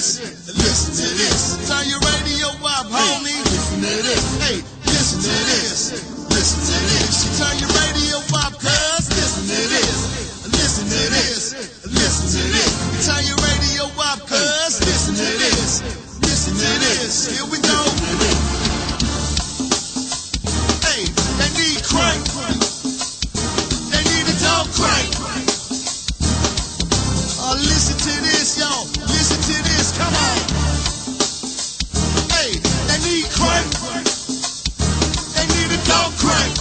this. Listen to this. Turn your radio up, homie. Listen to this. Hey, listen to this. Listen to this. Turn your radio up, cuz. Listen to this. Listen to this. Listen to this. Turn your radio up, cuz. Listen to this. Listen to this. Here we go. Hey, they need crank. They need a dog crank. Listen to this, y'all. Listen to this. Come on. Hey, they need crank. They need a dog crank.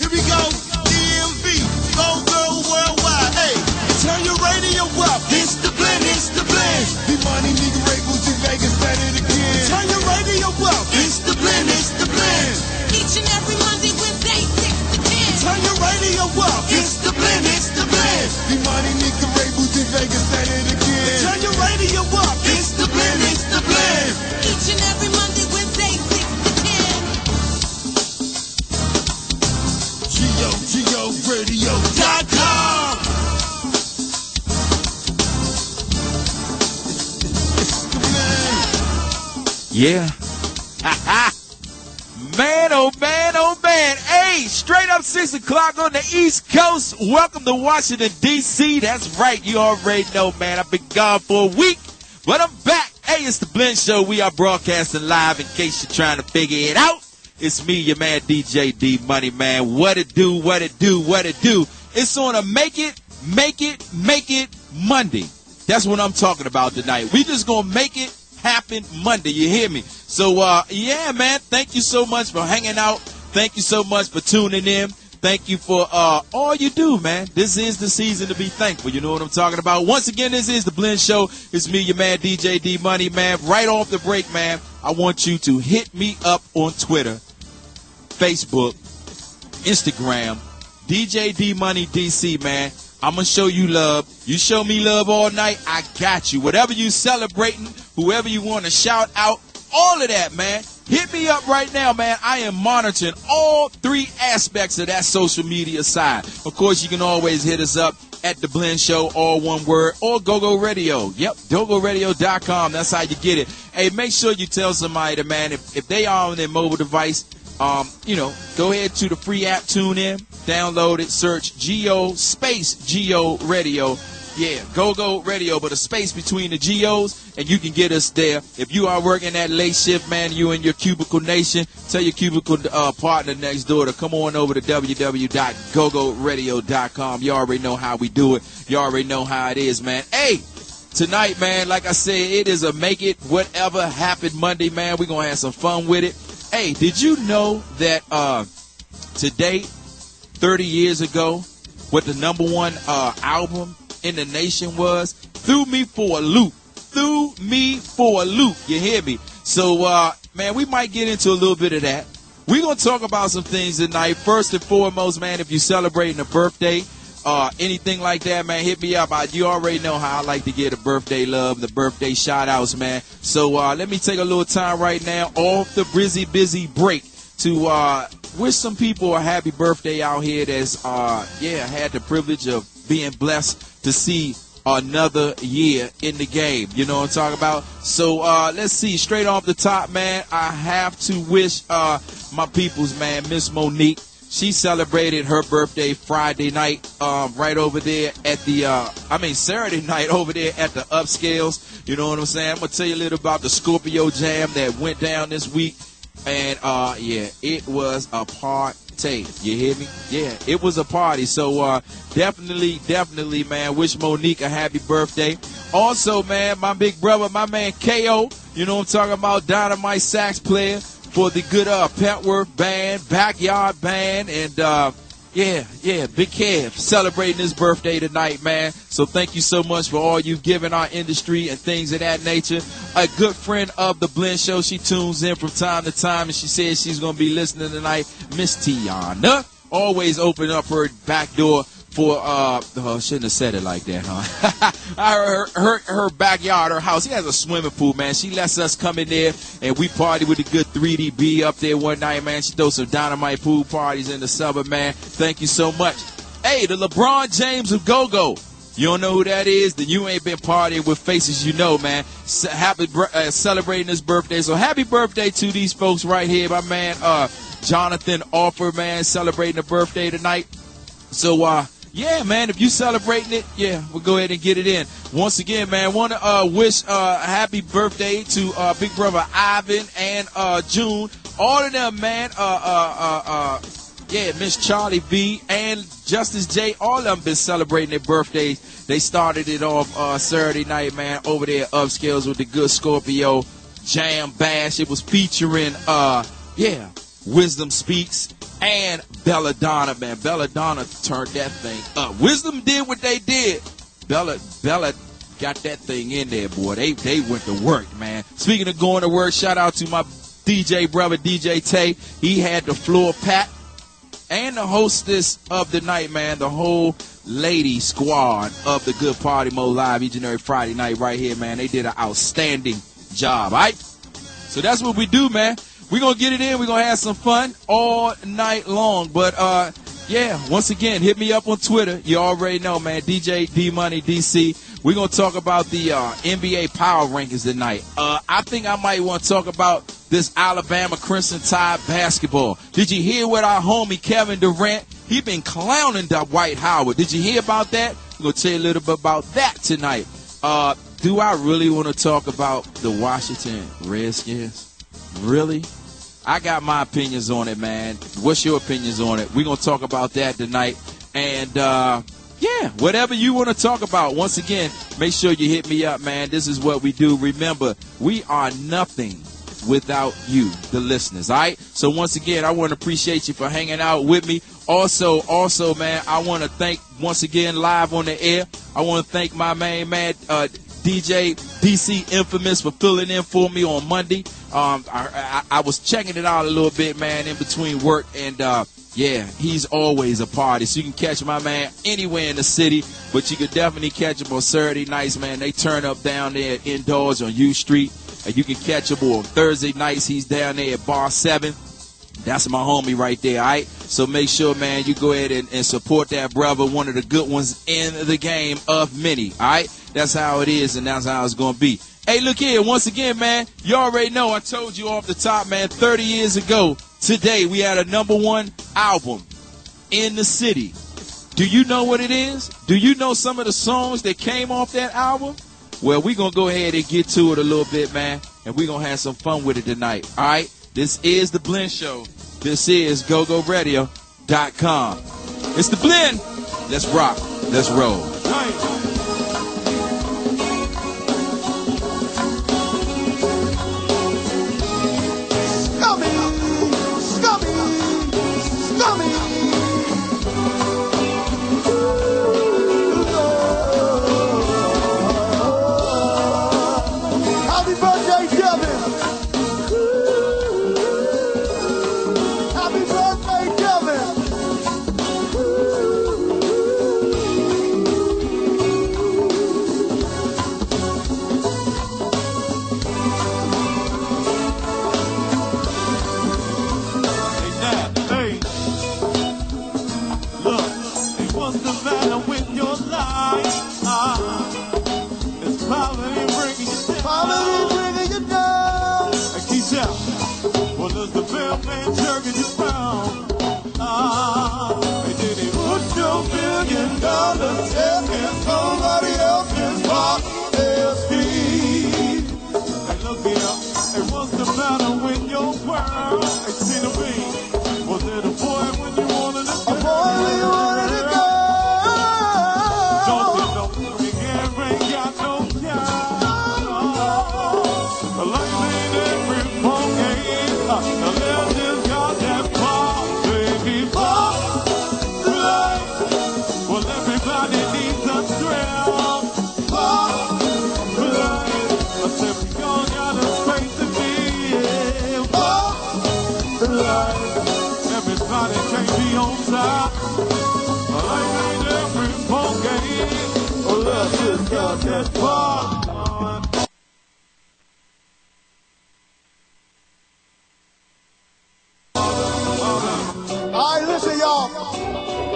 Here we go. DMV. Go girl worldwide. Hey, turn your radio up. It's the blend. It's the blend. The money nigga Ravens in Vegas at it again. Turn your radio up. It's the blend. It's the blend. Each and every Monday, Wednesday, 6 to 10. Turn your radio up. It's the blend. It's the blend. The money nigga Ravens in Vegas at it again. Turn your radio up. It's the blend. It's the blend. Each and every Monday, Wednesday, 6 to 10. GeoRadio.com. It's the blend. Yeah. Man, oh man, oh man. Hey, straight up 6 o'clock on the East Coast. Welcome to Washington, D.C. That's right. You already know, man. I've been gone for a week, but I'm back. Hey, it's the Blend Show. We are broadcasting live in case you're trying to figure it out. It's me, your man, DJ D Money, man. What it do, what it do, what it do. It's on a Make It Monday. That's what I'm talking about tonight. We just going to make it happen Monday. You hear me? So, yeah, man, thank you so much for hanging out. Thank you so much for tuning in. Thank you for all you do, man. This is the season to be thankful. You know what I'm talking about? Once again, this is the Blend Show. It's me, your man, DJ D Money, man. Right off the break, man, I want you to hit me up on Twitter, Facebook, Instagram, DJ D Money DC, man. I'm going to show you love. You show me love all night, I got you. Whatever you celebrating, whoever you want to shout out, all of that, man. Hit me up right now, man. I am monitoring all 3 aspects of that social media side. Of course, you can always hit us up at The Blend Show, all one word, or GoGo Radio. Yep, GoGoRadio.com. That's how you get it. Hey, make sure you tell somebody that, man, if they are on their mobile device, you know, go ahead to the free app, tune in, download it, search Geo space Geo Radio. Yeah, GoGo Radio, but a space between the Geos, and you can get us there. If you are working that late shift, man, you in your cubicle nation, tell your cubicle partner next door to come on over to www.gogoradio.com. You already know how we do it. You already know how it is, man. Hey, tonight, man, like I said, it is a Make It Whatever Happened Monday, man. We're going to have some fun with it. Hey, did you know that today, 30 years ago, what the #1 album in the nation was? Threw Me for a Loop. Threw Me for a Loop. You hear me? So, man, we might get into a little bit of that. We're going to talk about some things tonight. First and foremost, man, if you're celebrating a birthday, anything like that, man, hit me up. You already know how I like to get a birthday love, the birthday shout-outs, man. So let me take a little time right now off the busy break to wish some people a happy birthday out here that's, had the privilege of being blessed to see another year in the game. You know what I'm talking about? So let's see. Straight off the top, man, I have to wish my peoples, man, Miss Monique. She celebrated her birthday Friday night, right over there at the, Saturday night over there at the Upscales. You know what I'm saying? I'm going to tell you a little about the Scorpio Jam that went down this week. And, it was a party. You hear me? Yeah, it was a party. So, definitely, man, wish Monique a happy birthday. Also, man, my big brother, my man K.O., you know what I'm talking about, Dynamite sax player for the good Petworth band, Backyard band, and Big Kev celebrating his birthday tonight, man. So thank you so much for all you've given our industry and things of that nature. A good friend of the Blend Show, she tunes in from time to time, and she says she's going to be listening tonight. Miss Tiana always open up her back door for shouldn't have said it like that, huh? her backyard, her house. She has a swimming pool, man. She lets us come in there and we party with a good 3DB up there one night, man. She throws some dynamite pool parties in the summer, man. Thank you so much. Hey, the LeBron James of Go-Go. You don't know who that is? Then you ain't been partying with faces you know, man. Celebrating his birthday. So happy birthday to these folks right here. My man Jonathan Offer, man, celebrating a birthday tonight. So, yeah, man, if you celebrating it, yeah, we'll go ahead and get it in. Once again, man, want to wish a happy birthday to big brother Ivan and June. All of them, man, yeah, Miss Charlie V and Justice J, all of them been celebrating their birthdays. They started it off Saturday night, man, over there at Upscales with the Good Scorpio Jam Bash. It was featuring, yeah, Wisdom Speaks and Belladonna, man. Belladonna turned that thing up. Wisdom did what they did. Bella got that thing in there, boy. They went to work, man. Speaking of going to work, shout out to my DJ brother, DJ Tay. He had the floor packed. And the hostess of the night, man, the whole lady squad of the Good Party Mode Live each and every Friday night right here, man. They did an outstanding job, all right? So that's what we do, man. We're going to get it in. We're going to have some fun all night long. But, yeah, once again, hit me up on Twitter. You already know, man, DJ D-Money DC. We're going to talk about the NBA Power Rankings tonight. I think I might want to talk about this Alabama Crimson Tide basketball. Did you hear what our homie Kevin Durant, he been clowning Dwight Howard. Did you hear about that? We're going to tell you a little bit about that tonight. Do I really want to talk about the Washington Redskins? Really? I got my opinions on it, man. What's your opinions on it? We're going to talk about that tonight. And, yeah, whatever you want to talk about. Once again, make sure you hit me up, man. This is what we do. Remember, we are nothing without you, the listeners, all right? So once again, I want to appreciate you for hanging out with me. Also, man, I want to thank, once again, live on the air, I want to thank my main man, DJ DC Infamous, for filling in for me on Monday. I was checking it out a little bit, man, in between work, and yeah, he's always a party. So you can catch my man anywhere in the city, but you can definitely catch him on Saturday nights, man. They turn up down there indoors on U Street. And you can catch him on Thursday nights. He's down there at Bar 7. That's my homie right there, all right? So make sure, man, you go ahead and support that brother, one of the good ones in the game of many, all right? That's how it is, and that's how it's going to be. Hey, look here. Once again, man, you already know I told you off the top, man, 30 years ago today we had a #1 album in the city. Do you know what it is? Do you know some of the songs that came off that album? Well, we're going to go ahead and get to it a little bit, man, and we're going to have some fun with it tonight, all right? This is The Blend Show. This is GoGoRadio.com. It's The Blend. Let's rock. Let's roll.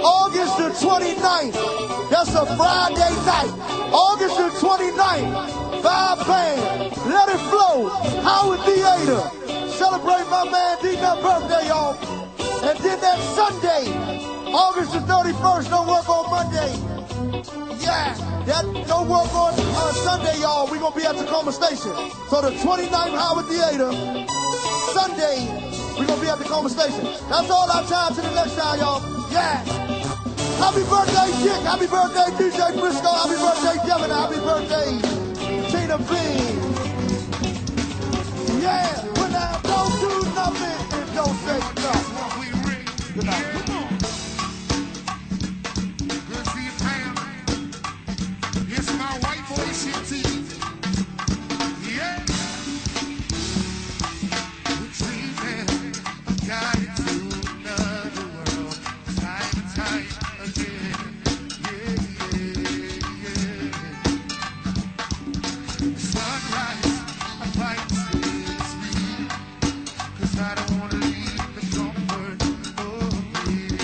August the 12th. 29th, that's a Friday night. August the 29th, 5 band, Let It Flow, Howard Theater. Celebrate my man D-Nut's birthday, y'all. And then that Sunday, August the 31st, don't work on Monday. Yeah, that don't work on Sunday, y'all. We're going to be at Tacoma Station. So the 29th Howard Theater, Sunday, we're going to be at Tacoma Station. That's all our time. To the next time, y'all. Yeah. Happy birthday, Chick. Happy birthday, DJ Briscoe. Happy birthday, Devin. Happy birthday, Tina Bean. Yeah. When I don't do nothing and don't say nothing. Good night. Come on. Good for your family. It's my white boy shit team. Yeah. We're dreaming of guiding to another world. Time and time again. Yeah, yeah, yeah. Sunrise, I fight to stay asleep. 'Cause I don't want to leave the comfort of me.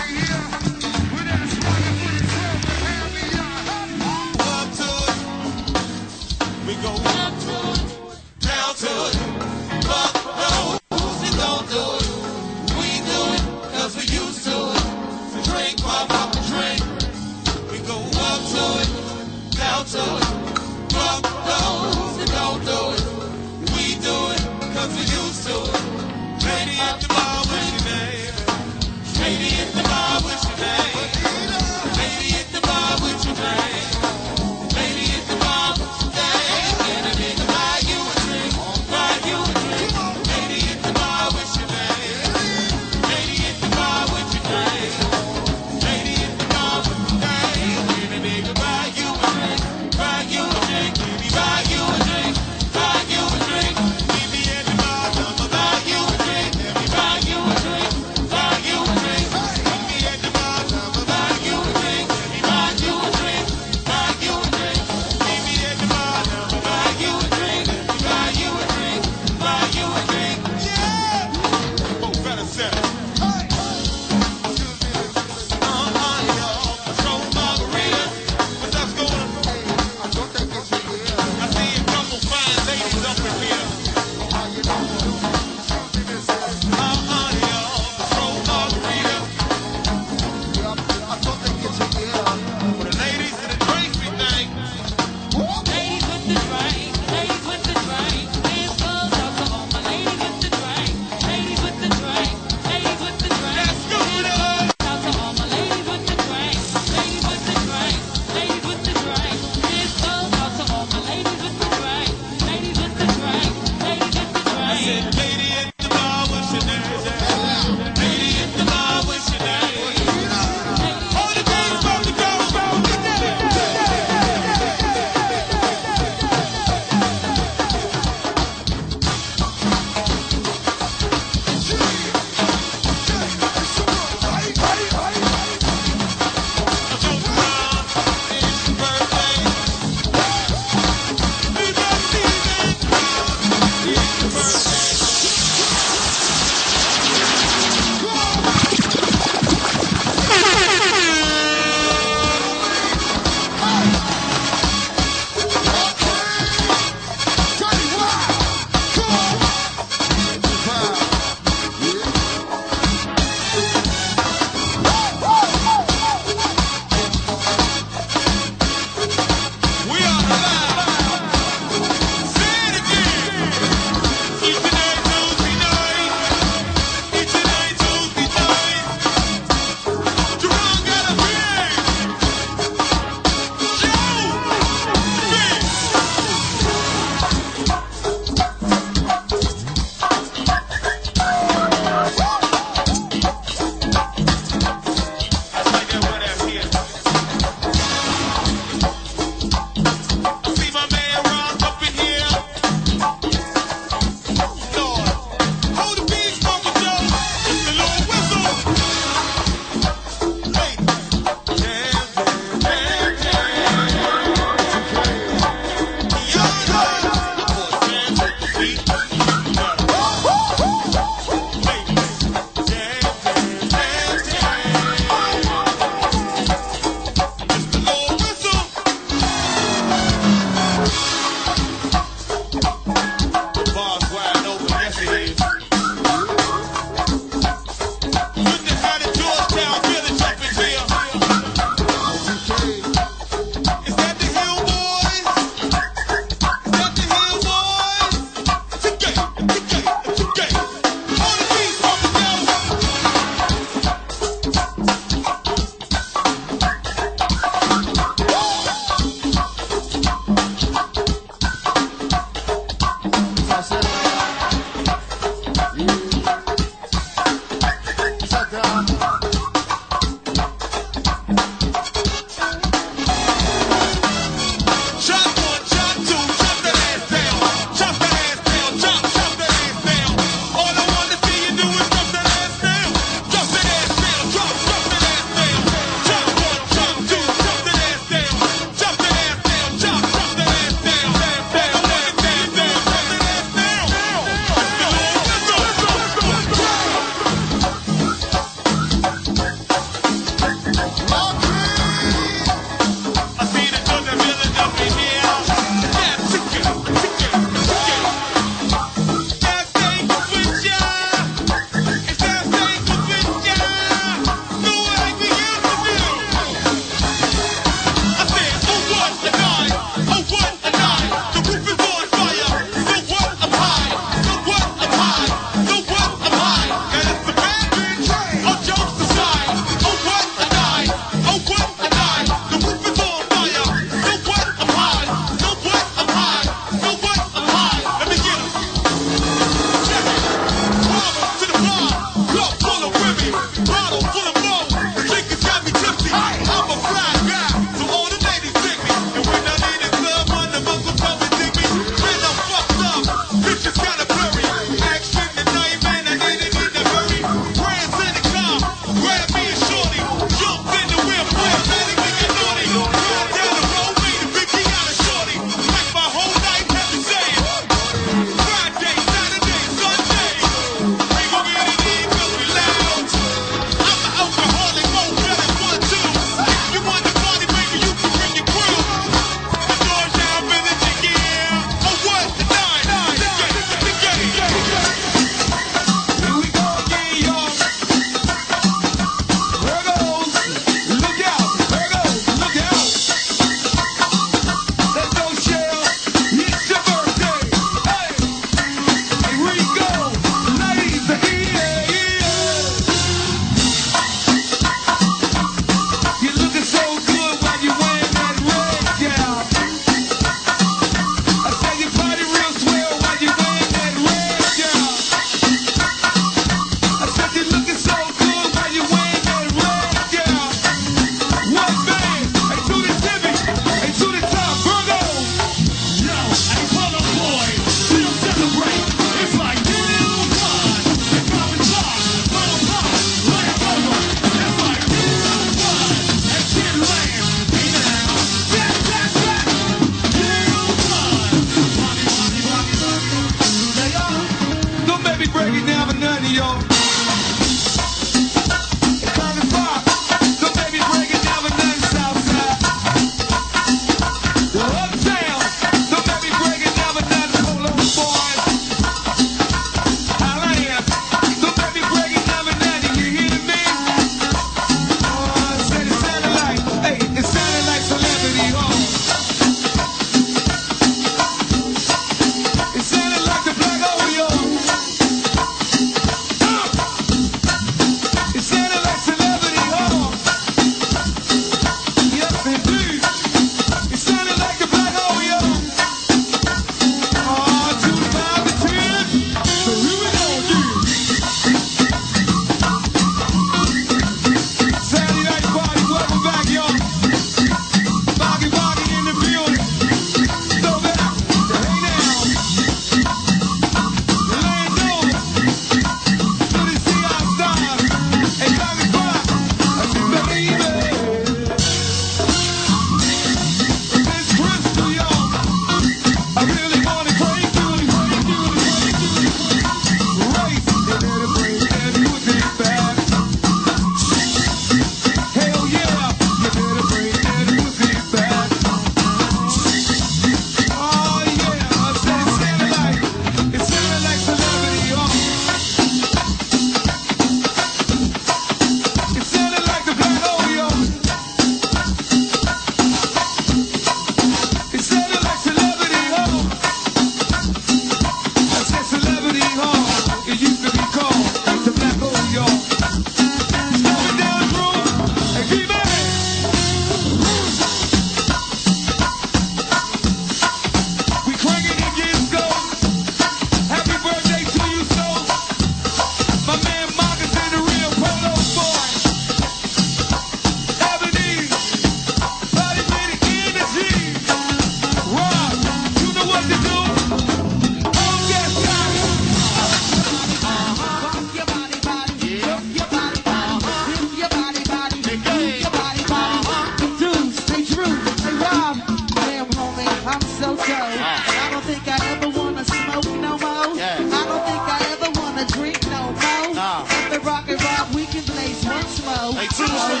I'm so dope. I don't think I ever wanna smoke no more. I don't think I ever wanna drink no more. After rock and roll, we can blaze once more. Hey, Tuesday.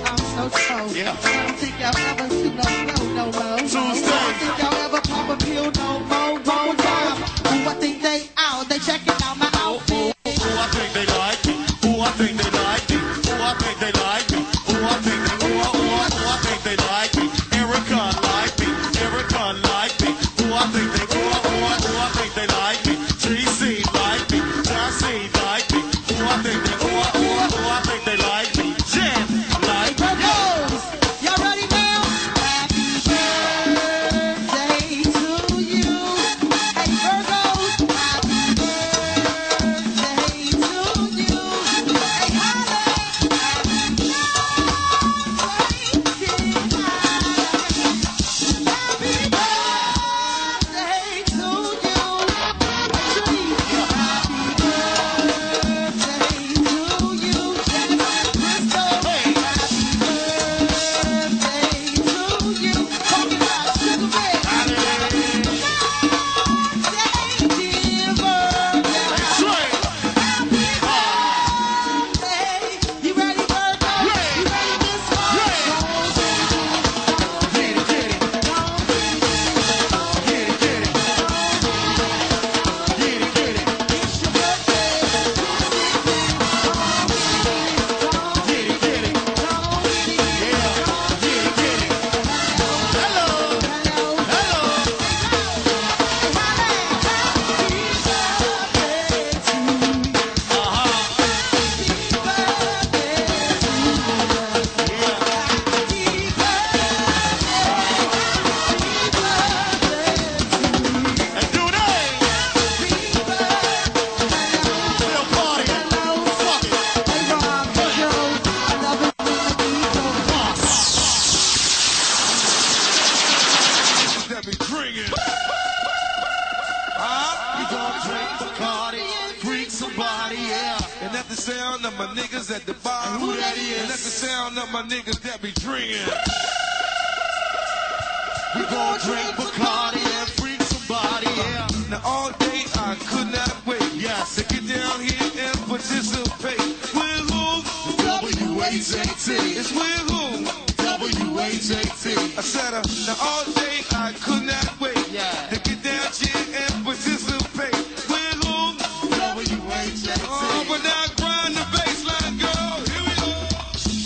I'm so dope. I don't think I'll ever see no flow no more. Tuesday. I don't think I'll ever pop a pill no more. One time. Ooh, I think they out. They checking out my outfit. I think they like me. I think they like me. I think they like me. I think they like me. Erica like me. Erica like me. I think they like me. GC like me. Johnny like me. I think they like me. Jam like me. Y'all ready now? Happy birthday to you. Hey Virgos, happy birthday to you. Hey Holly, happy birthday to you. Happy birthday to you. Tree, happy birthday to you. Jennifer, Crystal, happy birthday to you. Talking about Sugar Bear. Happy birthday, dear Virgo. Happy birthday. You ready, Virgo? You ready this one? It's your birthday. That be drinking. We gon' drink Bacardi, freak somebody, yeah. And that's the sound of my niggas at the bar. Who that is? And that's the sound of my niggas that be drinking. We gon' drink Bacardi and freak somebody, yeah. Now all day I could not wait, yes, to get down here and participate. With who? WHAT. It's with who? WHAT. I said, now all day I could not wait to get down here and participate. With who? WHAT. Oh, but now grind the baseline, girl. Here we go.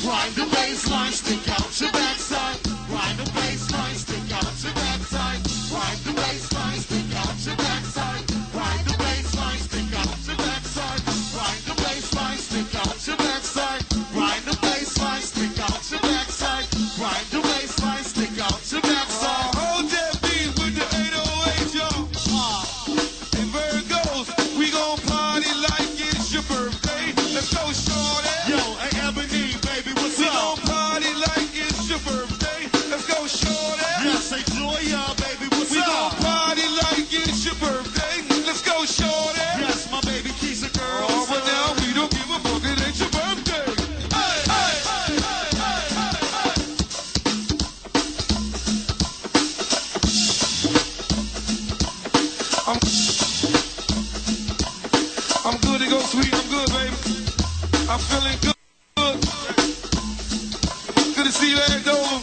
Grind the baseline, stick out your backside. Grind the baseline, stick out your backside. Grind the baseline, stick out your backside. Grind the baseline, stick out your backside. Grind the baseline, stick out your backside. Grind the baseline, stick out your backside. Grind the baseline, stick out your backside. Hold that beat with the 808, y'all. And Virgos, we gon' party like it's your birthday. Let's go, shorty. Yo, hey Ebony, baby, what's up? We gon' party like it's your birthday. Let's go, shorty. Yes, hey Joya, baby, what's up? We gon' party like it's your birthday. Let's go, shorty. Yes, my baby Keisha girl. Oh, but now we don't give a fuck, it ain't your birthday. Hey, hey, hey, hey, hey, hey, hey. I'm good to go, sweet. I'm good, baby. I'm feeling good. Good to see you at Dover.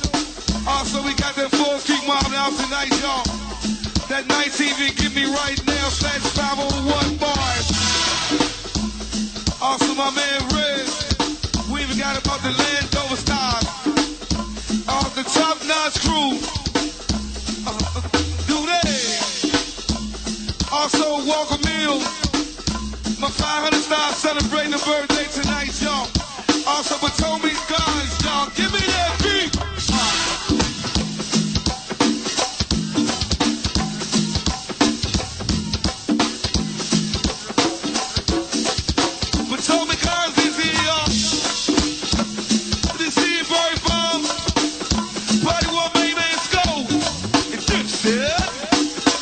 Also, we got that 4th Street Mob out tonight, y'all. That 19 Get Me Right Now /501 bars. Also, my man Red. We even got about the Landover stars. The Top Notch crew. Do they? Also, Walker Mills. My 500 stars celebrating a birthday tonight, y'all. Also, Potomac guys, y'all. Give me that beat. Potomac guys is here, y'all. This is Bird Bomb. Party one main man Skull. And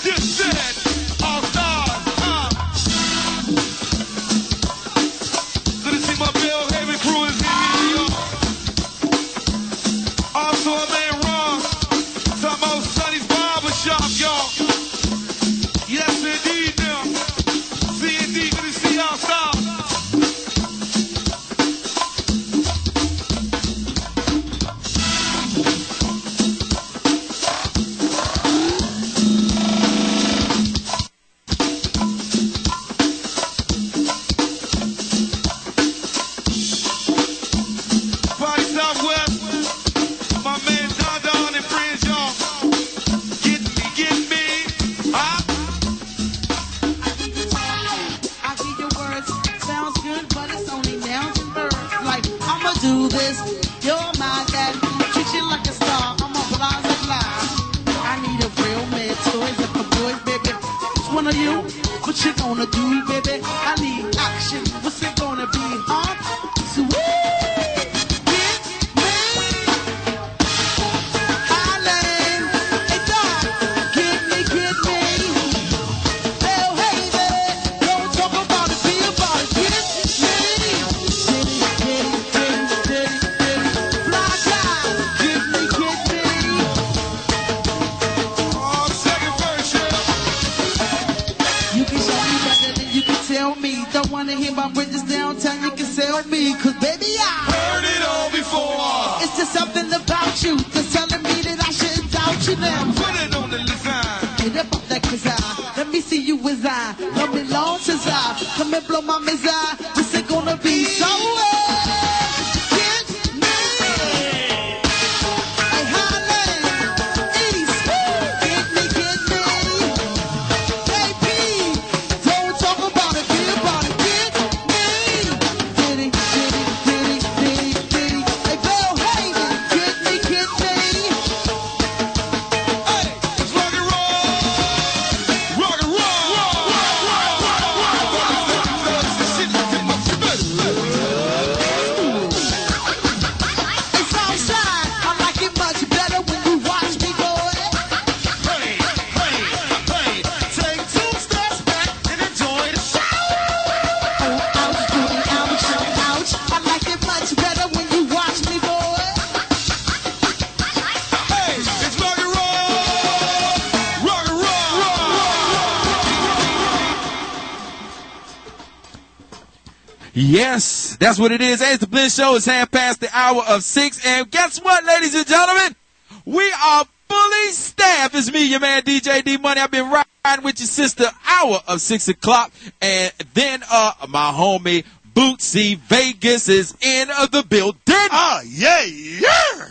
this said, all stars. Good to see my Bill Haven crew is here, y'all. this. You're my dad. Treat you like a star. I'm a blah, blah. I need a real man. Toys of the boys, baby. Which one of you? What you gonna do, baby? I need action. What's it gonna be, huh? So, woo! Don't wanna hear my bridges downtown, you can sell me, cause baby I Heard it all before. it's just something about you that's telling me that I shouldn't doubt you now. Put it on the design. Get up off that kazaa, let me see you as I love me long since I come and blow my mizah. This ain't gonna be so get me. Hey, Highland, East, get me. Hey, P, don't talk about it, be about it, get me. Diddy, hey, Bell Haven, get me. Hey, it's rock and roll. Rock and roll. It's outside, I like it much better when you watch me, boy. Hey, take 2 steps back and enjoy the show. Oh, ouch, booty, ouch, ouch. I like it much better when you watch me, boy. Hey, it's rock and roll. Rock and roll. Yes, that's what it is. Hey, it's the Blend Show. It's 6:30. And guess what, ladies and gentlemen? We are fully staffed. It's me, your man, DJ D Money. I've been riding with your sister hour of 6 o'clock. And then my homie Bootsy Vegas is in the building. Ah, yeah.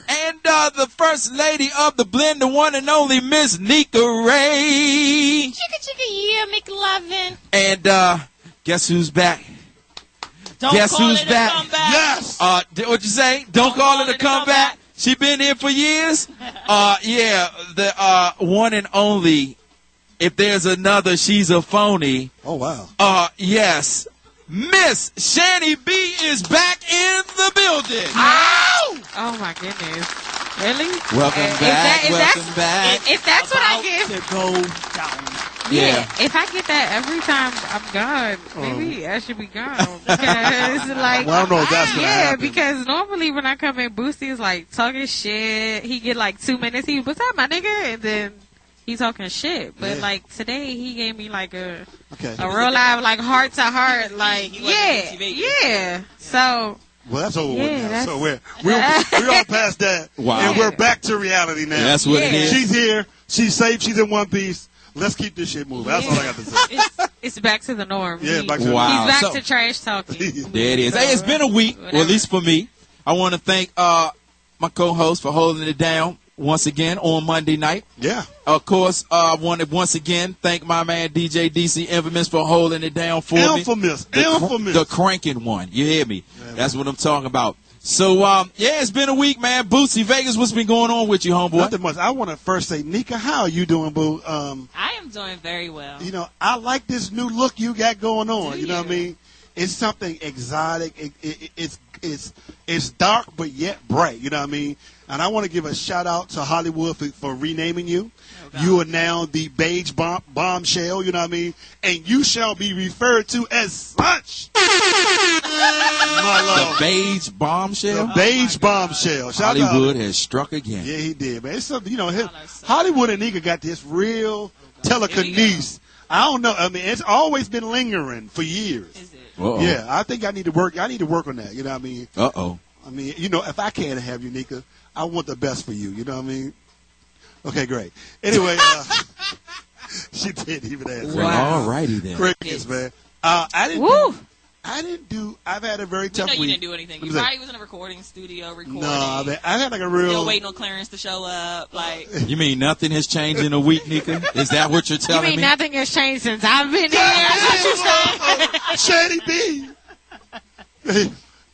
And the first lady of the Blend, the one and only Miss Nika Ray. Chicka, yeah, McLovin. And guess who's back? Don't Guess call who's it back? a comeback. Yes. What you say? Don't call it a comeback. She been here for years. Yeah, the one and only. If there's another, she's a phony. Oh, wow. Yes, Miss Shani B is back in the building. Oh my goodness. Really? Welcome back. Welcome back. If that's what I get, To go down. Yeah. if I get that every time I'm gone, maybe I should be gone. Because like, Well, I don't know if that's gonna yeah, happen. because normally when I come in, Boosty is like talking shit. He get like 2 minutes. He, what's up, my nigga? And then he talking shit. But Yeah. like today, he gave me like a Okay. real live, like heart to heart, like yeah. So Well, that's over Yeah, with now. that's- So we're all past that. Wow. And we're back to reality now. That's what it Yeah. is. She's here. She's safe. She's in one piece. Let's keep this shit moving. That's all I got to say. it's back to the norm. Yeah, back to the Wow. He's back So- to trash talking. There it is. Hey, it's been a week, or at least for me. I want to thank my co-host for holding it down once again on Monday night. Yeah. Of course, I want to once again thank my man DJ DC Infamous for holding it down for me. Infamous. The cranking one. You hear me? That's what I'm talking about. So, yeah, it's been a week, man. Bootsy Vegas, what's been going on with you, homeboy? Nothing much. I want to first say, Nika, how are you doing, boo? I am doing very well. You know, I like this new look you got going on. Do You know what I you? mean? It's something exotic. It's dark but yet bright. You know what I mean? And I want to give a shout out to Hollywood for renaming you. You are now the beige bombshell. You know what I mean? And you shall be referred to as such. My The lord. beige bombshell. The beige bombshell. Shout out. Hollywood has struck again. Yeah, he did, man. It's something, you know, Hollywood and Nika got this real telekinesis. I don't know. I mean, it's always been lingering for years. Is it? Uh-oh. Yeah, I think I need to work on that. You know what I mean? Uh-oh. I mean, you know, if I can't have you, Nika, I want the best for you. You know what I mean? Okay, great. Anyway, she didn't even answer. Well, all righty then. Crickets, man. I've had a very tough You know week. you didn't do anything. Let You me say- probably was in a recording studio recording. No, man, I had like a Still real. waiting on Clarence to show up. Like, You mean nothing has changed in a week, Nika? Is that what you're You telling mean me? nothing has changed since I've been here? Shady B.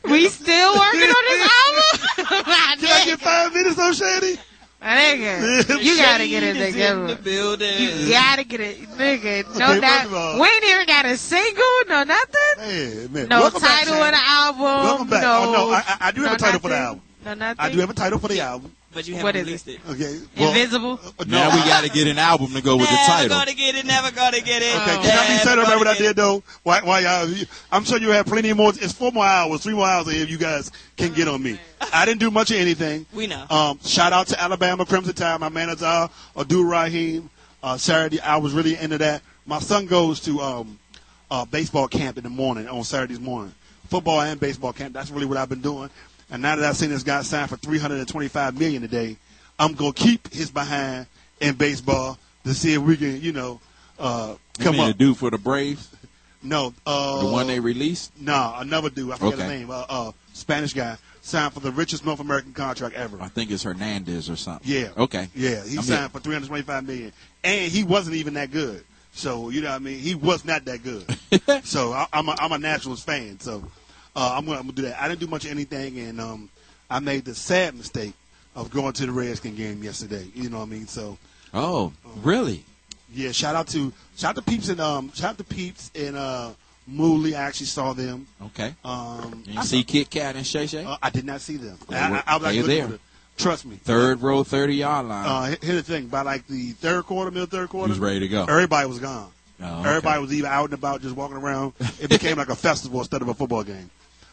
We still working on this album? My Can I get nigga. 5 minutes on Shady? My nigga. You gotta get it Shade is together. in the building. You gotta get it, nigga. No Okay, doubt. first of all- We ain't even got a single, no nothing. Man. No Welcome back, title Shady. of the album. Welcome back. No, Oh, no, I do have a title for the nothing. album. No nothing. I do have a title for the album. But you What haven't is released it. Okay. Invisible. Now we got to get an album to go with the Never title. gonna get it. Never gonna get it. Okay, Oh. can I be said Never about what gonna I get did it. though? Why y'all? I'm sure you have plenty more. It's 4 more hours, 3 more hours if you guys can get on me. I didn't do much of anything. We know. Shout out to Alabama Crimson Tide, my manager, Abdul Rahim. Saturday, I was really into that. My son goes to baseball camp in the morning on Saturdays morning, football and baseball camp. That's really what I've been doing. And now that I've seen this guy sign for $325 million today, I'm gonna keep his behind in baseball to see if we can, You come mean up. the dude for the Braves? No, The one they released? No, another dude. I forget Okay. his name. Spanish guy signed for the richest North American contract ever. I think it's Hernandez or something. Yeah. Okay. Yeah, he I'm signed for $325 million, and he wasn't even that good. So you know what I mean? He was not that good. So I'm a Nationals fan. So I'm gonna do that. I didn't do much of anything, and I made the sad mistake of going to the Redskin game yesterday. You know what I mean? So Oh, really? yeah, shout out to Peeps and Mooley. I actually saw them. Okay. I You see Kit Kat and Shay Shay? I did not see them. They I was like, they're looking there. for the- trust me. Third row, 30-yard line. Here's the thing. By like the third quarter, He was ready to go. everybody was gone. Oh, okay. Everybody was either out and about, just walking around. It became like a festival instead of a football game.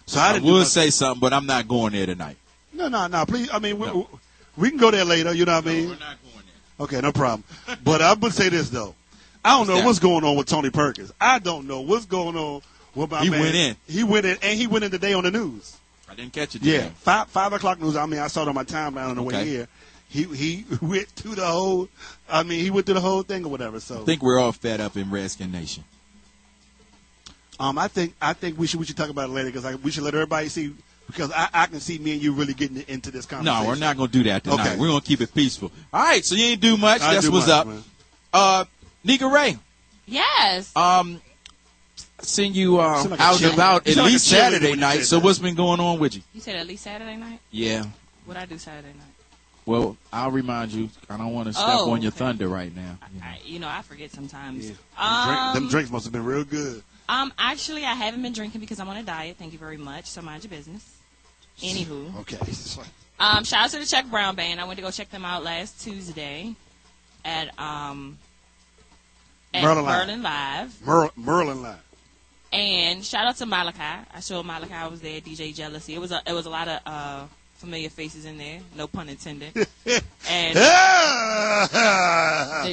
So I I didn't do would much. say something, but I'm not going there tonight. No, please. I mean, No. we can go there later. You know what I mean? not going there. Okay, no problem. But I'm gonna say this though. I don't know that? what's going on with Tony Perkins. I don't know what's going on with my He man. went in. He went in, and he went in today on the news. I didn't catch it Yeah, today. 5 o'clock news. I mean, I saw it on my timeline on the way Okay. here. He went through the whole. I mean, he went through the whole thing or whatever. So I think we're all fed up in Redskin Nation. I think we should talk about it later because we should let everybody see because I can see me and you really getting into this conversation. No, we're not going to do that tonight. Okay. We're going to keep it peaceful. All right, so you ain't do much. I That's do what's much, up. man. Nika Ray, Yes. seen you Sound like a out cheerleader. and about You at sound like least a cheerleader Saturday when you night. said So that. what's been going on with you? You said at least Saturday night? Yeah. What I do Saturday night? Well, I'll remind you. I don't want to step Oh, on your okay. thunder right now. I forget sometimes. Yeah. Them drinks must have been real good. Actually, I haven't been drinking because I'm on a diet. Thank you very much. So mind your business. Anywho. Okay. Shout out to the Chuck Brown Band. I went to go check them out last Tuesday at Merlin Live. Merlin Live. And shout out to Malachi. I showed Malachi I was there. DJ Jealousy. It was a lot of familiar faces in there. No pun intended. And The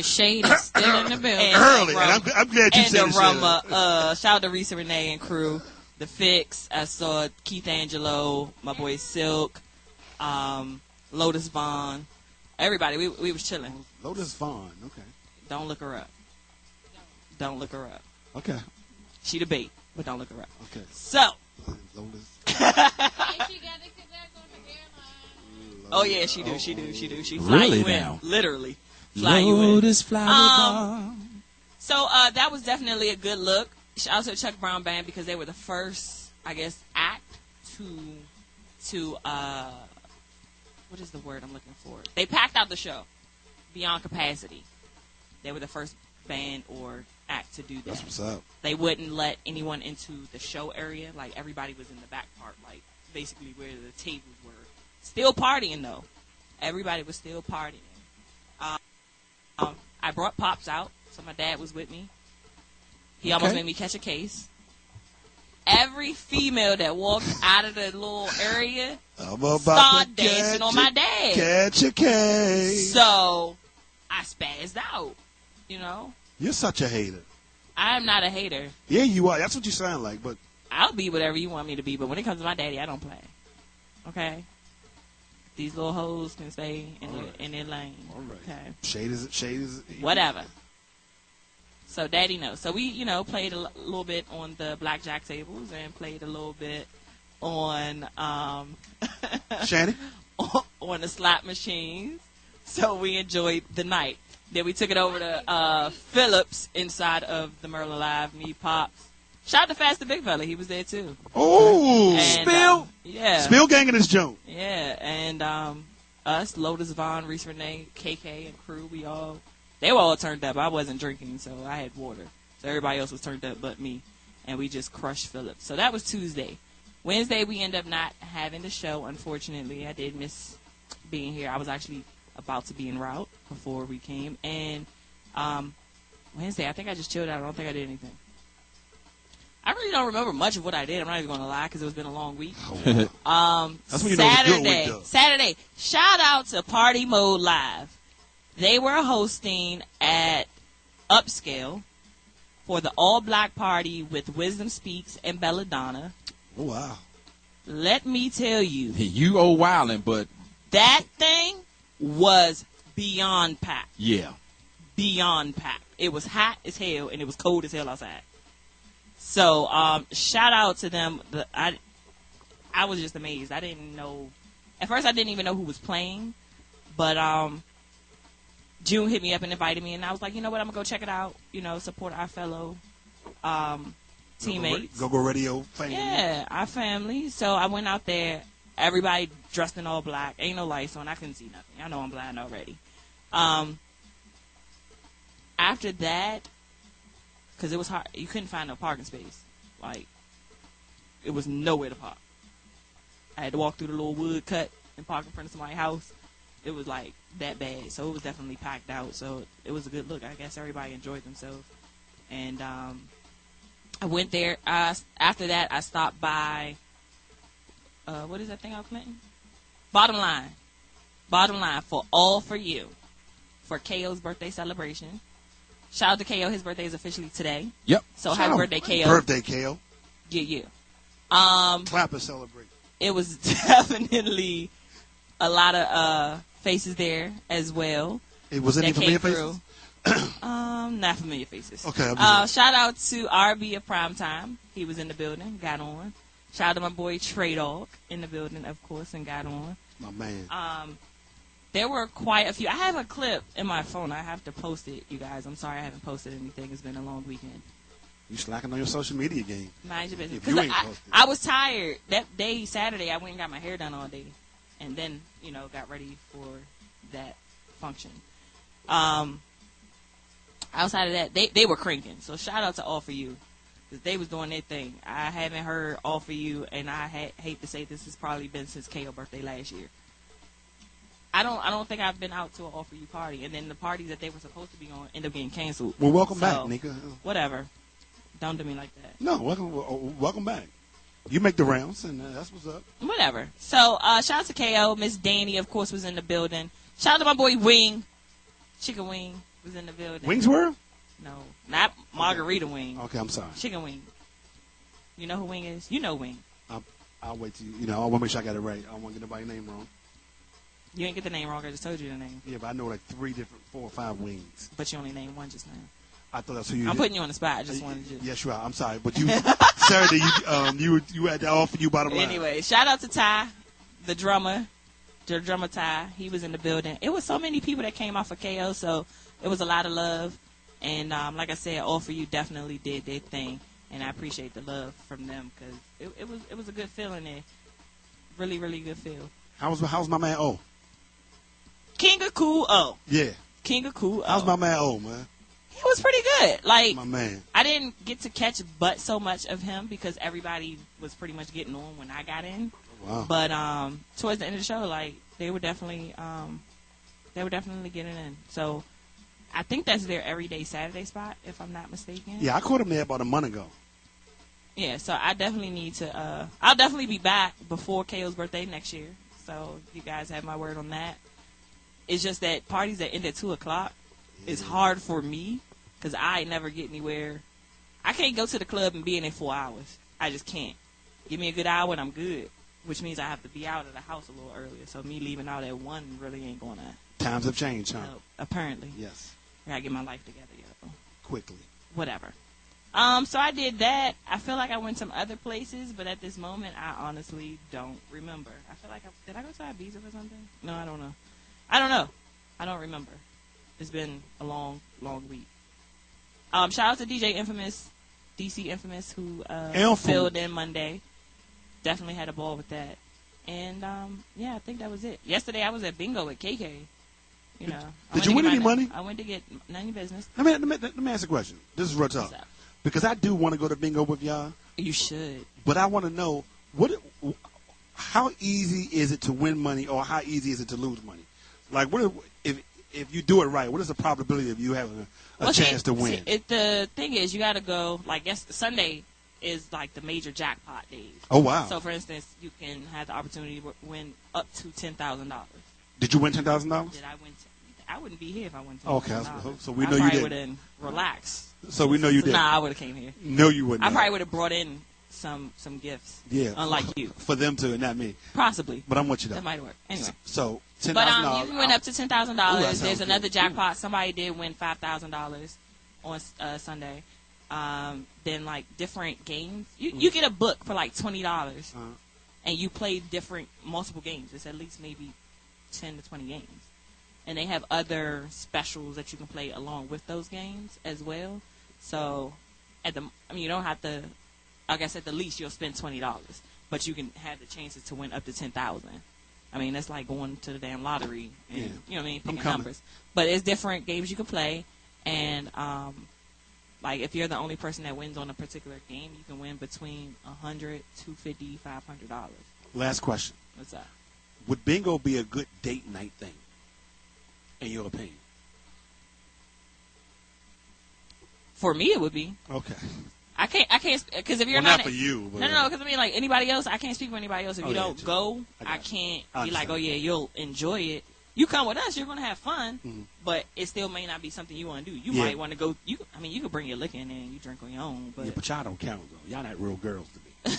shade is still in the building. Early, and I'm glad you and said the it. Rumba. Shout out to Risa Renee and crew. The Fix. I saw Keith Angelo, my boy Silk, Lotus Vaughn. Everybody. We was chilling. Lotus Vaughn. Okay. Don't look her up. Don't look her up. Okay. She the bait, but don't look her up. Okay. So. Lotus. Oh yeah, she do. She fly Really you now? in, literally fly you in. Lotus flower bomb. So that was definitely a good look. Shout out to the Chuck Brown Band because they were the first, I guess, act to what is the word I'm looking for? They packed out the show beyond capacity. They were the first band or act to do that. That's what's up. They wouldn't let anyone into the show area. Like everybody was in the back part, like basically where the tables were. Still partying though. Everybody was still partying. I brought Pops out, so my dad was with me. He almost made me catch a case. Every female that walked out of the little area I'm about started to dancing catch on my dad. Catch a case. So I spazzed out. You know, You're such a hater. I am not a hater. Yeah, you are. That's what you sound like. But I'll be whatever you want me to be, but when it comes to my daddy, I don't play. Okay? These little hoes can stay in their lane. all right. Okay? Shade is. Whatever. So daddy knows. So we, played a little bit on the blackjack tables and played a little bit on Shanny. on the slot machines. So we enjoyed the night. Then we took it over to Phillips inside of the Merlin Live. Me, Pops, Shout out to Fast the Big Fella. He was there too. Oh, And, Spill. yeah. Spill gang in this joint. Yeah, and us, Lotus Vaughn, Reese Renee, KK, and crew, they were all turned up. I wasn't drinking, so I had water. So everybody else was turned up but me, and we just crushed Philip. So that was Tuesday. Wednesday, we ended up not having the show, unfortunately. I did miss being here. I was actually about to be en route before we came. And Wednesday, I think I just chilled out. I don't think I did anything. I really don't remember much of what I did. I'm not even going to lie because it's been a long week. That's when you know it's a good week, though. Saturday, shout out to Party Mode Live. They were hosting at Upscale for the all-black party with Wisdom Speaks and Belladonna. Oh, wow. Let me tell you. You old wildin', but that thing was beyond packed. yeah. Beyond packed. It was hot as hell, and it was cold as hell outside. So, shout out to them. I was just amazed. I didn't know. At first, I didn't even know who was playing. But June hit me up and invited me, and I was like, you know what? I'm going to go check it out. You know, support our fellow teammates. Go Radio family. Yeah, our family. So I went out there. Everybody dressed in all black. Ain't no lights on. I couldn't see nothing. I know I'm blind already. After that, because it was hard, you couldn't find no parking space. Like, it was nowhere to park. I had to walk through the little wood cut and park in front of somebody's house. It was like that bad. So it was definitely packed out. So it was a good look. I guess everybody enjoyed themselves. And I went there. After that, I stopped by, what is that thing out Clinton? Bottom Line for All For You for KO's birthday celebration. Shout out to KO. His birthday is officially today. Yep. So happy birthday, KO. Birthday, KO. Yeah. Clap and celebrate. It was definitely a lot of faces there as well. It was any familiar faces? Not familiar faces. Okay. Shout out to RB of Primetime. He was in the building, got on. Shout out to my boy Trey Dog in the building, of course, and got on. My man. There were quite a few. I have a clip in my phone. I have to post it, you guys. I'm sorry I haven't posted anything. It's been a long weekend. You slacking on your social media game. Mind your business. If you ain't posted. I was tired. That day, Saturday, I went and got my hair done all day. And then, got ready for that function. Outside of that, they were cranking. So shout out to All For You. Because they was doing their thing. I haven't heard All For You, and I hate to say this has probably been since KO birthday last year. I don't think I've been out to an All For You party. And then the parties that they were supposed to be on end up getting canceled. Well, welcome back, Nika. Whatever. Don't do me like that. No, welcome back. You make the rounds, and that's what's up. Whatever. So, shout out to KO. Miss Danny, of course, was in the building. Shout out to my boy Wing. Chicken Wing was in the building. Wings World? No, not Margarita Wing. Okay, I'm sorry. Chicken Wing. You know who Wing is? You know Wing. I'll wait till I want to make sure I got it right. I don't want to get nobody's name wrong. You ain't get the name wrong. I just told you the name. Yeah, but I know like 4 or 5 wings. But you only named one just now. I thought that's who you. I'm putting you on the spot. I just wanted you. Yes, you are. I'm sorry, but you Saturday you had that All For You bottom line. Anyway, shout out to Ty, the drummer Ty. He was in the building. It was so many people that came off of KO, so it was a lot of love. And like I said, All For You definitely did their thing, and I appreciate the love from them because it was a good feeling there. Really, really good feel. How's my man O? King of Cool O. Yeah. King of Cool O. How's my man O, man? He was pretty good. Like, my man. I didn't get to catch but so much of him because everybody was pretty much getting on when I got in. Wow. But towards the end of the show, like they were definitely getting in. So I think that's their everyday Saturday spot, if I'm not mistaken. Yeah, I caught him there about a month ago. Yeah, so I definitely need to. I'll definitely be back before KO's birthday next year. So you guys have my word on that. It's just that parties that end at 2:00 is hard for me because I never get anywhere. I can't go to the club and be in 4 hours. I just can't. Give me a good hour and I'm good, which means I have to be out of the house a little earlier. So me leaving out at 1 really ain't going to. Times have changed, huh? Apparently. Yes. I gotta get my life together, yo. Quickly. Whatever. So I did that. I feel like I went some other places, but at this moment, I honestly don't remember. I feel like did I go to Ibiza or something? No, I don't know. I don't remember. It's been a long, long week. Shout out to DJ Infamous, DC Infamous, who Infamous. filled in Monday. Definitely had a ball with that. And, yeah, I think that was it. Yesterday I was at bingo with KK. You know, Did you win any money? I went to get none of your business. Let me ask a question. This is real talk. Because I do want to go to bingo with y'all. You should. But I want to know, how easy is it to win money or how easy is it to lose money? Like, if you do it right, what is the probability of you having a chance to win? The thing is, you got to go, like, Sunday is like the major jackpot days. Oh, wow. So, for instance, you can have the opportunity to win up to $10,000. Did you win $10,000? Did I win? I wouldn't be here if I won $10,000. Okay, so we know you I did. would have relaxed. So we know you did. Nah, I would have came here. No, you wouldn't. I probably would have brought in some gifts. Yeah. Unlike you. For them to, not me. Possibly. But I'm with you though. That might work. Anyway. So $10,000. But you can win up to $10,000. There's another good. jackpot. Somebody did win $5,000 on Sunday. Then like different games. You get a book for like $20, and you play multiple games. It's at least maybe 10 to 20 games. And they have other specials that you can play along with those games as well. So, you don't have to. Like I said, the least you'll spend $20, but you can have the chances to win up to $10,000. I mean, that's like going to the damn lottery and you know what I mean, picking numbers. But it's different games you can play, and like if you're the only person that wins on a particular game, you can win between $100, $250, $500. Last question. What's that? Would bingo be a good date night thing, in your opinion? For me, it would be. Okay. I can't, because if you're not for you. But no, because I mean, like anybody else, I can't speak for anybody else. If you don't go, I you. can't I be like, understand. oh yeah, you'll enjoy it. You come with us, you're gonna have fun, but it still may not be something you want to do. You might want to go. You could bring your liquor in there and you drink on your own. But but y'all don't count though. Y'all not real girls to me.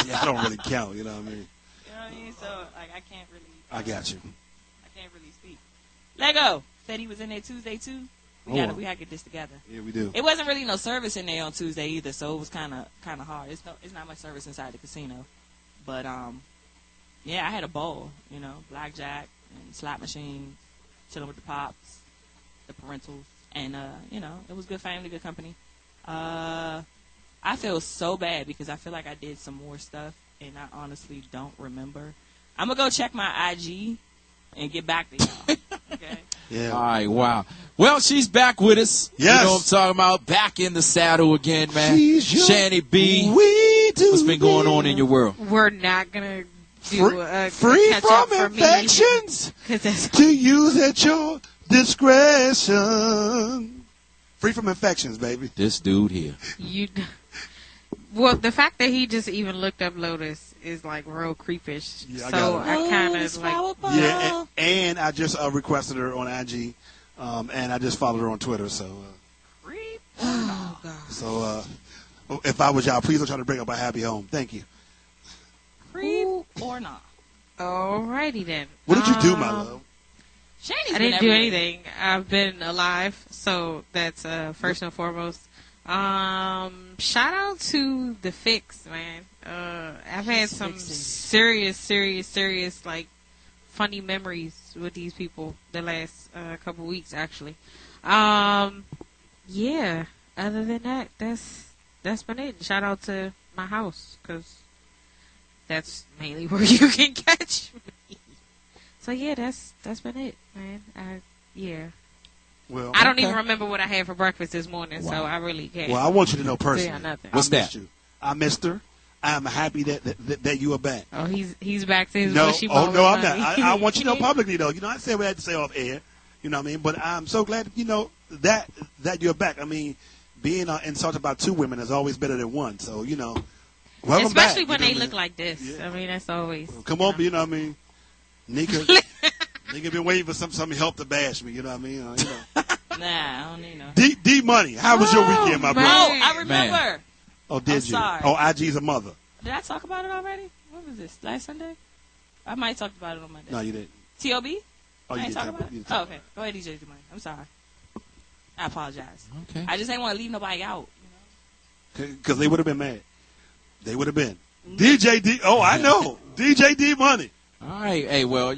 Y'all don't really count. You know what I mean? You know what I mean? So like, I can't really. I got you. I can't really speak. Lego said he was in there Tuesday too. We gotta get this together. Yeah, we do. It wasn't really no service in there on Tuesday either, so it was kind of hard. It's not much service inside the casino, but yeah, I had a ball. You know, blackjack and slot machine, chilling with the pops, the parentals, and you know, it was good family, good company. I feel so bad because I feel like I did some more stuff, and I honestly don't remember. I'm gonna go check my IG and get back to y'all. Okay. Yeah. All right, wow. Well, she's back with us. Yes. You know what I'm talking about? Back in the saddle again, man. She's Shanny B, what's been going on in your world? We're not going to do a free catch up from for infections me. 'Cause that's to use at your discretion. Free from infections, baby. This dude here. Well, the fact that he just even looked up Lotus is like real creepish. Yeah, I so got I kind of like, Yeah, and I just requested her on IG, and I just followed her on Twitter. So, oh god. so if I was y'all, please don't try to bring up a happy home. Thank you. Creep or not? Alrighty then. What did you do, my love? Shanny's I been didn't do everywhere. anything. I've been alive, so that's first and foremost. Shout out to the Fix, man. I've had some serious, like funny memories with these people the last couple weeks, actually. Yeah. Other than that, that's been it. Shout out to my house because that's mainly where you can catch me. So yeah, that's been it, man. Yeah. Well, I don't even remember what I had for breakfast this morning, so I really can't. Well, I want you to know personally. Yeah, nothing. What's that? I missed her. I'm happy that you are back. Oh, he's back to his No, mushy oh ball no, I'm with not. money. I want you to know publicly though. You know, I said we had to say off air. You know what I mean? But I'm so glad that you're back. I mean, being insulted by two women is always better than one. So welcome Especially back, when they what I look mean? like this. Yeah. I mean, that's always. Come on, you know what I mean? Nika been waiting for some help to bash me. You know what I mean? Nah, I don't need no. D Money, how was your weekend, my man. brother? Oh, I remember. Man. Oh, did I'm you? sorry. Oh, IG's a mother. Did I talk about it already? What was this? Last Sunday? I might have talked about it on Monday. No, you didn't. T.O.B.? Oh, I you ain't did talk talk about about it? Oh, okay. Go ahead, DJ Money. I'm sorry. I apologize. Okay. I just ain't want to leave nobody out. Because they would have been mad. They would have been. DJ D. Oh, I know. DJ D Money. All right. Hey, well,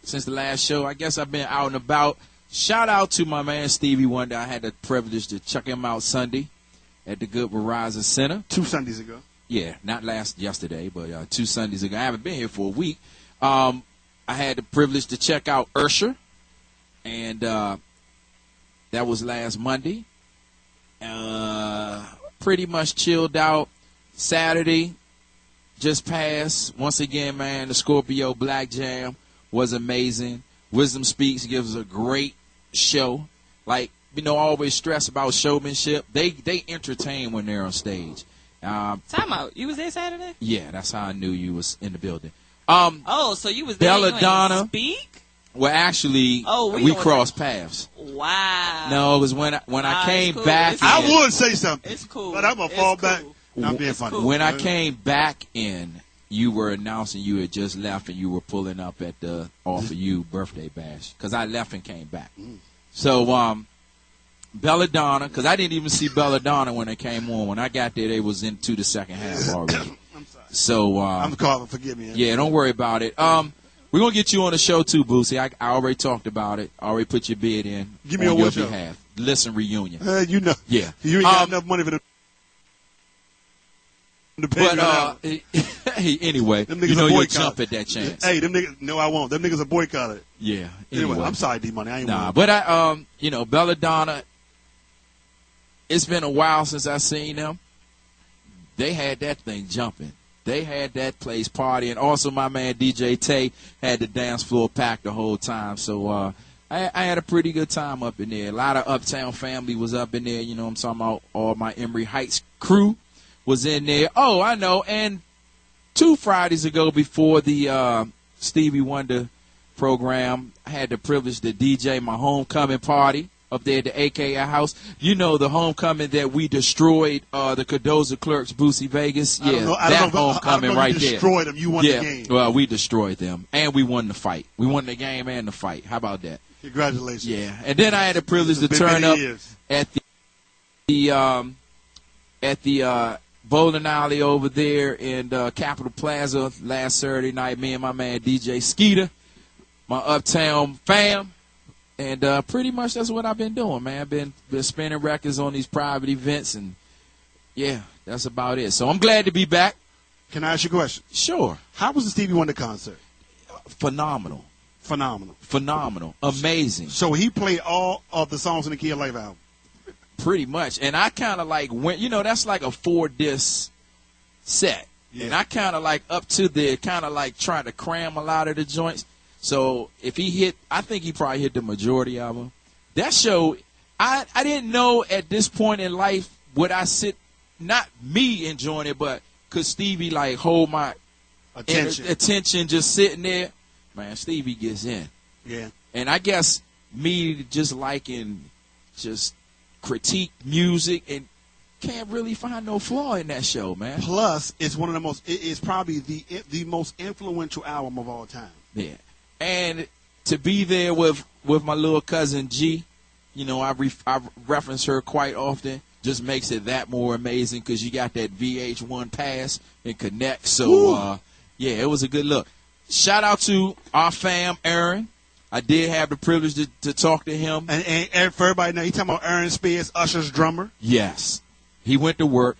since the last show, I guess I've been out and about shout out to my man Stevie Wonder. I had the privilege to check him out Sunday at the Good Verizon Center. 2 Sundays ago. Yeah, not yesterday, but 2 Sundays ago. I haven't been here for a week. I had the privilege to check out Usher, and that was last Monday. Pretty much chilled out. Saturday just passed. Once again, man, the Scorpio Black Jam was amazing. Wisdom Speaks gives a great show. Like, always stress about showmanship. They entertain when they're on stage. Time out. You was there Saturday? Yeah, that's how I knew you was in the building. So you was there. Belladonna. Speak? Well, actually, we crossed paths. Wow. No, it was when I came cool. back. I would say something. It's cool. But I'm going to fall back. I'm being funny. cool. When I came back in, you were announcing you had just left and you were pulling up at the All For You birthday bash. Because I left and came back. So, Belladonna, because I didn't even see Belladonna when they came on. When I got there, they was into the second half already. I'm sorry. So, I'm calling. Forgive me. yeah, don't worry about it. We're going to get you on the show, too, Boosie. I already talked about it. I already put your bid in Give me on a your what show? behalf. Listen, reunion. You know. Yeah. You ain't got enough money for them. But anyway, Them niggas you know are you'll boycott. jump at that chance. Hey, them niggas. No, I won't. Them niggas are boycotted. Yeah. Anyway, I'm sorry, D Money. I ain't. Nah, worried. but I, Belladonna. It's been a while since I seen them. They had that thing jumping. They had that place partying. Also, my man DJ Tay had the dance floor packed the whole time. So I had a pretty good time up in there. A lot of Uptown family was up in there. You know what I'm talking about? All my Emory Heights crew was in there. Oh, I know. And 2 Fridays ago, before the Stevie Wonder program, I had the privilege to DJ my homecoming party up there at the AKI house. You know, the homecoming that we destroyed, the Cardozo Clerks, Boosie Vegas. Yeah, that homecoming right there. You destroyed them. You won the game. Well, we destroyed them, and we won the fight. We won the game and the fight. How about that? Congratulations. Yeah, and then I had the privilege to turn up at the bowling alley over there in Capitol Plaza last Saturday night. Me and my man DJ Skeeter, my Uptown fam. And pretty much that's what I've been doing, man. I've been spinning records on these private events, and yeah, that's about it. So I'm glad to be back. Can I ask you a question? Sure. How was the Stevie Wonder concert? Phenomenal. Amazing. So he played all of the songs in the Key of Life album? Pretty much. And I kind of like went, that's like a 4-disc set. Yeah. And I kind of like up to there, kind of like trying to cram a lot of the joints. So if he hit, I think he probably hit the majority of them. That show, I didn't know at this point in life would I sit, not me enjoying it, but could Stevie like hold my attention just sitting there? Man, Stevie gets in. Yeah. And I guess me just liking just critique music and can't really find no flaw in that show, man. Plus, it's one of the most, it's probably the most influential album of all time. Yeah. And to be there with my little cousin G, I reference her quite often, just makes it that more amazing because you got that VH1 pass and connect. So, yeah, it was a good look. Shout out to our fam, Aaron. I did have the privilege to talk to him. And for everybody know, you talking about Aaron Spears, Usher's drummer? Yes. He went to work.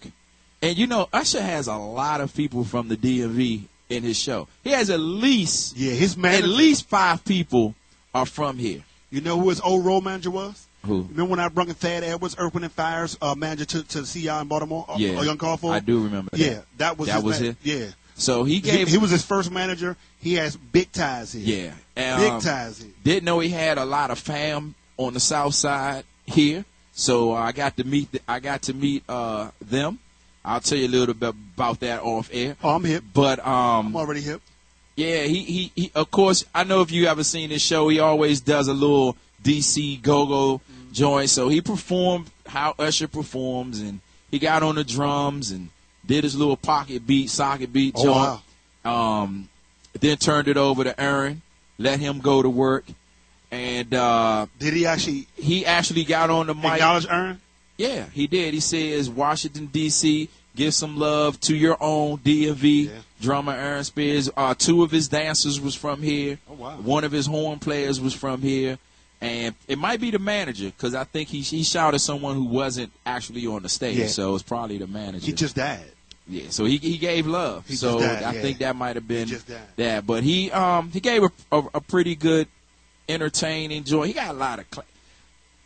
And, Usher has a lot of people from the DMV in his show. He has at least his manager, at least 5 people are from here. You know who his old road manager was? Who? Remember when I brought in Thad Edwards, Earth, Wind & Fire's manager to the CI in Baltimore? Yeah. Young Call for? I do remember that. Yeah, that was it? Yeah. So he was his first manager. He has big ties here. Yeah. Big ties here. Didn't know he had a lot of fam on the south side here. So I got to meet them. I'll tell you a little bit about that off air. Oh, I'm hip. But I'm already hip. Yeah, he of course, I know if you ever seen his show, he always does a little DC go-go joint. So he performed how Usher performs, and he got on the drums and did his little socket beat joint. Wow. Then turned it over to Aaron, let him go to work. And did he actually? He actually got on the mic. Acknowledge Aaron? Yeah, he did. He says, Washington, D.C., give some love to your own DMV drummer Aaron Spears. 2 of his dancers was from here. Oh, wow. 1 of his horn players was from here. And it might be the manager because I think he shouted someone who wasn't actually on the stage. Yeah. So it's probably the manager. He just died. Yeah, so he gave love. He So just died, I yeah. think that might have been He just died. that. But he gave a pretty good, entertaining joint. He got a lot of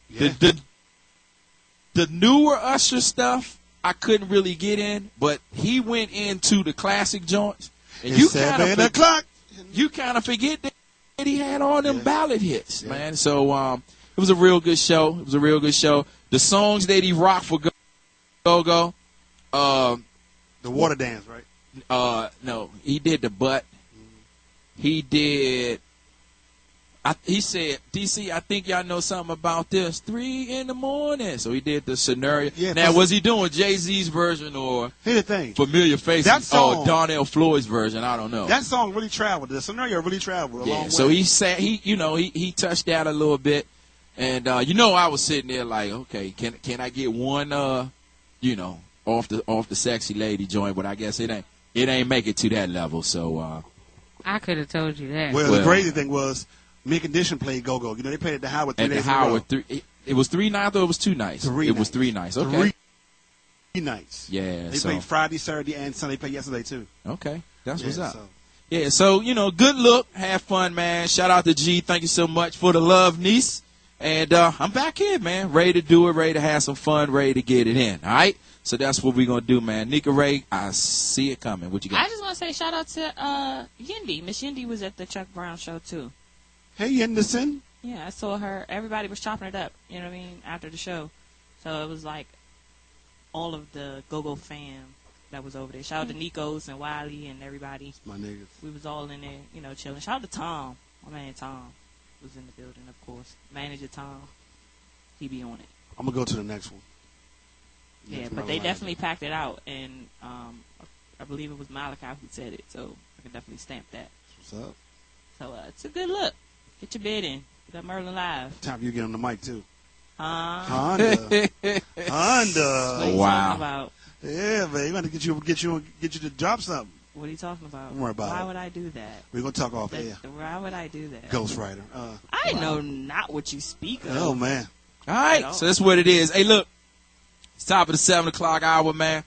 Yeah. the newer Usher stuff I couldn't really get in, but he went into the classic joints. And It's 7 o'clock. you kind of forget that he had all them Yeah. ballad hits, Yeah. man. So it was a real good show. It was a real good show. The songs that he rocked for Go-Go, The water dance, right? no, he did the butt. He did. He said, DC, I think y'all know something about this. 3 in the morning. So he did the scenario. Yeah, now, was he doing Jay-Z's version or Here's the thing. Familiar Faces That song- or Darnell Floyd's version? I don't know. That song really traveled. The scenario really traveled a long Yeah, way. so he said he touched that a little bit, and I was sitting there like, okay, can I get one off the sexy lady joint? But I guess it ain't make it to that level. So I could have told you that. Well, Well- the crazy thing was, Mid Condition played Go-Go. You know, they played at the Howard 3 at the days in a row. Howard it was 3 nights or it was 2 nights. It was 3 nights. Okay. 3 nights. Yeah. They so played Friday, Saturday, and Sunday. They played yesterday too. okay, that's what's Yeah, up. so- Yeah, so, good look. Have fun, man. Shout out to G. Thank you so much for the love, niece. And I'm back here, man. Ready to do it, ready to have some fun, ready to get it in. All right? So that's what we're going to do, man. Nika Ray, I see it coming. What you I got? just want to say shout out to Yendi. Miss Yendi was at the Chuck Brown show too. Hey, Henderson. Yeah, I saw her. Everybody was chopping it up, you know what I mean, after the show. So it was like all of the Go-Go fam that was over there. Shout out to Nikos and Wiley and everybody. My niggas. We was all in there, chilling. Shout out to Tom. My man Tom was in the building, of course. Manager Tom. He be on it. I'm going to go to the next one. Yeah, Next but they Maryland. definitely packed it out. And I believe it was Malachi who said it. So I can definitely stamp that. What's up? So it's a good look. Get your bid in. Get Merlin Live. Time for you to get on the mic, too. Honda. Honda. Honda. What are you Wow. talking about? Yeah, man. You want to get you to drop something. What are you talking about? Don't worry about Why it. would I do that? We're going to talk off air. Why would I do that? Ghostwriter. I know not what you speak of. Oh, man. All right, so that's what it is. Hey, look, it's top of the 7 o'clock hour, man.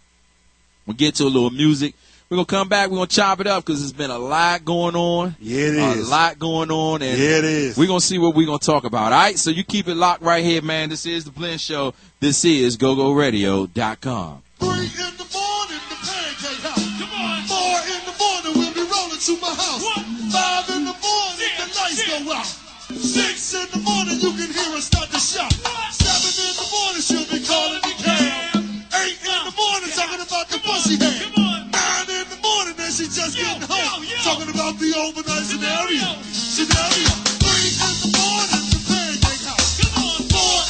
We'll get to a little music. We're going to come back. We're going to chop it up because there's been a lot going on. Yeah, it is. A lot going on. And Yeah, it is. we're going to see what we're going to talk about. All right, so you keep it locked right here, man. This is The Blend Show. This is GoGoRadio.com. 3 in the morning, the pancake house. Come on. 4 in the morning, we'll be rolling to my house. 5 in the morning, the lights go out. 6 in the morning, you can hear her start to shout. 7 in the morning, she'll be calling the cab. 8 in the morning, talking about the pussy hand. 9 in the morning, then she just getting home. Talking about the overnight scenario. 3 in the morning, the pancake house. 4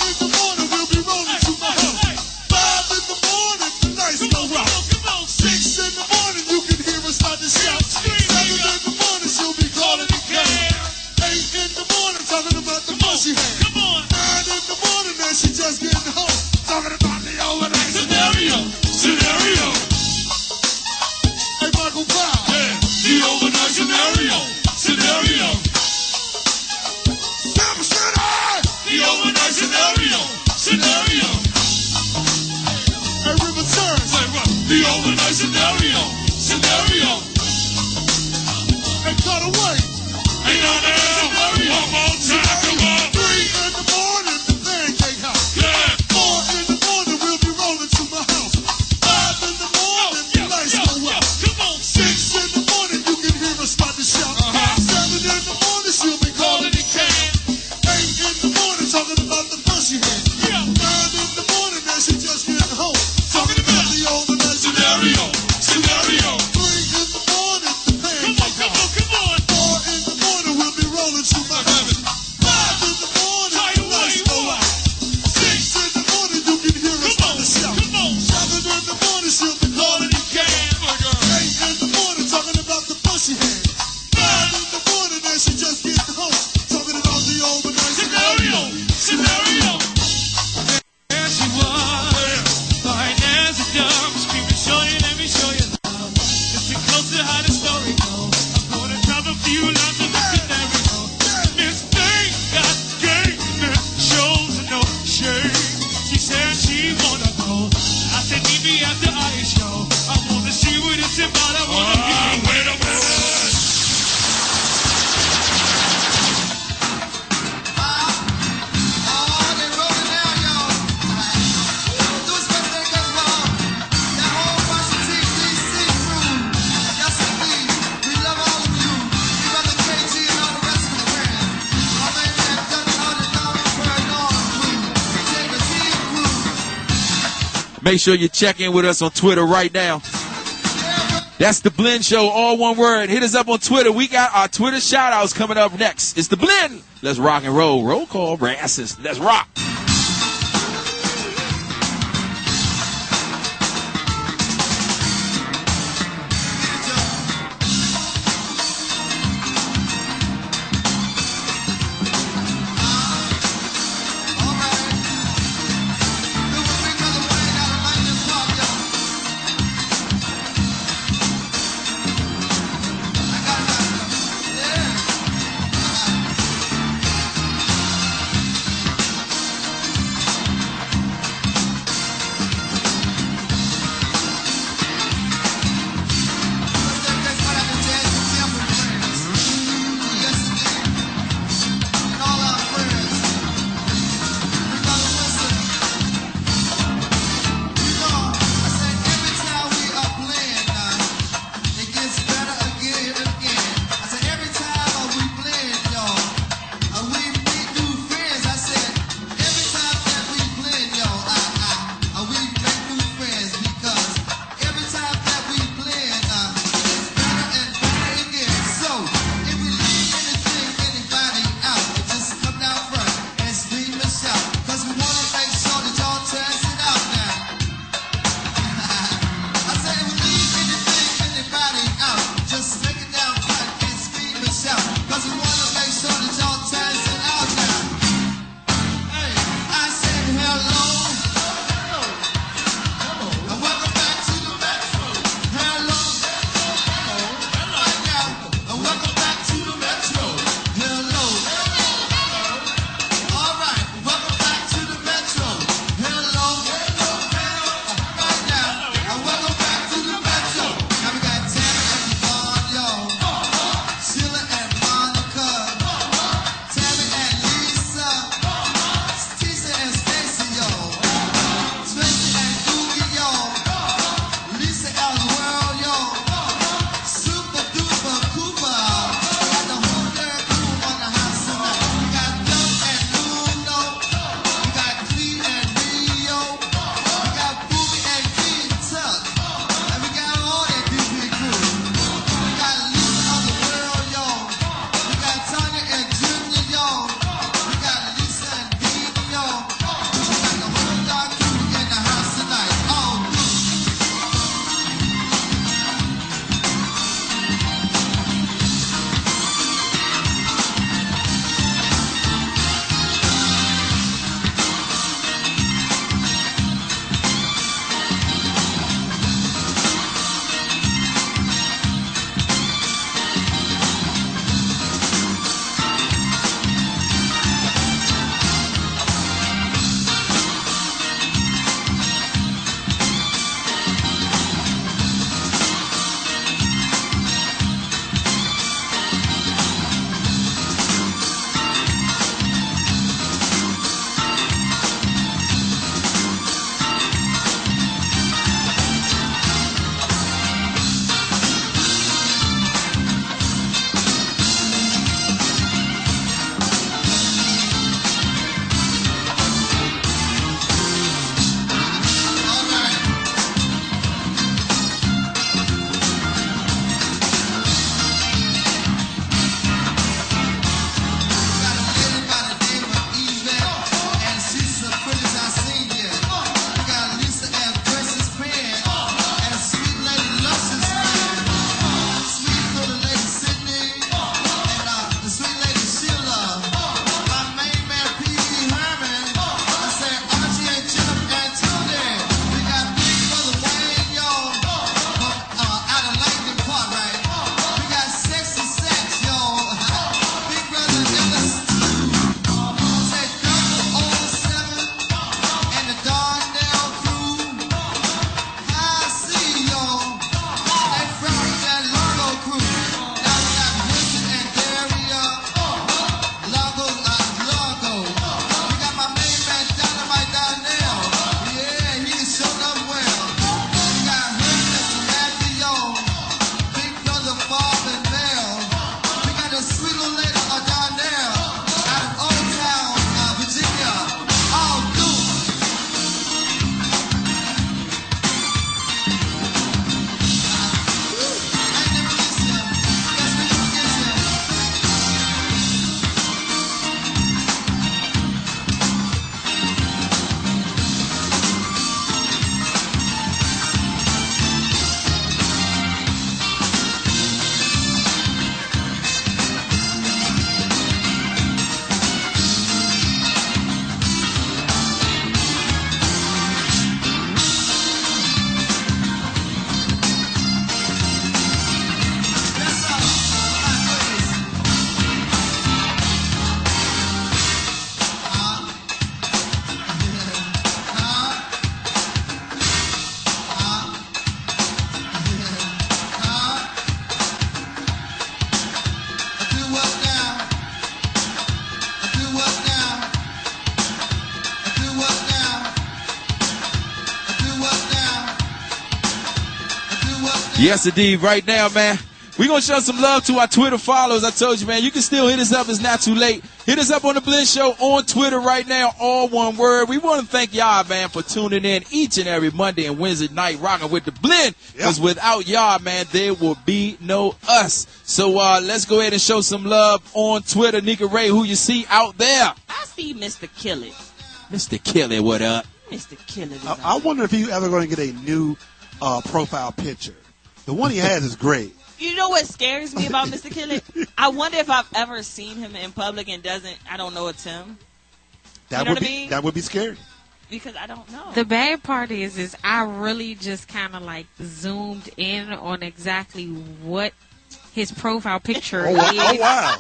in the morning, we'll be rolling to my house. 5 in the morning, the lights go out. 6 in the morning, you can hear her start to shout. 7 in the morning, she'll be calling the cab. 8 in the morning, talking about the pussy hand. 9 in the morning, then she just getting home. Talking about the overnight scenario. Hey, Michael Brown. Yeah, the overnight scenario. Sam City. The overnight scenario. Hey, River Turns. The overnight scenario. Hey, cut away. Hey, no, one more time, come on. 3 in the morning, the pancake house. 4 in the morning, we'll be rolling to my house. 5 in the morning, the lights go out. 6 in the morning, you can hear her start to shout. 7 in the morning, she'll be calling the cab. 8 in the morning, talking about the pussy hand. 9 in the morning, then she just getting home. Talking about the overnight scenario. 3 in the morning, the pancake house. 4 in the morning, we'll be rolling to my house. 5 in the morning, the lights go out. 6 in the morning, you can hear her start to shout. 7 in the morning, she'll be calling the cab. 8 in the morning, talking about the pussy hand. 9 in the morning, then she just getting home. Talking about the overnight scenario. at the ice show. I wanna see what it's about. I wanna hear. Wait a minute. Make sure you check in with us on Twitter right now. That's The Blend Show, all one word. Hit us up on Twitter. We got our Twitter shout-outs coming up next. It's The Blend. Let's rock and roll. Roll call, Brasses. Let's rock. Yes, indeed. Right now, man, we're going to show some love to our Twitter followers. I told you, man, you can still hit us up. It's not too late. Hit us up on The Blend Show on Twitter right now, all one word. We want to thank y'all, man, for tuning in each and every Monday and Wednesday night, rocking with The Blend. Because without y'all, man, there will be no us. So let's go ahead and show some love on Twitter. Nika Ray, who you see out there? I see Mr. Kill It. Mr. Kill It, what up? Mr. Kill It. I wonder if he's ever going to get a new profile picture. The one he has is great. You know what scares me about Mr. Kill It? I wonder if I've ever seen him in public and I don't know it's him. That would be scary. Because I don't know. The bad part is I really just kind of like zoomed in on exactly what his profile picture is. Oh, wow.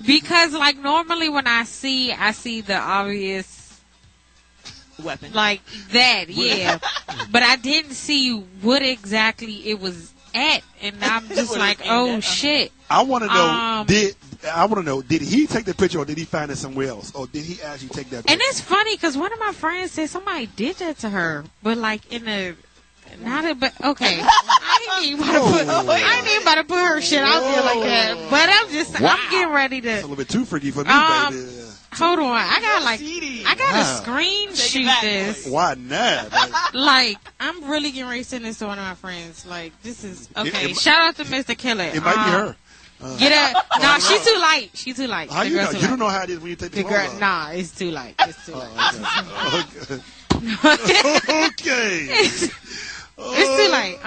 Because like normally when I see the obvious weapon. Like that, yeah. But I didn't see what exactly it was at, and I'm just like, oh shit. I want to know, did he take the picture or did he find it somewhere else? Or did he actually take that picture? And it's funny because one of my friends said somebody did that to her, but like in a okay. I ain't even about to put her shit out there like that. But I'm getting ready to. It's a little bit too freaky for me, baby. Hold on, I gotta screenshot this. Why not? Like, I'm really getting ready to send this to one of my friends. Like, this is okay. Shout out to Mr. Killer. It might be her. Get her. No, she's too light. She's too light. How you know? You don't know how it is when you take the girl. Nah, it's too light. It's too light. Okay. It's too late.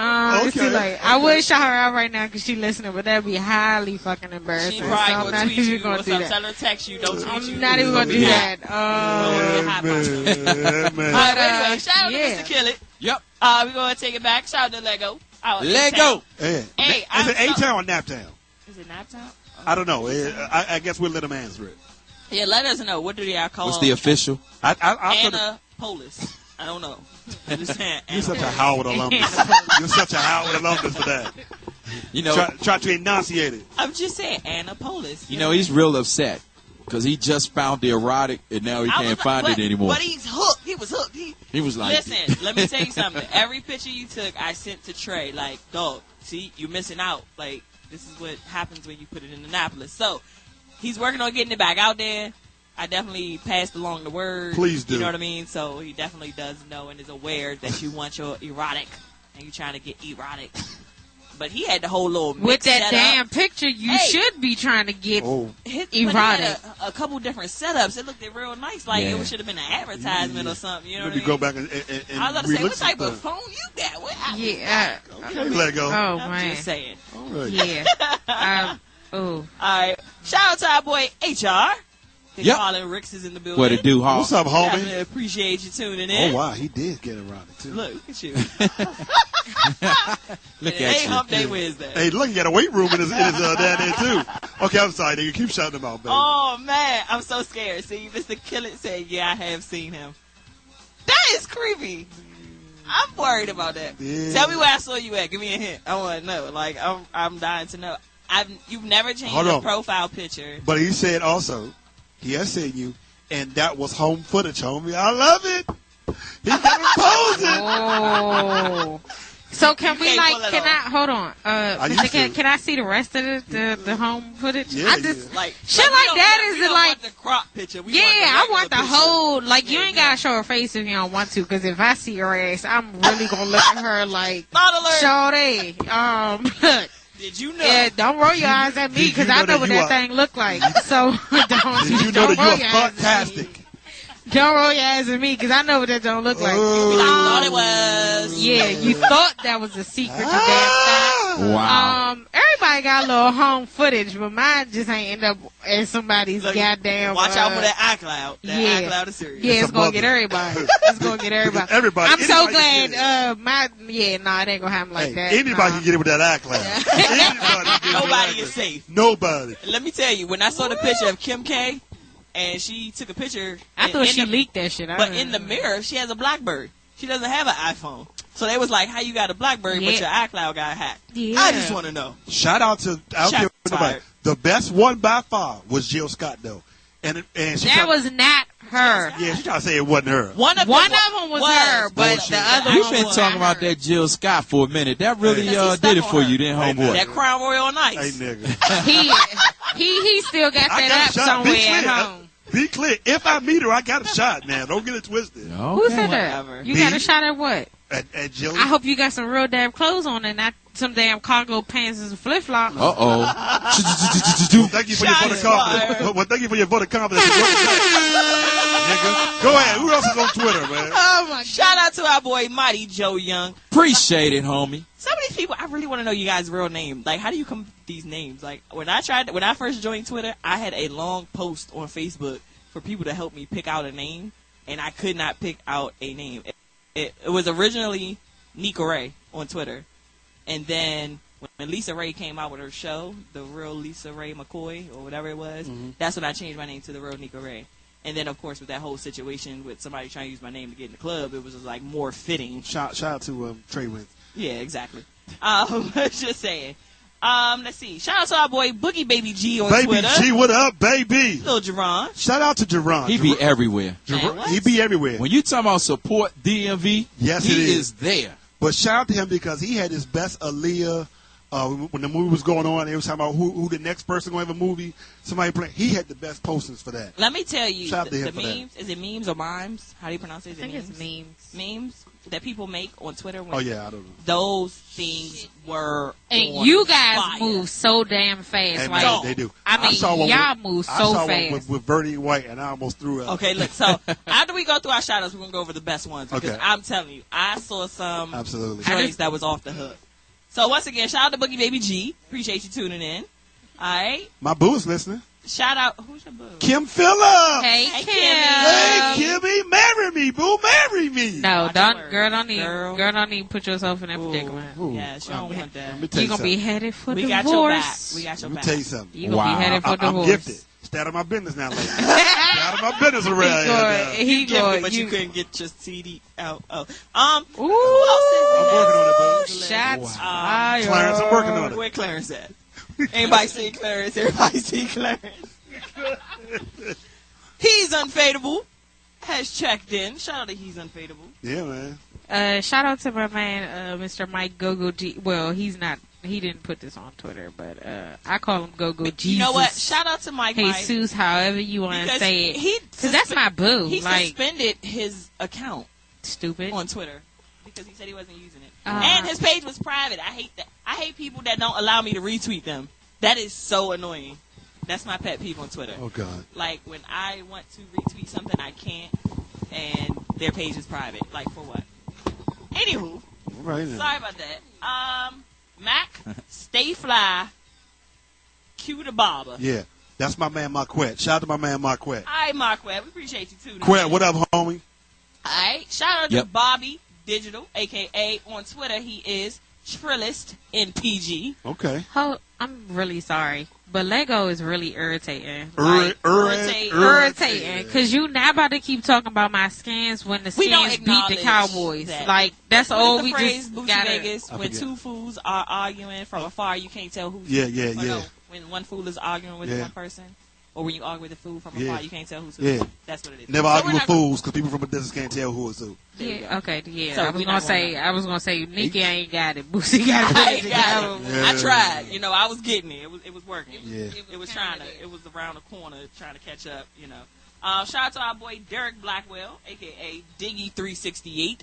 It's too late. I would shout her out right now because she's listening, but that'd be highly fucking embarrassing. She probably so I'm not even going to do that. Tell her to text you. Don't tweet you. I'm not even going to do that. Anyway, shout out to Mr. Kill It. Yep. We're going to take it back. Shout out to Lego. Lego. Hey, is it A-Town or Naptown? Is it Naptown? I don't know. I guess we'll let them answer it. Yeah, let us know. What do y'all call What's the official? Annapolis. I don't know. I'm just saying. You're such a Howard alumnus. You're such a Howard alumnus for that. You know, try to enunciate it. I'm just saying Annapolis. You know, he's real upset because he just found the erotic and now he can't find it anymore. But he's hooked. He was hooked. He was like, listen, let me tell you something. Every picture you took, I sent to Trey. Like, dog, see, you're missing out. Like, this is what happens when you put it in Annapolis. So, he's working on getting it back out there. I definitely passed along the word. Please do. You know what I mean? So he definitely does know and is aware that you want your erotic and you're trying to get erotic. But he had the whole little mix with that damn up. Picture, you should be trying to get erotic. He had a couple different setups. It looked real nice. Like it should have been an advertisement or something. You know what I mean? Go back and I was about to say, what type of phone you got? What happened? Okay, let go. Oh, I'm man. just saying. All right. Yeah. All right. Shout out to our boy HR. Colin Ricks is in the building. What it do, Hall? What's up, homie? Definitely appreciate you tuning in. Oh, wow. He did get erotic, too. Look at you. Look at you. you. Hump Day Wednesday. Hey, look, you got a weight room in his down there, too. Okay, I'm sorry. You keep shouting him out, baby. Oh, man. I'm so scared. See, Mr. Kill It said, yeah, I have seen him. That is creepy. I'm worried about that. Yeah. Tell me where I saw you at. Give me a hint. I want to know. Like, I'm dying to know. You've never changed your profile picture. But he said also, he has seen you, and that was home footage, homie. I love it. He got him posing. Oh. So can hold on. Can I see the rest of the home footage? Yeah, shit like that is like the crop picture. I want the whole, like, you ain't gotta show her face if you don't want to, because if I see her ass, I'm really gonna look at her like, Shawty, look. Did you know? Yeah, don't roll your eyes at me, because I know what that thing look like. So don't. Did you know that you are fantastic? Don't roll your eyes at me, because I know what that don't look like. I thought it was. Yeah, you thought that was a secret, you damn thing. Wow. Everybody got a little home footage, but mine just ain't end up as somebody's goddamn. Watch out for that iCloud. That iCloud is serious. Yeah, it's gonna get everybody. It's gonna get everybody. I'm so glad. It ain't gonna happen like that. Anybody can get it with that iCloud. Nobody is safe. Nobody. Let me tell you, when I saw the picture of Kim K, and she took a picture. I thought she leaked that shit. But in the mirror, she has a BlackBerry. She doesn't have an iPhone. So they was like, how you got a BlackBerry but your iCloud got hacked? Yeah. I just want to know. Shout out to the best one by far was Jill Scott, though. And she That was not her. yeah, she tried to say it wasn't her. One of them was her, but Bullshit. the other You've one been was talking not about her. that Jill Scott for a minute. That really Because he did it stuck for on her. you, then, homeboy. That Crown Royal on Hey, Ice. nigga. He still got I that got app a shot. somewhere Be at clear. home. Be clear. If I meet her, I got a shot now. Don't get it twisted. Who said Whatever. that? You got Me? a shot at what? At Jill. I hope you got some real damn clothes on and not some damn cargo pants and flip flops. Uh-oh. Thank you for your vote of confidence. Well, thank you for your vote of confidence. Nigga. Go ahead. Who else is on Twitter, man? Oh my Shout out to our boy Mighty Joe Young. Appreciate it, homie. Some of these people, I really want to know you guys' real name. Like, how do you come up with these names? Like, when I first joined Twitter, I had a long post on Facebook for people to help me pick out a name, and I could not pick out a name. It was originally Nika Ray on Twitter, and then when Lisa Ray came out with her show, The Real Lisa Ray McCoy, or whatever it was, that's when I changed my name to The Real Nika Ray. And then, of course, with that whole situation with somebody trying to use my name to get in the club, it was just, like, more fitting. Shout out to Trey Wentz. Yeah, exactly. Just saying. Let's see. Shout out to our boy Boogie Baby G on Baby Twitter. G, what up, baby? Little Jerron. Shout out to Jerron. He be everywhere. Man, what? He be everywhere. When you talking about support DMV, Yes, he it is there. But shout out to him because he had his best Aaliyah. When the movie was going on, they was talking about who the next person going to have a movie. Somebody play. He had the best posters for that. Let me tell you, Shout out to the him for that. memes, is it memes or mimes? How do you pronounce it? Is I it think memes? it's memes. Memes that people make on Twitter. When Oh yeah, I don't know. Those things were And on you guys fire. move so damn fast. And like, No. they do. I mean, saw one y'all with- move I so saw fast. one with Verdi White, and I almost threw up. Okay, look, so after we go through our shout outs, we're going to go over the best ones. Because Okay. I'm telling you, I saw some Absolutely. joints that was off the hook. So once again, shout out to Boogie Baby G. Appreciate you tuning in. All right. My boo is listening. Shout out. Who's your boo? Kim Phillips. Hey, Hey, Kim. Hey, Kimmy, marry me, boo, marry me. No, Watch don't, your girl, words, don't even put yourself in that predicament. Ooh. Yeah, she don't want that. Let me tell You're you gonna be something. headed for We divorce. got your back. We got your Let me back. tell you something. You're gonna be headed for I'm divorce. gifted. Stay out of my business now, lady. Stay out of my business around here. He Gifted, going, but you couldn't get your CD out. Oh, Ooh, who else is I'm working on it, boo. shots Wow. fired. Clarence, I'm working on it. Where Clarence at? Anybody see Clarence? Everybody see Clarence? He's Unfadable has checked in. Shout out to He's Unfadable. Yeah, man. Shout out to my man, Mr. Mike Gogo G. Well, he's not. He didn't put this on Twitter, but I call him Gogo Jesus. You know what? Shout out to Mike. Jesus, however you want to Because say it. he Because that's my boo. He Like, suspended his account stupid. on Twitter because he said he wasn't using it, Uh-huh. and his page was private. I hate that. I hate people that don't allow me to retweet them. That is so annoying. That's my pet peeve on Twitter. Oh, God. Like, when I want to retweet something, I can't, and their page is private. Like, for what? Anywho, All right, now. sorry about that. Mac, stay fly, cue the barber. Yeah. That's my man, Marquette. Shout out to my man, Marquette. All right, Marquette, we appreciate you too. Quette, what up, homie? All right, shout out to Yep. Bobby Digital, a.k.a. on Twitter, he is Trillist in PG. Okay. I'm really sorry, but Lego is really irritating. Irritating. Because you now about to keep talking about my skins when the We don't skins beat the acknowledge Cowboys. that. Like, that's What all is the we phrase, just Boosie got Vegas, I when forget. two fools are arguing from afar, you can't tell who's Yeah, who. yeah, Or yeah. no, when one fool is arguing with Yeah. one person, or when you argue with a fool from Yeah. afar, you can't tell who's who. Yeah. That's what it is. Never So argue we're with not gonna- fools because people from a distance can't tell who is who. Yeah, okay, yeah. So I we was not gonna gonna- say, Nikki ain't got it. Boosie got I it. ain't got it. Yeah. I tried. You know, I was getting it. It was working. Yeah. It was trying to. It was around the corner trying to catch up. You know. Shout out to our boy Derek Blackwell, aka Diggy368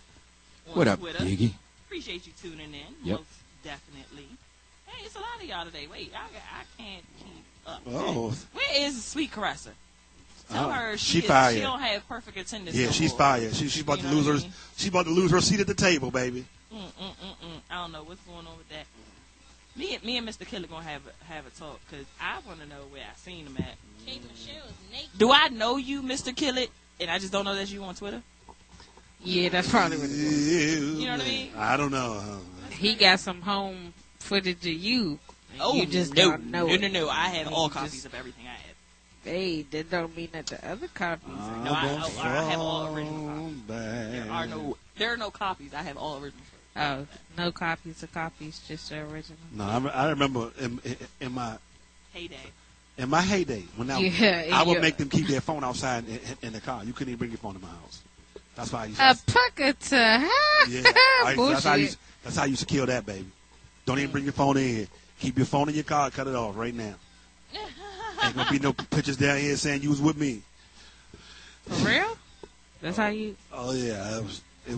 on What up, Twitter. Diggy? Appreciate you tuning in. Yep. Most definitely. Hey, it's a lot of y'all today. Wait, I can't keep up. Oh. Where is Sweet Caresser? Tell Oh, her she she fired. don't have perfect attendance. Yeah, no she's more. fired. She's about You to know lose what I her. mean? She's about to lose her seat at the table, baby. I don't know what's going on with that. Me and Mr. Killer gonna have a talk because I want to know where I seen him at. Kate Michelle is naked. Do I know you, Mr. Killer, and I just don't know that's you on Twitter? Yeah, that's probably what it is. You know what I mean? I don't know. He got some home footage of you. and Oh, you just no, don't know it. no. I have You all just- copies of everything I have. Hey, that don't mean that the other copies. No, I have all original copies. There are no copies. I have all original. Oh, no copies of copies, just the original. No, I remember in my Heyday. In my heyday, when I would make them keep their phone outside in the car. You couldn't even bring your phone to my house. That's why I used to. A pucker That's how I used to kill that, baby. Don't even bring your phone in here. Keep your phone in your car. Cut it off right now. Ain't gonna be no pictures down here saying you was with me. For real? That's how you. Oh yeah, it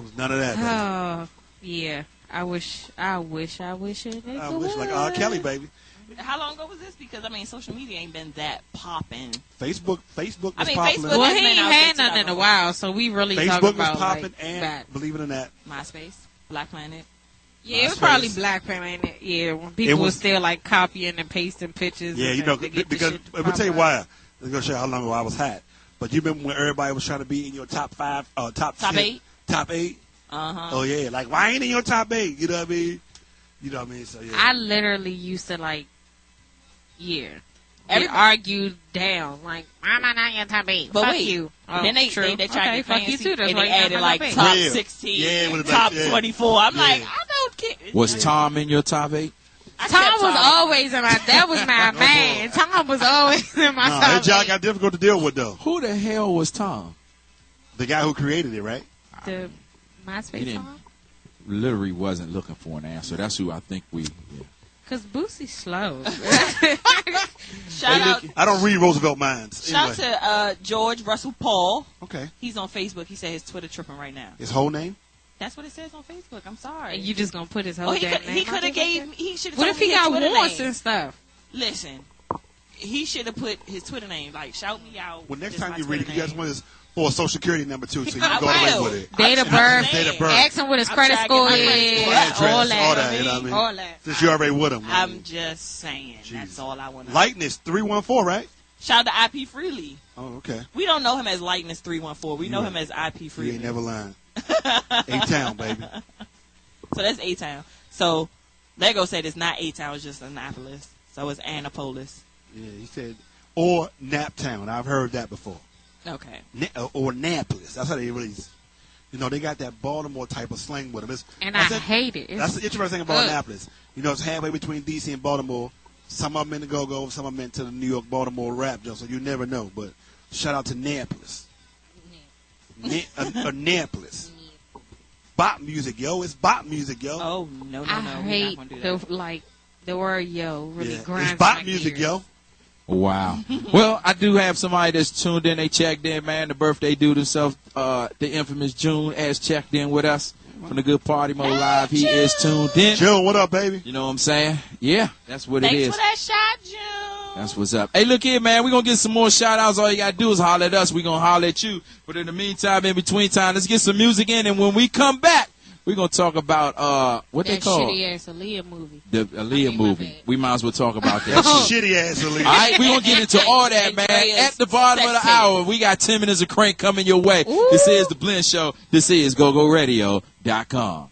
was none of that. Baby. Oh yeah. I wish it. I wish like R. Kelly, baby. How long ago was this? Because I mean, social media ain't been that popping. Facebook was popular. Facebook Well, he ain't had nothing in a while, so we really talking Facebook about was popping, like, and back. believe it or not, MySpace, Black Planet. Yeah, it was probably Black Planet. Yeah, when people were still like copying and pasting pictures. Yeah, you know, because let me tell you why. Let's go show you how long ago I was hot. But you remember when everybody was trying to be in your top 5, top 10, 8? Oh yeah, like why ain't in your top 8? You know what I mean? So yeah. I literally used to argued down like, why am I not in your top 8? But fuck wait, you. Oh, then they true. tried to fuck you too. That's and why they you're added not like my top Yeah. 16, Yeah, top 24. I'm like, I don't care. Was Tom in your top 8? Tom was always in my. That was my man. Tom was always in my top that job 8. got difficult to deal with though. Who the hell was Tom? The guy who created it, right? The MySpace song. Literally wasn't looking for an answer. That's who I think we. Yeah. Cause Boosie's slow. Shout out. I don't read Roosevelt minds. Shout out to George Russell Paul. Okay. He's on Facebook. He said his Twitter tripping right now. His whole name? That's what it says on Facebook. I'm sorry. And you just gonna put his whole damn name? He could have gave. He should have. What if he got warrants and stuff? Listen, he should have put his Twitter name. Like, shout me out. Well, next This time my you read it, Twitter you guys name. want his for a social security number too, so you can go I away will. with it. Date of birth. Date of birth. Ask him what his credit tracking score my is. credit score. Address, All all that. that, you know what I mean? All that. Since you're already with him. I'm just saying. That's all I want to know. Lightness 314, right? Shout out to IP Freely. Oh, okay. We don't know him as Lightness 314. We know him as IP You Freely. ain't never lying. A-Town, baby. So that's A-Town. So Lego said it's not A-Town, it's just Annapolis. So it's Annapolis. Yeah, he said, or Naptown. I've heard that before. Okay. Or Annapolis. That's how they really, they got that Baltimore type of slang with them. And I hate it. That's the interesting thing about Annapolis. It's halfway between D.C. and Baltimore. Some of them in the go-go, some of them into the New York-Baltimore rap, so you never know. But shout out to Annapolis. Annapolis. Bop music, yo. It's bop music, yo. Oh, no. I hate the word yo really grinds it's bop my music, gears. yo. Wow. Well, I do have somebody that's tuned in. They checked in, man. The birthday dude himself, the infamous June, has checked in with us from the Good Party Mode Live. He is tuned in. June, what up, baby? You know what I'm saying? Yeah, that's what it is. Thanks for that shot, June. That's what's up. Hey, look here, man. We're going to get some more shout-outs. All you got to do is holler at us. We're going to holler at you. But in the meantime, in between time, let's get some music in. And when we come back, we're going to talk about what they call that shitty-ass Aaliyah movie. The Aaliyah movie. We might as well talk about that. Shitty-ass Aaliyah. All right, we're going to get into all that, man. At the bottom of the hour, we got 10 minutes of crank coming your way. Ooh. This is The Blend Show. This is GoGoRadio.com.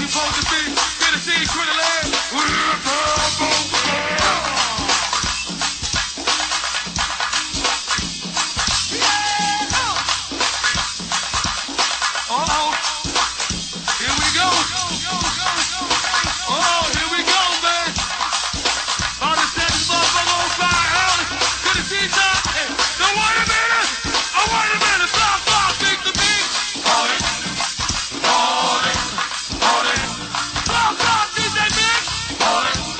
you supposed to be. Good to see you, Trinidad. Here we go. Oh, here we go, man. All the seconds, motherfucker on fire early. Good to see you, John. Hey, now wait a minute. Oh, wait a minute. Stop, big to me. Hold it. Stop, DJ Big. Hold it.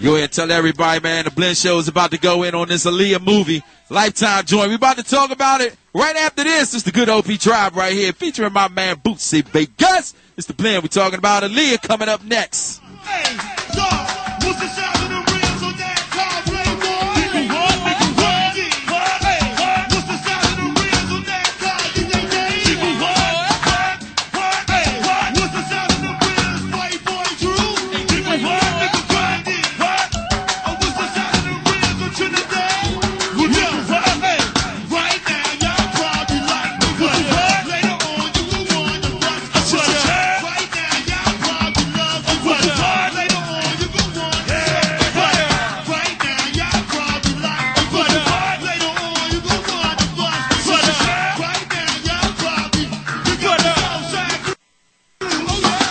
Go ahead and tell everybody, man, the Blend Show is about to go in on this Aaliyah movie, Lifetime joint. We about to talk about it right after this. It's the good OP Tribe right here, featuring my man Bootsy Vegas. It's the Blend. We're talking about Aaliyah coming up next. Hey, dog, what's the sound of the rims on that car, Playboy? Nigga, what? Nigga, what? Hey, what's the sound of the rims on that car, DJ Dave? Nigga, what? Hey, what's the sound of the rims, Playboy Drew? Nigga, what? Nigga, what? Oh, what's the sound of the rims on Trinidad? Well, yo, hey, right now, y'all probably like me, but later on, you will want to bust a shot. Right now, y'all probably love me, but later on, you will want to right now, y'all probably like me, but later on, you will want to bust a shot. Right now, y'all probably, we got the Southside crew. Oh, yeah.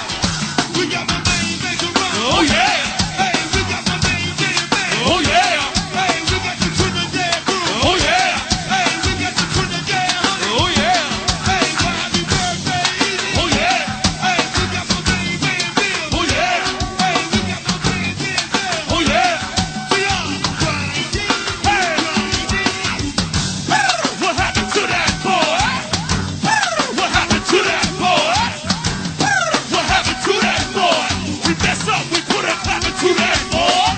We got my main maker run. Oh, yeah. Hey, we got my main man. Oh, yeah. Hey, we got the Trinidad crew. Oh, yeah. Hey, we got the Trinidad honey. Oh, yeah. Hey, happy birthday, Edie. Oh, yeah. Hey, we got my main man, Bill. Oh, yeah. Hey, we got my main man, Bill. Oh, yeah. We are grinding. Hey, grinding. What happened to that boy? What happened to that boy? What happened to that boy? We mess up, we put a clapper to that boy.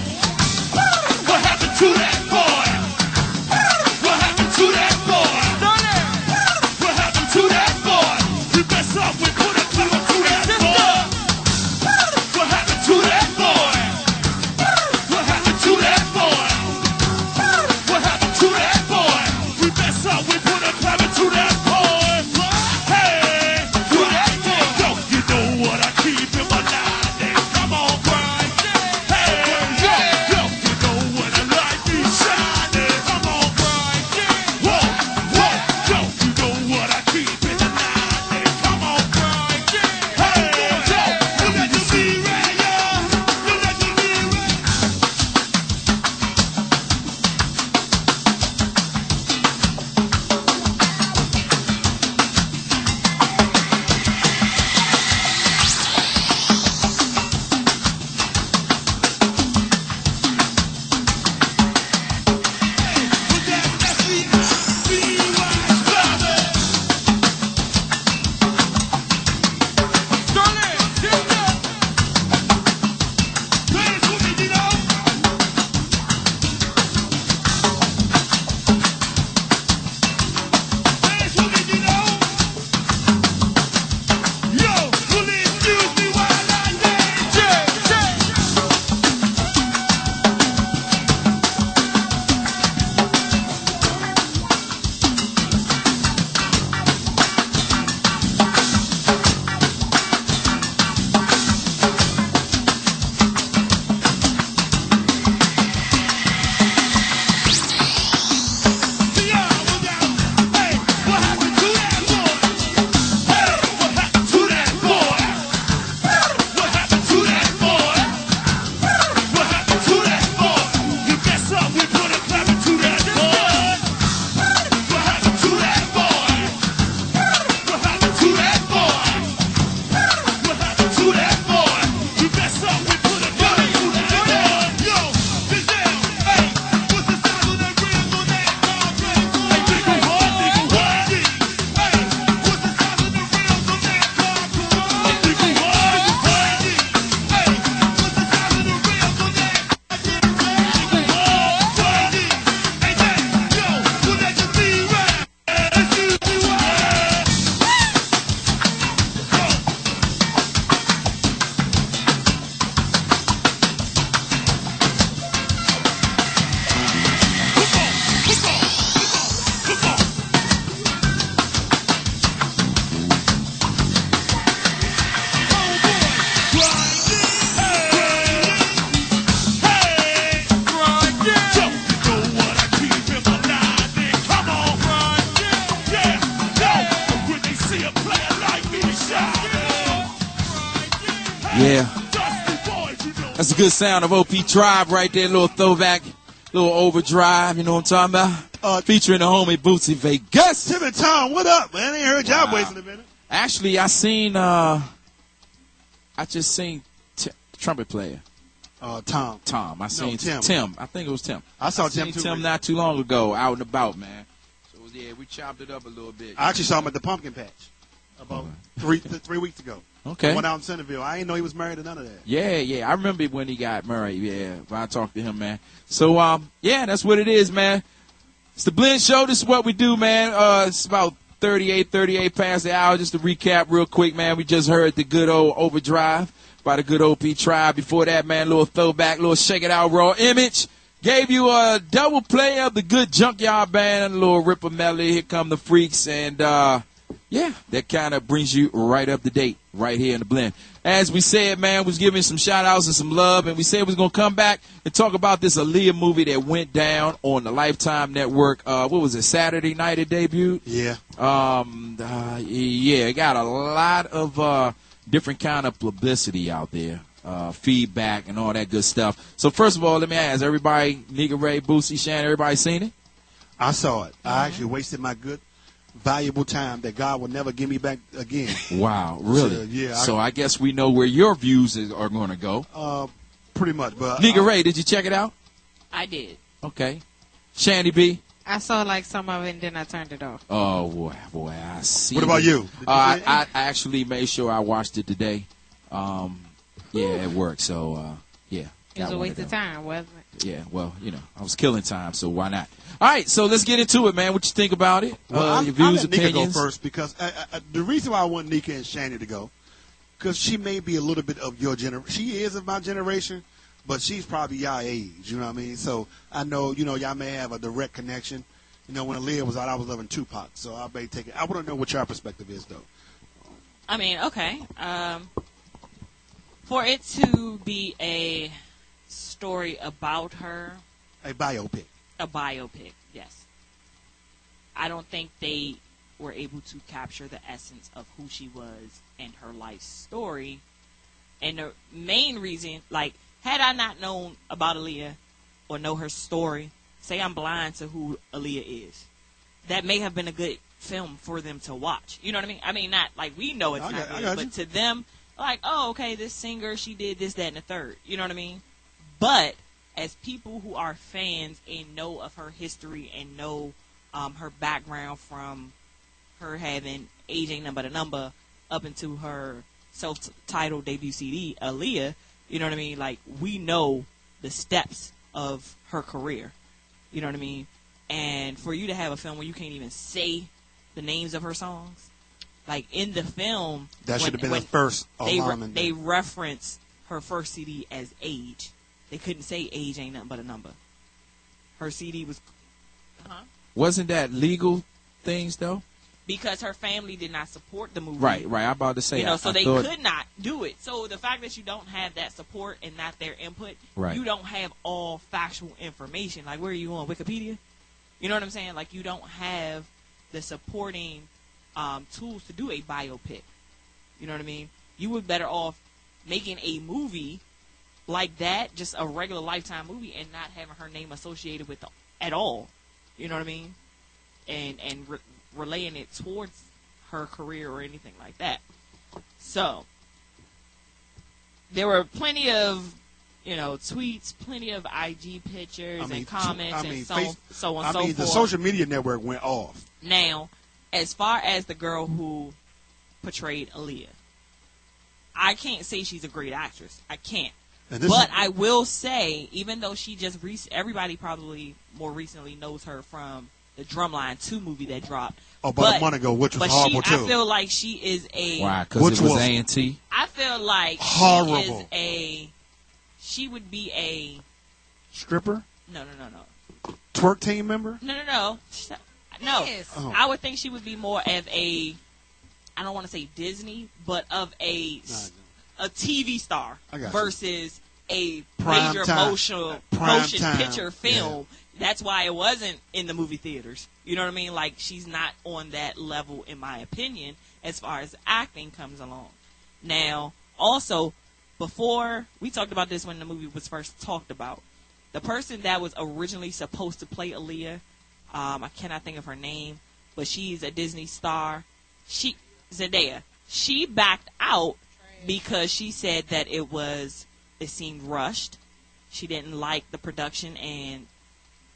What happened to that boy? What happened to that boy? What happened to that boy? We mess up, we put a clapper to that boy. What happened to that boy? What happened to that boy? What happened to that boy? We mess up, we put a clapper to that boy. Hey, to that boy. Yo, you know what I keep in my line. Come on, grind. Hey, yo, you know what I like me shining. Come on, grind. Whoa, whoa, yo, you know what I keep in the line. Come on, grind. Hey, yo, you let the beat right, yo. You let the beat right. Put that S-E-I-B-Y spell it. Dance with me, Dino. Dance with me, Dino. Yo, will you excuse me while I dance? Hey, what happened to that boy? Hey, what happened to that boy? What happened to that boy? What happened to that boy? You mess up, we put a clapper to that boy. What happened to that boy? What happened to that boy? What happened to that boy? You mess up, we put a clapper to that boy. Yo, this down. Hey, what's the sound of that rims on that car, Playboy? Hey, nigga, what? Nigga, what? Hey, what's the sound of the rims on that car, Playboy? Hey, nigga, what? Nigga, what? Hey, what's the sound of the rims on that car, Playboy? Nigga, what? Hey, that, yo, will that just be right? Excuse me, what? Yeah. That's a good sound of OP Tribe right there. Little throwback, little overdrive, you know what I'm talking about? Featuring the homie Bootsy Vegas. Tim and Tom, what up, man? I ain't heard y'all voice in a minute. Actually, I just seen trumpet player. Tom. Tom. I seen Tim. Tim. I think it was Tim. I saw seen Tim too. Tim not too long ago, out and about, man. So yeah, we chopped it up a little bit. I actually saw him at the pumpkin patch about 3 weeks ago. Okay. Went out in Centerville. I didn't know he was married to none of that. Yeah. I remember when he got married. Yeah, when I talked to him, man. So yeah, that's what it is, man. It's the Blend Show. This is what we do, man. It's about 38 past the hour. Just to recap real quick, man. We just heard the good old Overdrive by the good OP Tribe. Before that, man, little throwback, little Shake It Out Raw Image. Gave you a double play of the good Junkyard Band, a little Ripper Melody. Here Come the Freaks, and yeah, that kind of brings you right up to date right here in the Blend. As we said, man, we was giving some shout outs and some love, and we said we was going to come back and talk about this Aaliyah movie that went down on the Lifetime Network. What was it, Saturday night it debuted? Yeah. Yeah, it got a lot of different kind of publicity out there, feedback and all that good stuff. So first of all, let me ask everybody, Nigga Ray, Boosie, Shan, everybody seen it? I saw it. I actually wasted my good, valuable time that God will never give me back again. Wow, really? So, yeah. So I guess we know where your views are going to go. Pretty much. But Nigga Ray, did you check it out? I did. Okay. Shandy B? I saw like some of it and then I turned it off. Oh, boy, I see. What about you? I actually made sure I watched it today. Yeah, at work. So, yeah. It was a waste of time, wasn't it? Yeah, well, you know, I was killing time, so why not? All right, so let's get into it, man. What you think about it? Well, your views, I'll let Nika opinions? go first because the reason why I want Nika and Shandy to go, because she may be a little bit of your generation. She is of my generation, but she's probably y'all age. You know what I mean? So I know, you know, y'all may have a direct connection. You know, when Aaliyah was out, I was loving Tupac, so I may take it. I want to know what your perspective is, though. I mean, okay. For it to be a story about her, A biopic. a biopic, yes. I don't think they were able to capture the essence of who she was and her life story. And the main reason, like, had I not known about Aaliyah or know her story, say I'm blind to who Aaliyah is, that may have been a good film for them to watch. You know what I mean? I mean, not like we know it's not good, but to them, like, oh, okay, this singer, she did this, that, and the third. You know what I mean? But as people who are fans and know of her history and know her background from her having Age Ain't Nothing But a Number up into her self-titled debut CD, Aaliyah, you know what I mean? Like, we know the steps of her career. You know what I mean? And for you to have a film where you can't even say the names of her songs, like in the film, That should have been the first alarm. they reference her first CD as Age. They couldn't say Age Ain't Nothing But a Number. Her CD was... Wasn't that legal things, though? Because her family did not support the movie. Right. I'm about to say. You know, so they thought, could not do it. So the fact that you don't have that support and not their input, Right. you don't have all factual information. Like, where are you on Wikipedia? You know what I'm saying? Like, you don't have the supporting tools to do a biopic. You know what I mean? You were better off making a movie like that, just a regular Lifetime movie, and not having her name associated with it at all. You know what I mean? And relaying it towards her career or anything like that. So there were plenty of, you know, tweets, plenty of IG pictures and comments and so on and so forth. The social media network went off. Now, as far as the girl who portrayed Aaliyah, I can't say she's a great actress. I can't. But I will say, even though she just everybody probably more recently knows her from the Drumline 2 movie that dropped. About a month ago, which was horrible too. I feel like she is a... Why? Because it was A&T? I feel like horrible. She would be a... Stripper? No. Twerk team member? No. No. Yes. Oh. I would think she would be more of a... I don't want to say Disney, but of a TV star versus a major motion picture film. Yeah. That's why it wasn't in the movie theaters. You know what I mean? Like, she's not on that level, in my opinion, as far as acting comes along. Now, also, before, we talked about this when the movie was first talked about. The person that was originally supposed to play Aaliyah, I cannot think of her name, but she's a Disney star. Zendaya. She backed out because she said that it seemed rushed She didn't like the production and,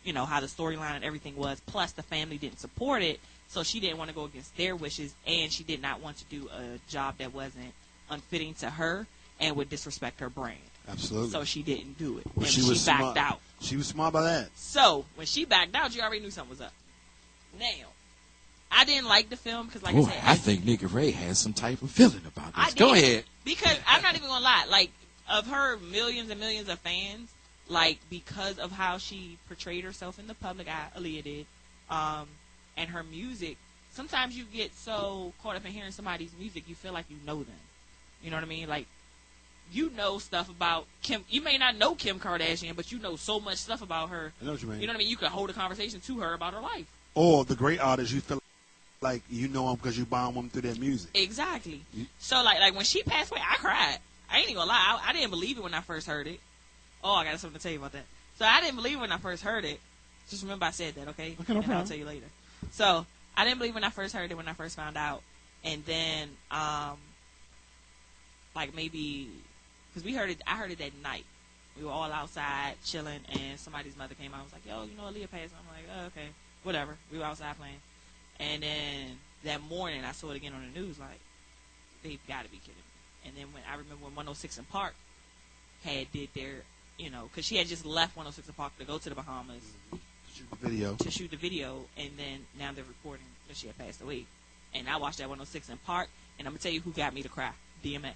how the storyline and everything was. Plus, the family didn't support it, so she didn't want to go against their wishes, and she did not want to do a job that wasn't unfitting to her and would disrespect her brand. Absolutely. So she didn't do it. Well, and she backed out. She was smart by that. So, when she backed out, you already knew something was up. Now, I didn't like the film because, like I said, I think Nikki Ray has some type of feeling about this. Go ahead. Because I'm not even gonna lie, like, of her millions and millions of fans, like, because of how she portrayed herself in the public eye, Aaliyah did, and her music, sometimes you get so caught up in hearing somebody's music, you feel like you know them. You know what I mean? Like, you know stuff about Kim. You may not know Kim Kardashian, but you know so much stuff about her. I know what you mean. You know what I mean? You could hold a conversation to her about her life. Or the great artists, you feel like you know them because you bond them through their music. Exactly. So, like when she passed away, I cried. I ain't even gonna lie. I didn't believe it when I first heard it. Oh, I got something to tell you about that. So, I didn't believe it when I first heard it. Just remember I said that, okay? Okay, no problem. I'll tell you later. So, I didn't believe when I first heard it, when I first found out. And then, like maybe, because I heard it that night. We were all outside chilling, and somebody's mother came out and was like, yo, Aaliyah passed. I'm like, oh, okay, whatever. We were outside playing. And then that morning, I saw it again on the news, like, they've got to be kidding me. And then I remember when 106 in Park did their, because she had just left 106 in Park to go to the Bahamas to shoot the video, and then now they're reporting that she had passed away. And I watched that 106 in Park, and I'm going to tell you who got me to cry. DMX.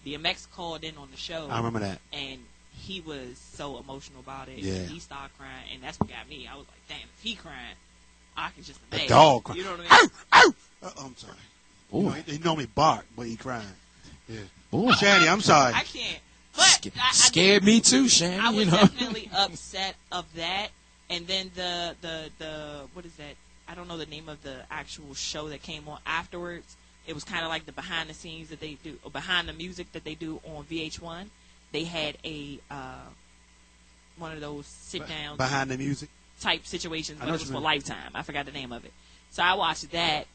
DMX called in on the show. I remember that. And he was so emotional about it. Yeah. He started crying, and that's what got me. I was like, damn, if he crying, I can just imagine. The dog crying. You know what I mean? Ow! I'm sorry. He normally bark, but he crying. Yeah. Ooh. Shanny, I'm sorry. I can't. But scared me too, Shanny. I was definitely upset of that. And then the what is that? I don't know the name of the actual show that came on afterwards. It was kind of like the behind the scenes that they do, or behind the music that they do on VH1. They had a one of those sit downs behind the music type situations, but it was for Lifetime. I forgot the name of it. So I watched that,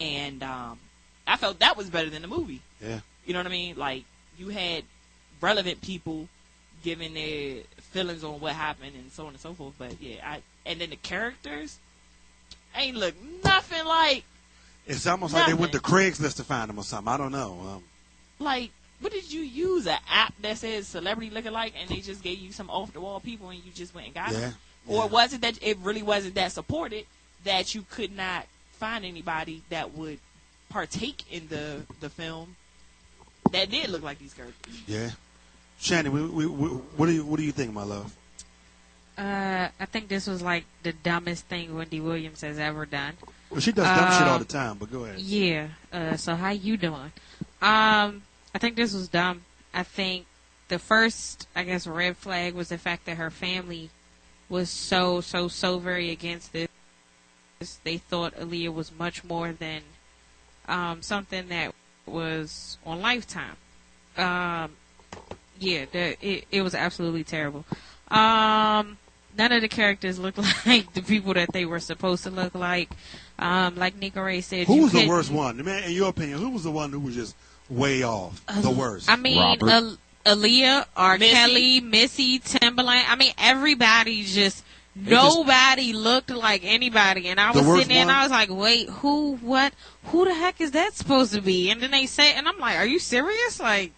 and I felt that was better than the movie. Yeah. You know what I mean? Like, you had relevant people giving their feelings on what happened and so on and so forth. But yeah, and then the characters ain't look nothing like. It's almost like they went to Craigslist to find them or something. I don't know. Like, what did you use? An app that says celebrity lookalike, and they just gave you some off the wall people, and you just went and got them? Or was it that it really wasn't that supported that you could not find anybody that would partake in the film that did look like these characters? Yeah. Shannon, what do you think, my love? I think this was like the dumbest thing Wendy Williams has ever done. Well, she does dumb shit all the time, but go ahead. Yeah. So how you doing? I think this was dumb. I think the first, red flag was the fact that her family was so very against this. They thought Aaliyah was much more than something that was on Lifetime. It was absolutely terrible. None of the characters looked like the people that they were supposed to look like. Like Nika Ray said, who was the worst one? Man, in your opinion, who was the one who was just way off? The worst. I mean, Aaliyah, R. Kelly, Missy, Timbaland. I mean, everybody just. Nobody looked like anybody, and I was sitting there and I was like, wait, who the heck is that supposed to be? And then they say, and I'm like, are you serious? Like,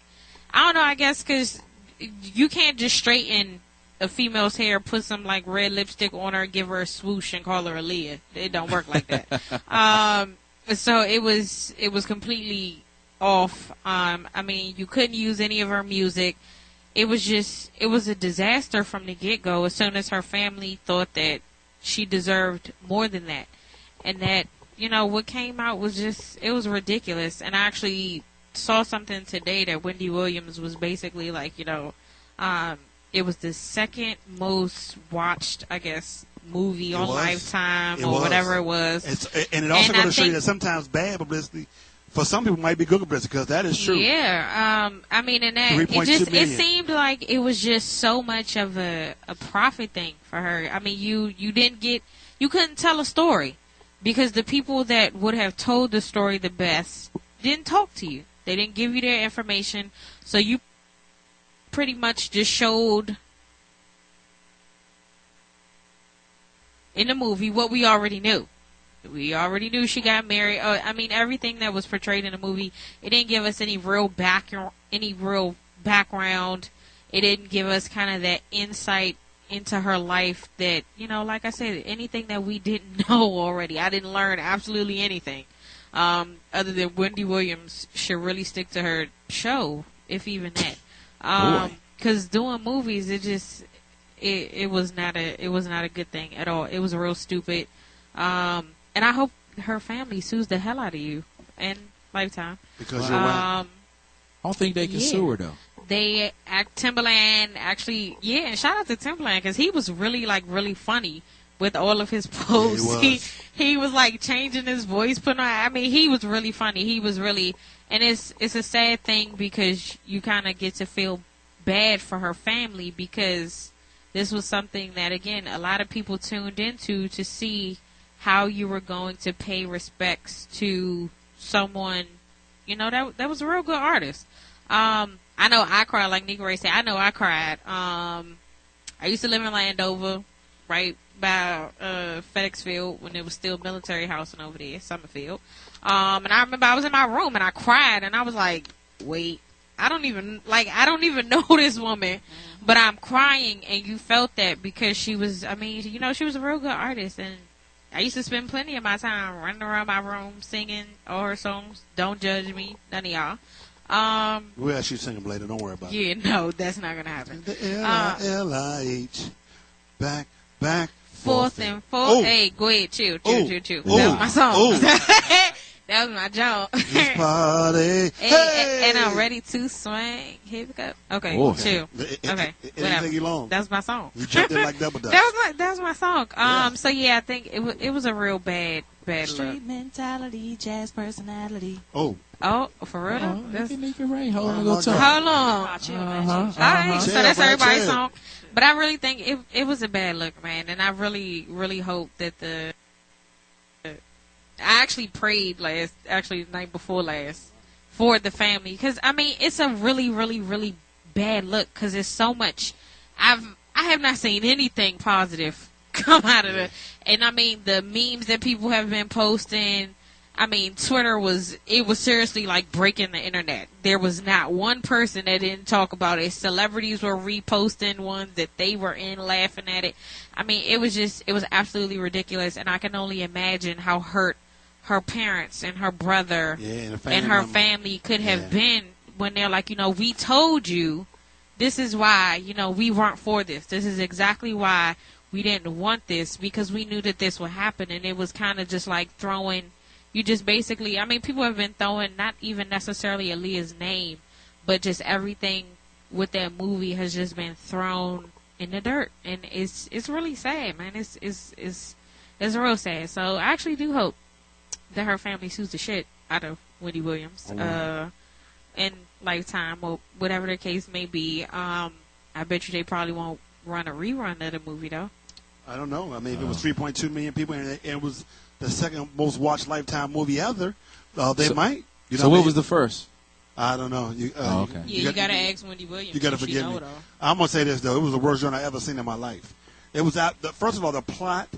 I don't know, I guess because you can't just straighten a female's hair, put some like red lipstick on her, give her a swoosh and call her Aaliyah. It don't work like that. So it was completely off. I mean, you couldn't use any of her music. It was a disaster from the get-go as soon as her family thought that she deserved more than that. And that, what came out was it was ridiculous. And I actually saw something today that Wendy Williams was basically like, it was the second most watched, I guess, movie on Lifetime or whatever it was. And it also going to show you that sometimes bad publicity for some people might be good publicity, because that is true. Yeah, I mean, and that it seemed like it was just so much of a profit thing for her. I mean, you couldn't tell a story because the people that would have told the story the best didn't talk to you. They didn't give you their information, so you pretty much just showed in the movie what we already knew. We already knew she got married. I mean, everything that was portrayed in the movie, it didn't give us any real background. It didn't give us kind of that insight into her life that, you know, like I said, anything that we didn't know already. I didn't learn absolutely anything. Other than Wendy Williams should really stick to her show, if even that. Because doing movies, it was not a good thing at all. It was real stupid. And I hope her family sues the hell out of you in Lifetime. Because you're whack. I don't think they can sue her, though. Timberland actually, and shout out to Timberland because he was really funny with all of his posts. Yeah, he was like changing his voice, he was really funny. He was really, and it's a sad thing because you kind of get to feel bad for her family because this was something that, again, a lot of people tuned into to see how you were going to pay respects to someone, you know, that was a real good artist. I know I cried, like Negro said. I know I cried. I used to live in Landover, right by FedEx Field when it was still military housing over there, Summerfield. And I remember I was in my room and I cried and I was like, wait, I don't even know this woman, but I'm crying, and you felt that because she was, she was a real good artist, and I used to spend plenty of my time running around my room singing all her songs. Don't judge me, none of y'all. We'll ask you to sing them later. Don't worry about it. Yeah, no, that's not gonna happen. The L-I-H, back, forth and forth. Oh. Hey, go ahead, chill. Oh. That was my song. Oh. That was my joke. This party. Hey, and I'm ready to swing. Here we go. Okay, Oh. chill. It Okay, didn't take you long. That was my song. You jumped in like double dutch. That was my song. Yeah. So yeah, I think it was a real bad look. Street mentality, jazz personality. Oh. Oh, for real? Oh, That's- Hold on, go talk. Hold on. Chill, man. All right, so that's Chill, man, everybody's chill. song. But I really think it was a bad look, man, and I really, really hope that I actually prayed the night before last for the family because it's a really, really, really bad look because there's so much. I have not seen anything positive come out of it, and the memes that people have been posting. Twitter was seriously like breaking the internet. There was not one person that didn't talk about it. Celebrities were reposting ones that they were in, laughing at it. It was absolutely ridiculous, and I can only imagine how hurt her parents and her brother and her family could have been when they're like, we told you this is why, we weren't for this. This is exactly why we didn't want this because we knew that this would happen, and it was kind of just like throwing. You just basically, people have been throwing not even necessarily Aaliyah's name, but just everything with that movie has just been thrown in the dirt, and it's really sad, man. It's real sad. So I actually do hope that her family sues the shit out of Wendy Williams, in Lifetime or whatever the case may be. I bet you they probably won't run a rerun of the movie though. I don't know. If it was 3.2 million people and it was the second most watched Lifetime movie ever, they might. So what was the first? I don't know. Okay. You gotta ask Wendy Williams. You gotta if she forgive know me. it all. I'm gonna say this though. It was the worst joint I ever seen in my life. It was first of all, the plot,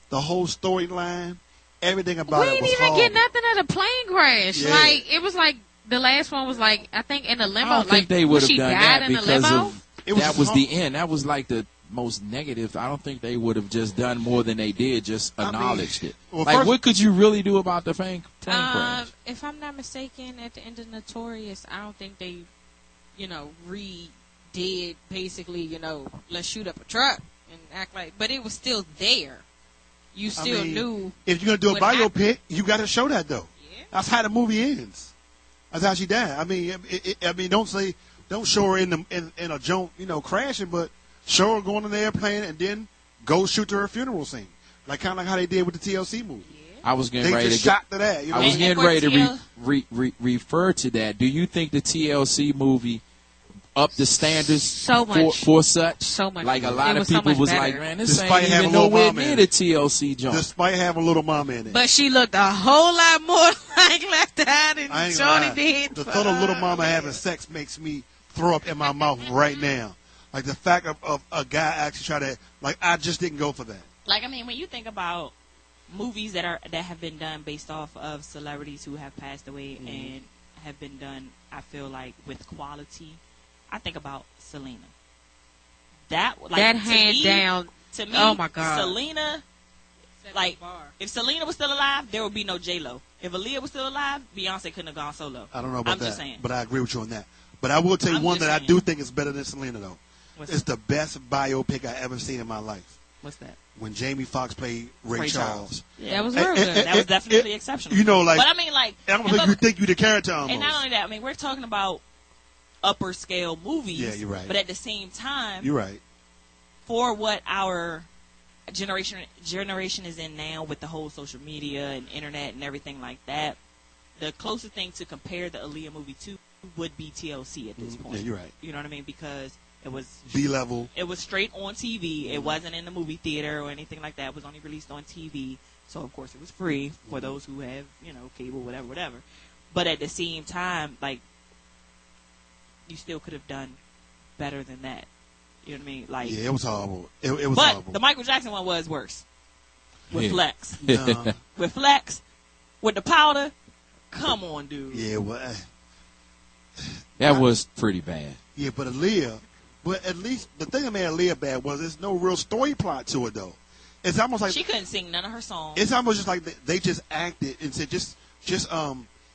the whole storyline, everything about We it didn't was even horrible. get nothing of the plane crash. Yeah. Like it was like the last one was like I think in the limo. I don't think they would have she done died that in the because limo. of It was that was hard. the end. That was like the most negative. I don't think they would have just done more than they did, just acknowledged it. well, Like, first- what could you really do about the plane crash? If I'm not mistaken, at the end of Notorious, I don't think they, redid basically, let's shoot up a truck and act like, but it was still there. You still knew. If you're gonna do a what biopic, you got to show that though. Yeah. That's how the movie ends. That's how she died. Don't show her in a jump, crashing, but show her going on the airplane and then go shoot to her funeral scene, kind of like how they did with the TLC movie. I was getting They ready just to. shot to that. I was And getting for ready to TL refer to that. Do you think the TLC movie upped the standards So much. for such? So much. Like a lot It of was so people much was better. like, man, this Despite ain't having even Lil nowhere Mama in near it. the TLC jump. Despite having Little Mama in it. But she looked a whole lot more like Left Eye than I ain't gonna Shorty lie. did. The thought of Little Mama having sex makes me throw up in my mouth right now. Like the fact of a guy actually try to, I just didn't go for that. Like, I mean, when you think about movies that have been done based off of celebrities who have passed away and have been done, I feel like, with quality, I think about Selena. That hand down. To me, oh my God, Selena. Like, if Selena was still alive, there would be no J-Lo. If Aaliyah was still alive, Beyonce couldn't have gone solo. I don't know about I'm that, just saying. but I agree with you on that. But I will tell you one that I do think is better than Selena, though. It's the best biopic I ever seen in my life. What's that? When Jamie Foxx played Ray Charles. Yeah. That was real good. That was definitely exceptional. You know, like, but I mean, like, I don't think you think you're the character almost. And not only that, I mean, we're talking about upper scale movies. Yeah, you're right. But at the same time, you're right. For what our generation is in now with the whole social media and internet and everything like that, the closest thing to compare the Aaliyah movie to would be TLC at this point. Yeah, you're right. You know what I mean? Because it was B-level. It was straight on TV. It wasn't in the movie theater or anything like that. It was only released on TV. So, of course, it was free for those who have, cable, whatever. But at the same time, like, you still could have done better than that. You know what I mean? Like, yeah, it was horrible. It was but horrible. The Michael Jackson one was worse. With Flex. No. With Flex. With the powder. Come on, dude. Yeah, well, that was pretty bad. Yeah, but Aaliyah, but at least the thing that made Aaliyah bad was there's no real story plot to it, though. It's almost like she couldn't sing none of her songs. It's almost just like they just acted and said just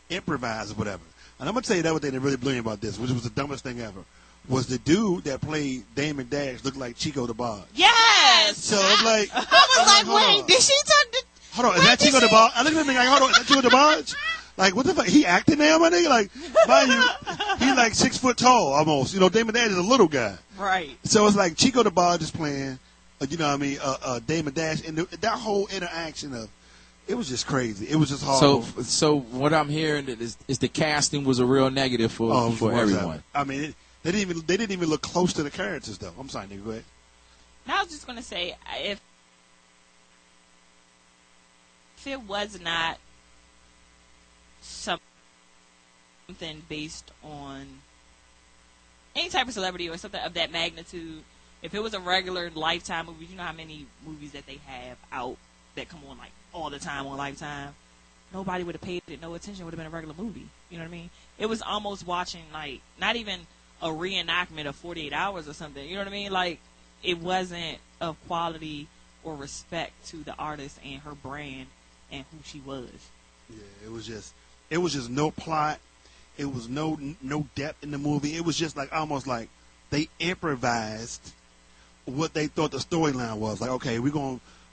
improvise or whatever. And I'm gonna tell you that one thing that really blew me about this, which was the dumbest thing ever, was the dude that played Damon Dash looked like Chico DeBarge. Yes. So I'm like, I was like, wait, did she talk to? Hold on, is that Chico DeBarge? I looked at him like, hold on, is that Chico DeBarge? Like, what the fuck? He acting now, my nigga? Like, mind you, he's like 6 foot tall almost. You know, Damon Dash is a little guy. Right. So it's like Chico DeBarge is playing, you know what I mean, Damon Dash. And that whole interaction of, it was just crazy. It was just horrible. So what I'm hearing is the casting was a real negative for everyone. I mean, they didn't even look close to the characters, though. I'm sorry, nigga, go ahead. Now, I was just going to say, if it was not something based on any type of celebrity or something of that magnitude, if it was a regular Lifetime movie, you know how many movies that they have out that come on like all the time on Lifetime, nobody would have paid it no attention. It would have been a regular movie. You know what I mean? It was almost watching, like, not even a reenactment of 48 Hours or something. You know what I mean? Like, it wasn't of quality or respect to the artist and her brand and who she was. Yeah, it was just no plot. It was no depth in the movie. It was just like almost like they improvised what they thought the storyline was. Like, okay,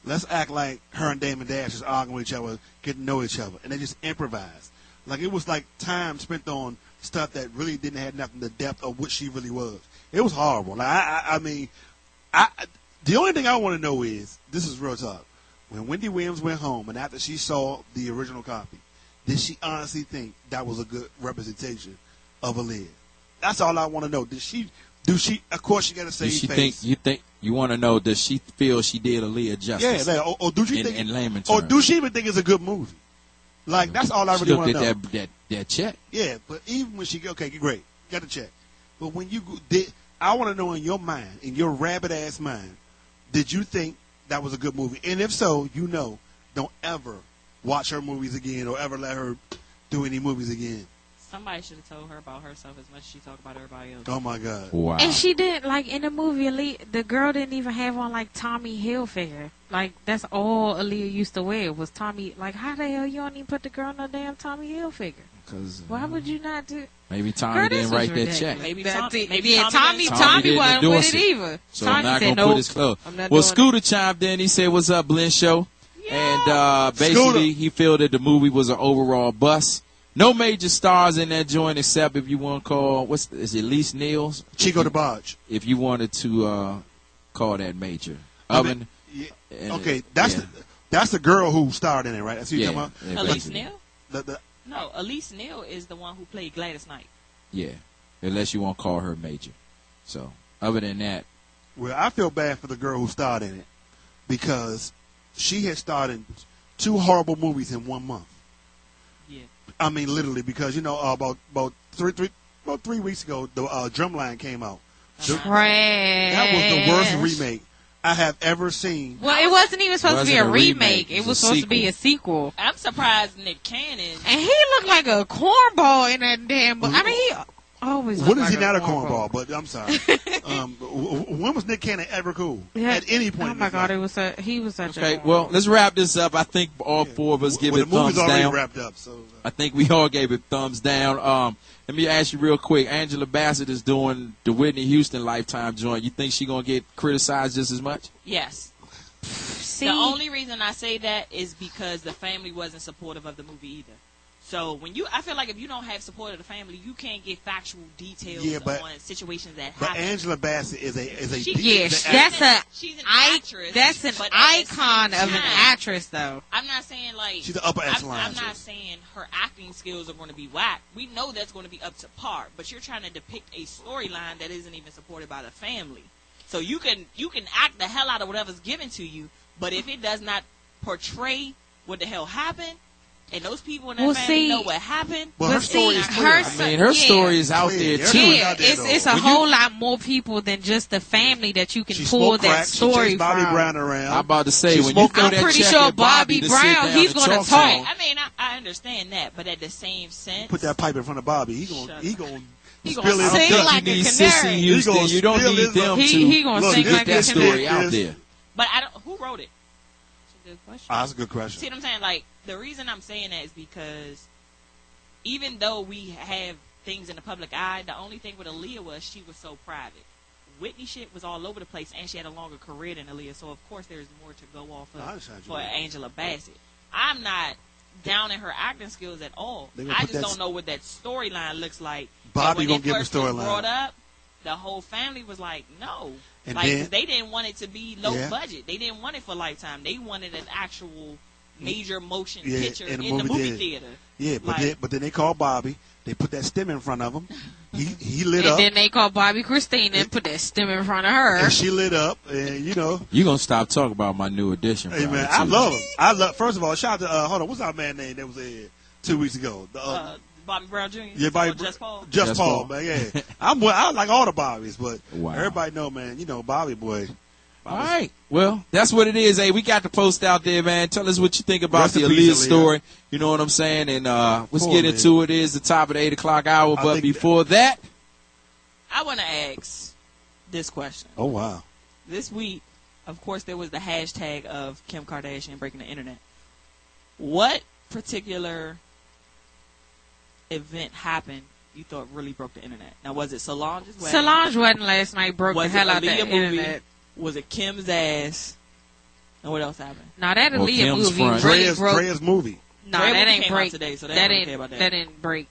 let's act like her and Damon Dash is arguing with each other, getting to know each other, and they just improvised. Like, it was like time spent on stuff that really didn't have nothing to depth of what she really was. It was horrible. Like, I mean, the only thing I want to know is, this is real talk, when Wendy Williams went home and after she saw the original copy, did she honestly think that was a good representation of Aaliyah? That's all I want to know. Do she, of course she got to say face. You want to know, does she feel she did Aaliyah justice? Yeah, like, or do she think, in layman terms? Or do she even think it's a good movie? Like, that's all I really want to know. That check. Yeah, but even when she, okay, great, got the check. But when you I want to know in your mind, in your rabbit ass mind, did you think that was a good movie? And if so, don't ever watch her movies again or ever let her do any movies again. Somebody should have told her about herself as much as she talked about everybody else. Oh, my God. Wow. And she didn't, like, in the movie, the girl didn't even have on, like, Tommy Hilfiger. Like, that's all Aaliyah used to wear was Tommy. Like, how the hell you don't even put the girl in no damn Tommy Hilfiger? Why would you not do? Maybe Tommy didn't write that check. Maybe Tommy Tommy wasn't with it either. So Tommy I'm not said, going to put his clothes. Well, Scooter chimed in. He said, what's up, Blend Show? Yeah. And basically, Scooter. he felt that the movie was an overall bust. No major stars in that joint except if you want to call, is it Elise Niels? Chico DeBarge. If you wanted to call that major. Okay, that's the girl who starred in it, right? That's who you're talking about? Elise Neal? No, No, Elise Neal is the one who played Gladys Knight. Yeah, unless you want to call her major. So, other than that. Well, I feel bad for the girl who starred in it because she had starred in 2 horrible movies in 1 month. Yeah. I mean, literally, because, about 3 weeks ago, the Drumline came out. Trash. That was the worst remake I have ever seen. Well, it wasn't even supposed to be a Wasn't a remake. remake. It It was was a supposed to be a sequel. I'm surprised Nick Cannon. And he looked like a cornball in that damn book. I mean, he always When looked is he like not a cornball? But I'm sorry. When was Nick Cannon ever cool? Yeah. At any point. Oh in my his God, life. he was such a Okay, cornball. well, let's wrap this up. I think all four of us give Well, it the movie's thumbs already down. wrapped up. So I think we all gave it thumbs down. Let me ask you real quick. Angela Bassett is doing the Whitney Houston Lifetime joint. You think she gonna get criticized just as much? Yes. See, The only reason I say that is because the family wasn't supportive of the movie either. So I feel like if you don't have support of the family, you can't get factual details on situations that but happen. Angela Bassett is a yes, she's an actress. That's an but at the icon same of an time, actress, though. I'm not saying like she's the upper echelon. I'm not saying her acting skills are going to be whack. We know that's going to be up to par. But you're trying to depict a storyline that isn't even supported by the family. So you can act the hell out of whatever's given to you, but if it does not portray what the hell happened, and those people in that family know what happened. Well, her story is clear. Her story is out there too. Yeah, it's a whole lot more people than just the family that you can pull that story from. Bobby Brown around. I'm about to say, when you throw I'm that pretty check sure at Bobby to Brown, sit down he's and going to talk. talk. I mean, I understand that, but at the same sense, Put that pipe in front of Bobby. He gonna spill his sing guts. like You a need canary. Sissy Houston. You don't spill need his them to He gonna sing get like that a story canary. out there. but who wrote it? That's a good question. That's a good question. See what I'm saying? Like, the reason I'm saying that is because even though we have things in the public eye, the only thing with Aaliyah was she was so private. Whitney shit was all over the place, and she had a longer career than Aaliyah, so of course there's more to go off of for Angela Bassett. I'm not down in her acting skills at all. I just don't know what that storyline looks like. Bobby gonna give a storyline. Brought up, the whole family was like, no. And like, then, they didn't want it to be low budget. They didn't want it for Lifetime. They wanted an actual major motion picture in the movie theater. Yeah, but then they called Bobby. They put that stem in front of him. He lit and up. And then they called Bobby Christine and put that stem in front of her. And she lit up, and you know. You're going to stop talking about my new addition. Hey, man, I love him. First of all, shout out to, hold on, what's our man name that was there 2 weeks ago? Bobby Brown Jr.? Yeah, Bobby Just Paul? Just Paul, man, yeah. I like all the Bobbies, but everybody know, man, you know, Bobby boy. All right. Well, that's what it is. Hey, we got the post out there, man. Tell us what you think about the Aaliyah story. You know what I'm saying? And let's get into it. It is the top of the 8 o'clock hour. But before that, I want to ask this question. Oh, wow. This week, of course, there was the hashtag of Kim Kardashian breaking the internet. What particular event happened you thought really broke the internet? Now, was it Solange's wedding? Solange wedding last night broke the hell out the internet. Was it Kim's ass? And what else happened? No, that Aaliyah movie really broke. Drea's movie. No, that ain't break. Today, so that didn't break.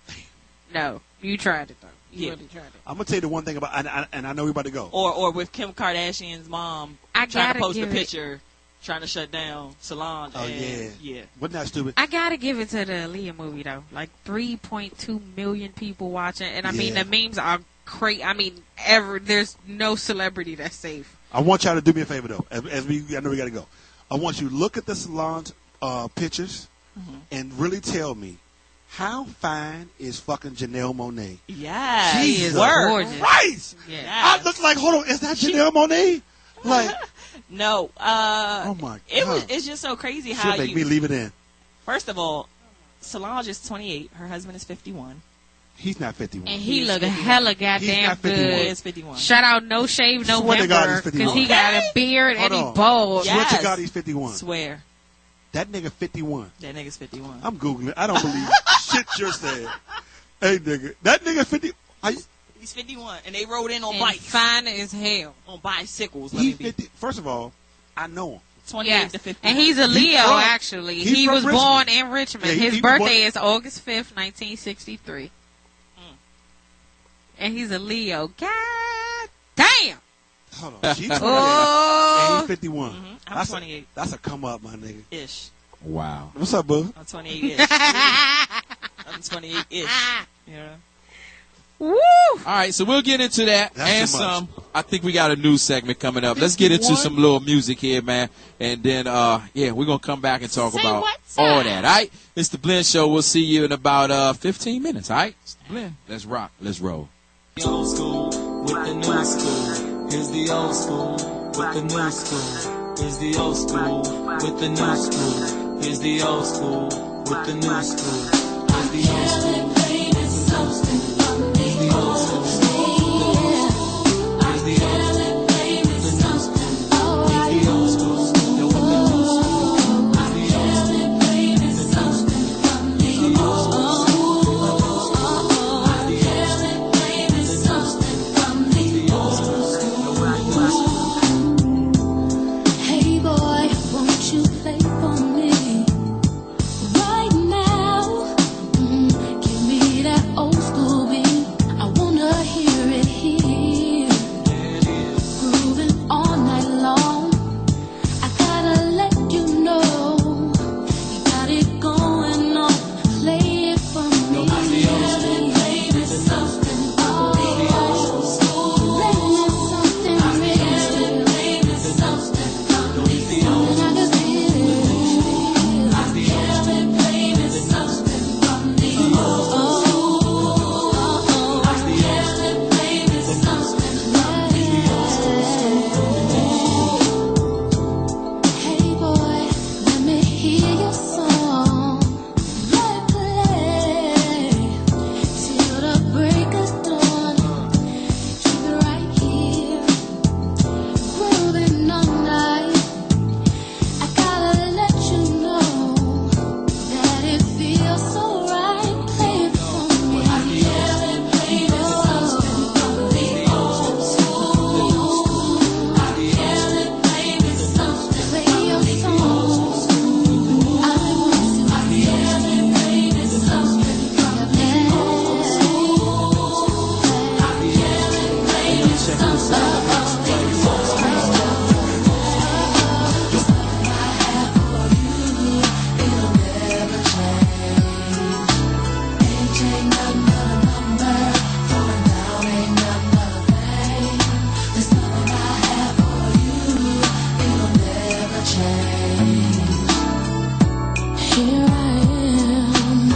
No, you tried it though. You really tried it. I'm gonna tell you the one thing about, and I know we're about to go. Or with Kim Kardashian's mom trying to post a picture, trying to shut down Solange. Oh yeah. Wasn't that stupid? I gotta give it to the Aaliyah movie though. Like 3.2 million people watching, and I mean the memes are crazy. I mean, there's no celebrity that's safe. I want y'all to do me a favor though. I know we gotta go. I want you to look at the Solange pictures and really tell me how fine is fucking Janelle Monáe. Yeah, she is gorgeous. Christ! Yeah. I look like, hold on, is that Janelle Monáe? Like, no. Oh my God! It's just so crazy how She'll make me leave it in. First of all, Solange is 28. Her husband is 51. He's not 51. And he look hella goddamn good. He is 51. Shout out No Shave November because he got a beard and he bald. Swear to God he's 51. Swear. That nigga 51. That nigga's 51. I'm Googling it. I don't believe shit you're saying. Hey, nigga. That nigga 50. He's 51. And they rode in on and bikes. Fine as hell. On bicycles. He's 50. First of all, I know him. 28 to 50. And he's a Leo, actually. He was born in Richmond. Yeah, his birthday is August 5th, 1963. And he's a Leo. God damn. Hold on. She's 28. And he's 51. Mm-hmm. I'm 28. That's a come up, my nigga. Ish. Wow. What's up, boo? I'm 28-ish. I'm 28-ish. Yeah. Woo! All right, so we'll get into that and some. I think we got a new segment coming up. Let's get into some little music here, man. And then, we're going to come back and talk about all that, all right? It's The Blend Show. We'll see you in about 15 minutes, all right? It's The Blend. Let's rock. Let's roll. Old school with the new school. Here's the old school. with the new school. Here's the old school with the new school. Here's the old school with the new school. Here's the old school. Here's the old school. Here's the old school. Here's the old school with the new school. Here's the old school with the new school. Here's the old school with the new school. Here's the old school. Hey boy, won't you play for me right now? Give me that old school beat. I wanna hear it here. Grooving all night long. I gotta let you know you got it going on. Play it for me. Baby, something old. Baby, something real. Baby, something something I can feel. I'm yelling, baby, something from the old. I'm yelling, baby, something from the old. Hey boy, let me hear your song. Let it play till the break of dawn. Keep it right here, grooving all night. I gotta let you know that it feels so right. Play it for me. I'm yelling, baby, something from the old school. I'm yelling, baby, something. Play your song. I want to. I'm yelling, baby, something from the old school. I'm yelling, baby, something. Here I am,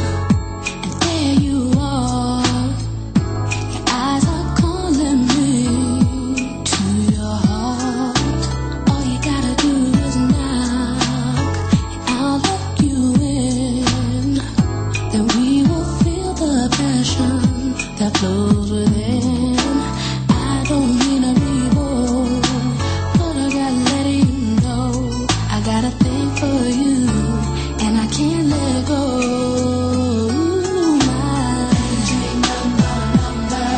and there you are. Your eyes are calling me to your heart. All you gotta do is knock, and I'll let you in. Then we will feel the passion that flows within. I don't mean to be bold, but I gotta let you know I got a thing for you, and I can't let go. My number,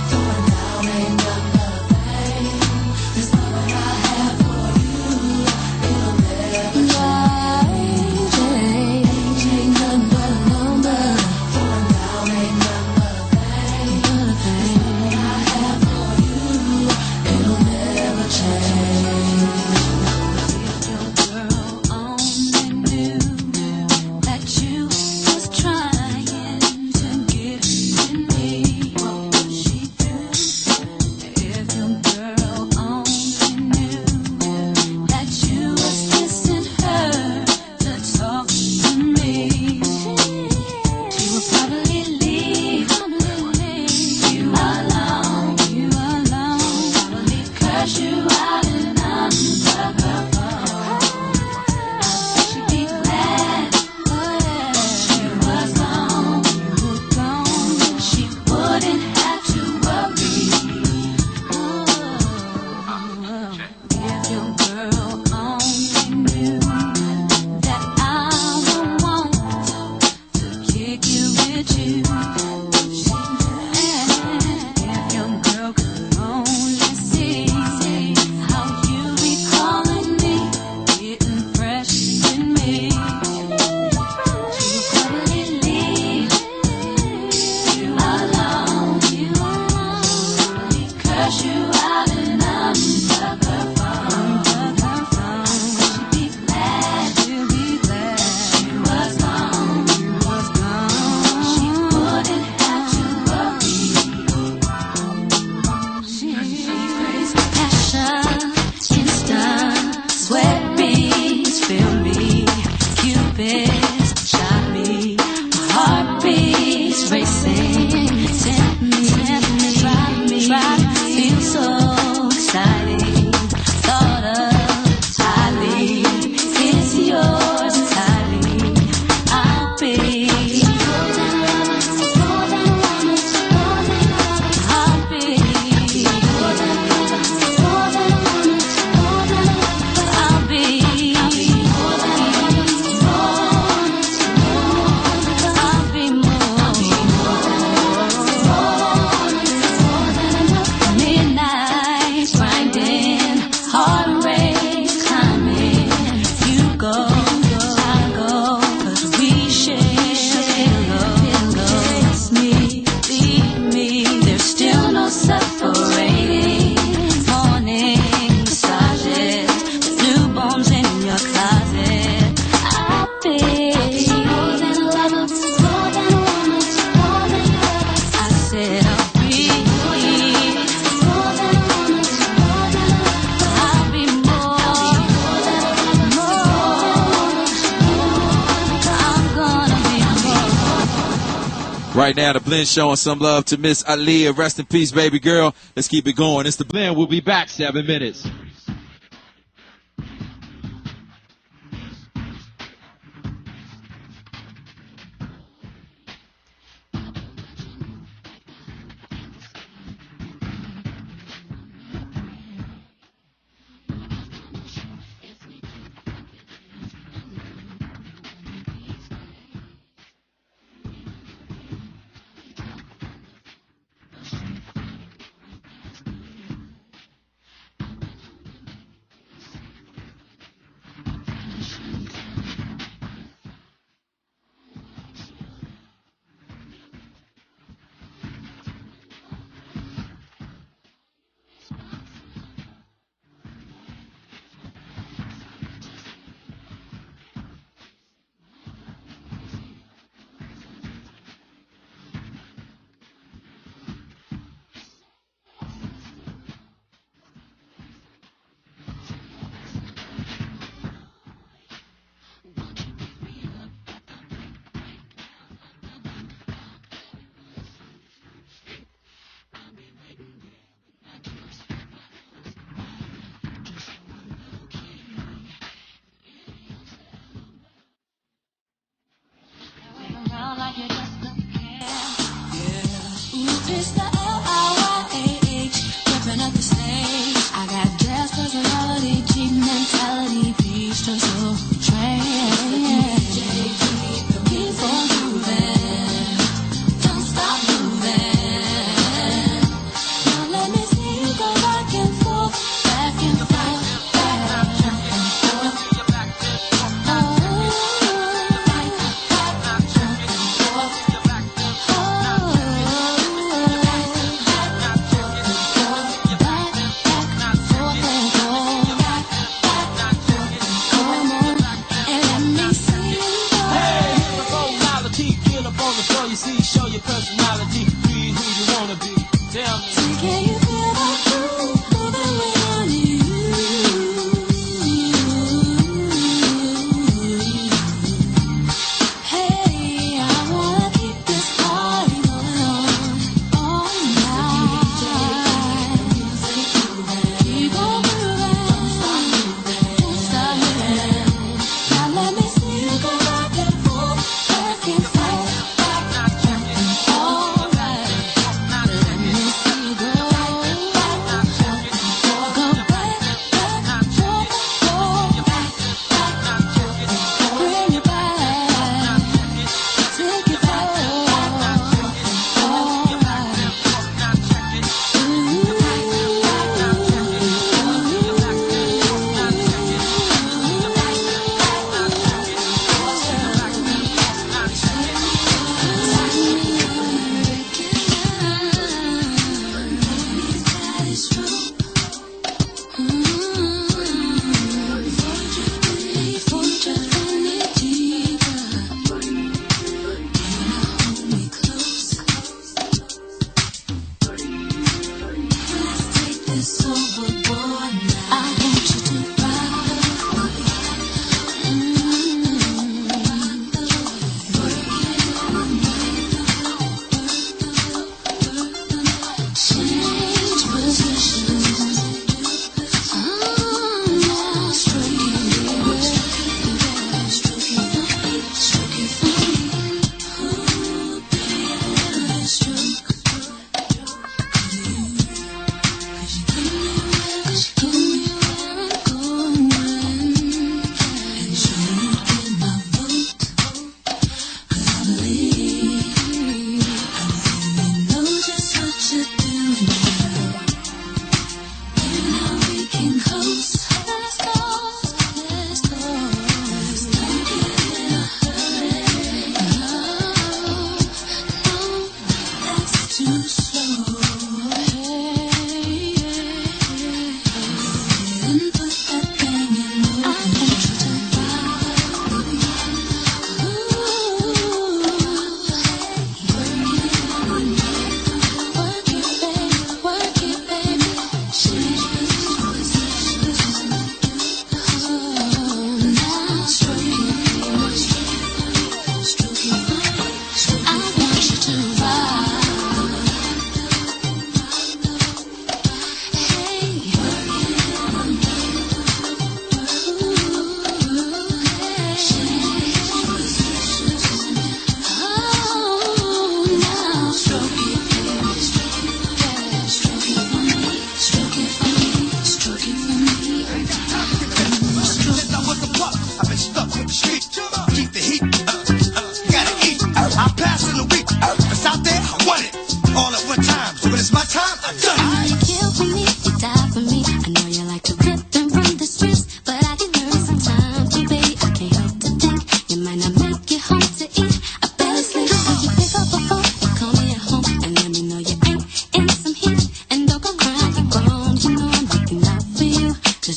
throwing down ain't number, babe. There's nothing I have for you, it'll never change. Ain't nothing but a number, throwing down ain't number, babe. There's nothing I have for you, it'll never change. If your girl only knew that you was trying to get with me, what would she do? If your girl only knew that you was kissing her to talk to me, she would probably leave you alone, probably curse you out and unplug her phone. She'd be glad she was gone. She wouldn't have to worry. If your girl only knew that I would want to kick you with you. If your girl could only see how you be calling me, getting fresh with me, she would probably leave you alone, probably curse you out and unplug her phone. She'd be glad she was gone. She wouldn't have to worry. She's passion, instant, sweat beats, feel me, Cupid shot me, my heart beats racing, tempt me, drive me, feel so exciting, thought Right now, the Blend showing some love to Miss Aaliyah. Rest in peace, baby girl. Let's keep it going. It's the Blend. We'll be back 7 minutes. It's the L-I-Y-A-H, ripping up the stage. I got jazz personality, cheap mentality, peach to soul train. Keep on moving, don't stop moving. Now let me see you go back and forth, back and forth, back and forth.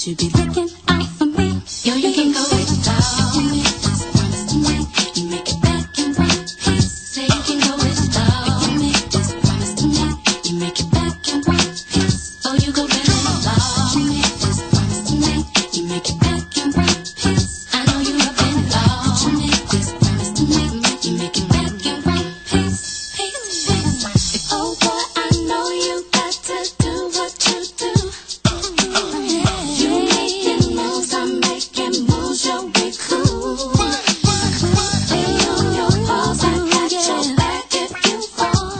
you be looking out for me? Yo, you can go without me. Just promise tonight you make it back in one piece. Say you can go without me. Just promise tonight you make it back in one piece. Oh, you go without me. Just promise tonight you make it back in one piece. I know you have been without me. Just promise tonight you make it back in one piece. Piece. Oh boy, I know you got to do what you do. You making moves, I'm making moves, yo, we cool. Stay on your paws, I got your back if you fall.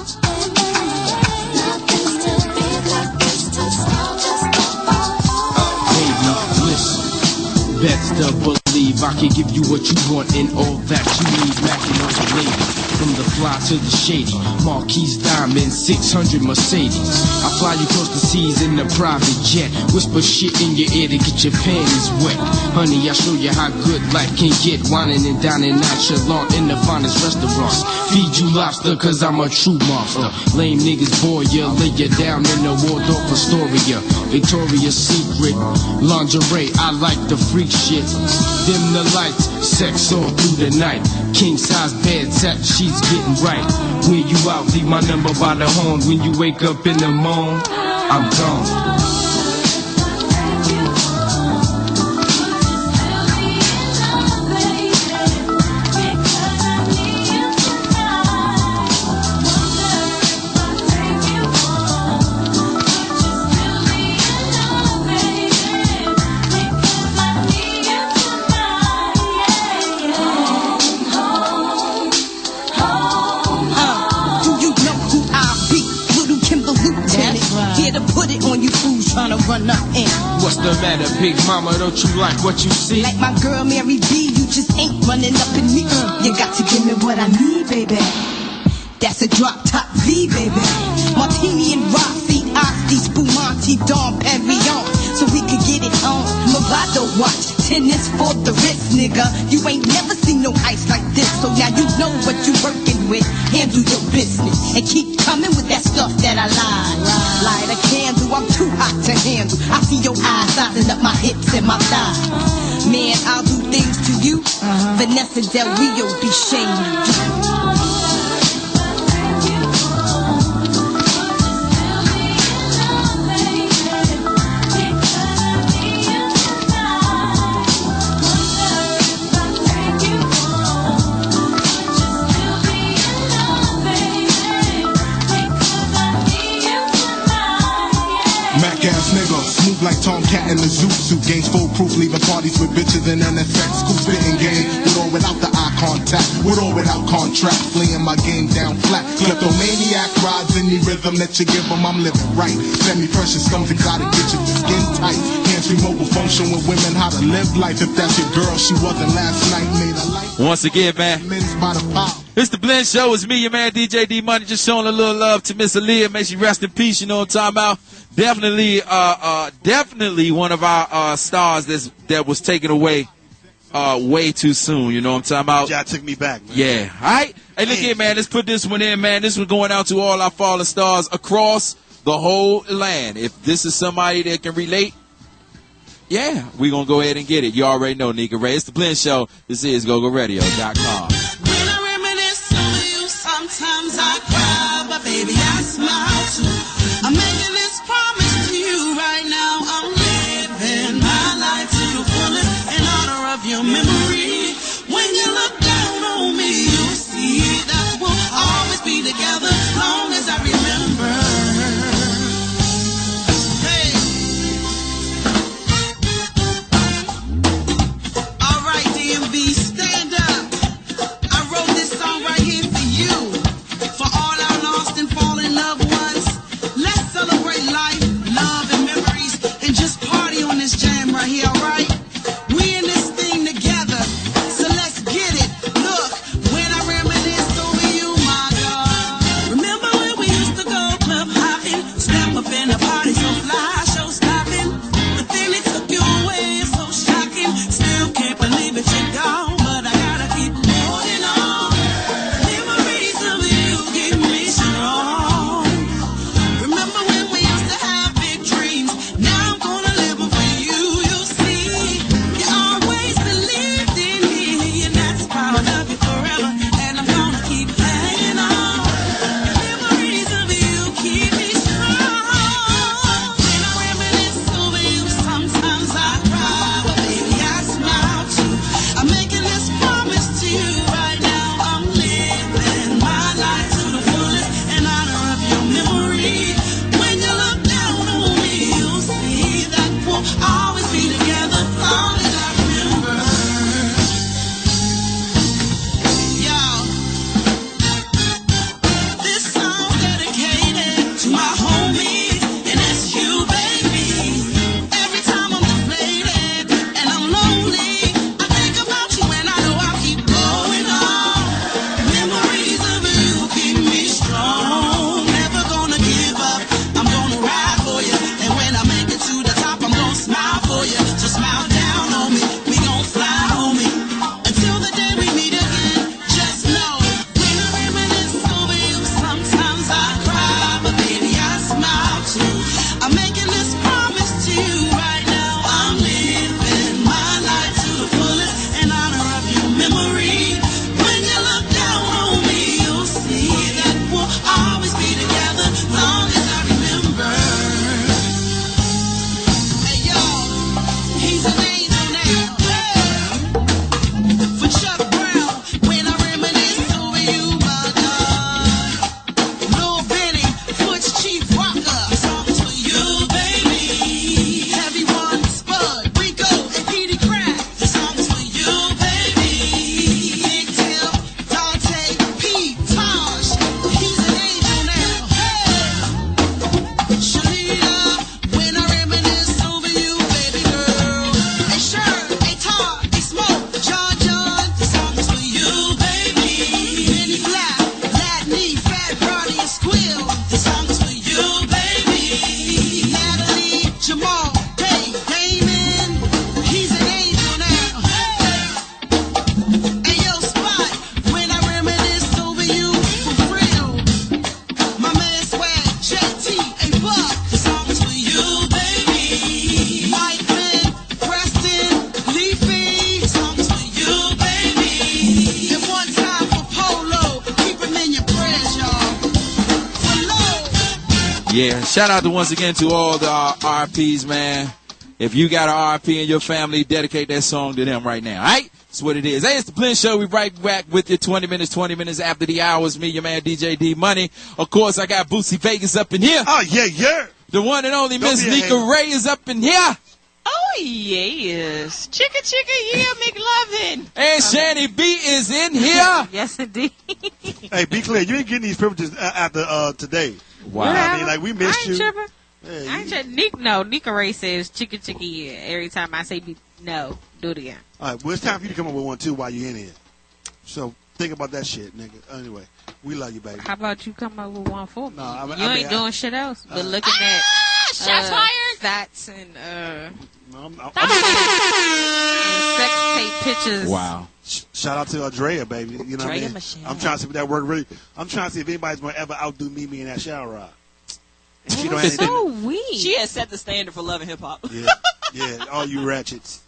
Nothing's too big, nothing's too small, just don't fall. Baby, listen, best to believe I can give you what you want and all that you need. Mackin' on the lady, from the fly to the shady, Marquise Diamond, 600 Mercedes. I fly you across the seas in a private jet, whisper shit in your ear to get your panties wet. Honey, I'll show you how good life can get, whining and dining nonchalant in the finest restaurants. Feed you lobster cause I'm a true monster. Lame niggas bore ya, lay you down in the Waldorf Astoria. Victoria's Secret, lingerie, I like the freak shit. Dim the lights, sex all through the night. King size bed, tap sheets getting right. When you out, leave my number by the horn. When you wake up in the morning, I'm gone. Run up in. What's the matter, big mama? Don't you like what you see? Like my girl Mary B, you just ain't running up in me. You got to give me what I need, baby. That's a drop top V, baby. Martini and Rossi, Asti, Spumante, Dom Perignon, so we could get it on. Movado watch, tennis for the wrist, nigga. You ain't never seen no ice like this, so now you know what you working with. Handle your business and keep coming with that stuff that I lied. Light a candle, I'm too hot to handle. I see your eyes sizing up my hips and my thighs. Man, I'll do things to you. Vanessa Del Rio be shaming you. Smooth like Tomcat in the Zoot suit. Games foolproof, leaving parties with bitches in NSX. School spitting game, with or without the eye contact, with or without contract. Fleeing my game down flat. Kleptomaniac rides any rhythm that you give them, I'm living right. Semi-precious stones, exotic bitches, skin tight. Hands-free mobile function with women, how to live life. If that's your girl, she wasn't last night. Made a life. Once again, man. It's the Blend Show. It's me, your man, DJ D Money, just showing a little love to Miss Aaliyah. May she rest in peace, you know what I'm talking about. Definitely one of our stars that was taken away way too soon, you know what I'm talking about. Yeah, took me back, man. Yeah, all right. Hey, look here, man, let's put this one in, man. This one going out to all our fallen stars across the whole land. If this is somebody that can relate, yeah, we're going to go ahead and get it. You already know, Nika Ray. It's the Blend Show. This is GoGoRadio.com. When I reminisce on you, sometimes I cry, but baby, I smile too. I'm making this promise to you right now. I'm living my life to the fullest in honor of your memory. When you look down on me, you'll see that we'll always be together as long as I remember. Hey. All right, DMV, stand up. Yeah, shout out to once again to all the RPs, man. If you got an RP in your family, dedicate that song to them right now. All right? That's what it is. Hey, it's the Blend Show. We right back with you 20 minutes after the hours. Me, your man, DJ D Money. Of course, I got Boosie Vegas up in here. Oh, yeah. The one and only Don't Miss be a Nika hater. Ray is up in here. Oh, yes. Chicka, yeah, McLovin. And Shani B is in here. Yes, indeed. Hey, be clear. You ain't getting these privileges after today. Wow. I mean, like, we missed I ain't you. tripping. Yeah, I ain't tripping. Nika Ray says chicka, yeah. Every time I say no, do it again. All right, well, it's time for you to come up with one, too, while you're in here. So, think about that shit, nigga. Anyway, we love you, baby. How about you come up with one for me? No, I mean, you ain't doing shit else but looking at Shots fired. stats and No, and sex tape pictures. Wow. Shout out to Andrea, baby. You know what I Drea mean? Michelle. I'm trying to see if that work really. I'm trying to see if anybody's going to ever outdo me in that shower rod. She don't have anything. So weak. She has set the standard for loving hip hop. Yeah, all you ratchets.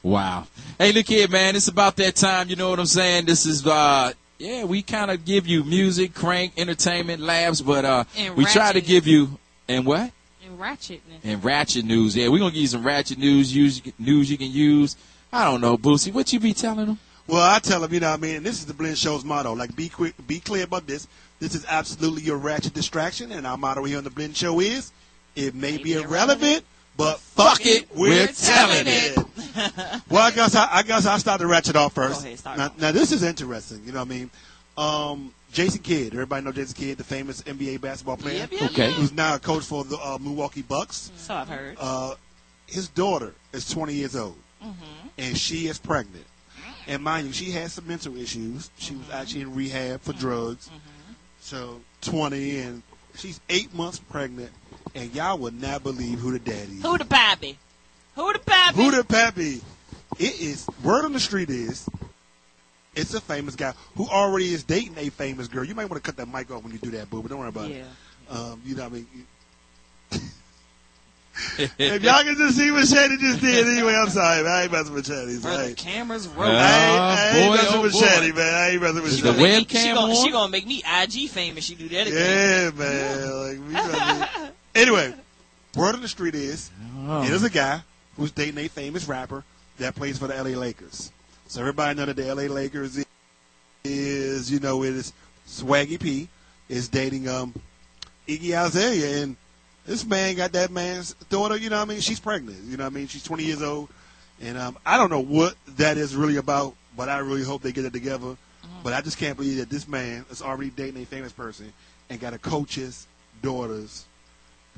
Wow. Hey, look here, man. It's about that time. You know what I'm saying? This is, we kind of give you music, crank, entertainment, laughs, but And we try to ratchet. give you, and what? And ratchetness. And ratchet news. Yeah, we're going to give you some ratchet news you can use. I don't know, Boosie. What you be telling them? Well, I tell them, you know what I mean? And this is the Blend Show's motto. Like, be clear about this. This is absolutely your ratchet distraction, and our motto here on the Blend Show is, it may be irrelevant, but fuck it, we're telling it. Well, I guess I'll start the ratchet off first. Go ahead, start Now, off. now, this is interesting. You know what I mean? Jason Kidd. Everybody know Jason Kidd, the famous NBA basketball player. Yep. Okay. Who's now a coach for the Milwaukee Bucks. So I've heard. His daughter is 20 years old, Mm-hmm. and she is pregnant. And mind you, she has some mental issues. She was actually in rehab for drugs. So 20, and she's 8 months pregnant, and y'all would not believe who the daddy is. Who the pappy? Who the pappy? Who the pappy? It is, word on the street is, it's a famous guy who already is dating a famous girl. You might want to cut that mic off when you do that, boo, but don't worry about it. You know what I mean? If y'all can just see what Shady just did, anyway, I'm sorry, man. I ain't messing with Shady. Bro, the camera's rolling. I ain't messing with boy. Shady, man. I ain't messing with Is Shady. the webcam on? She gonna make me IG famous. She do that again. Yeah, man. Like, anyway, word on the street is, there's a guy who's dating a famous rapper that plays for the LA Lakers. So everybody know that the LA Lakers is, it is Swaggy P is dating Iggy Azalea, and this man got that man's daughter, you know what I mean? She's pregnant, you know what I mean? She's 20 years old, and I don't know what that is really about, but I really hope they get it together. But I just can't believe that this man is already dating a famous person and got a coach's daughter's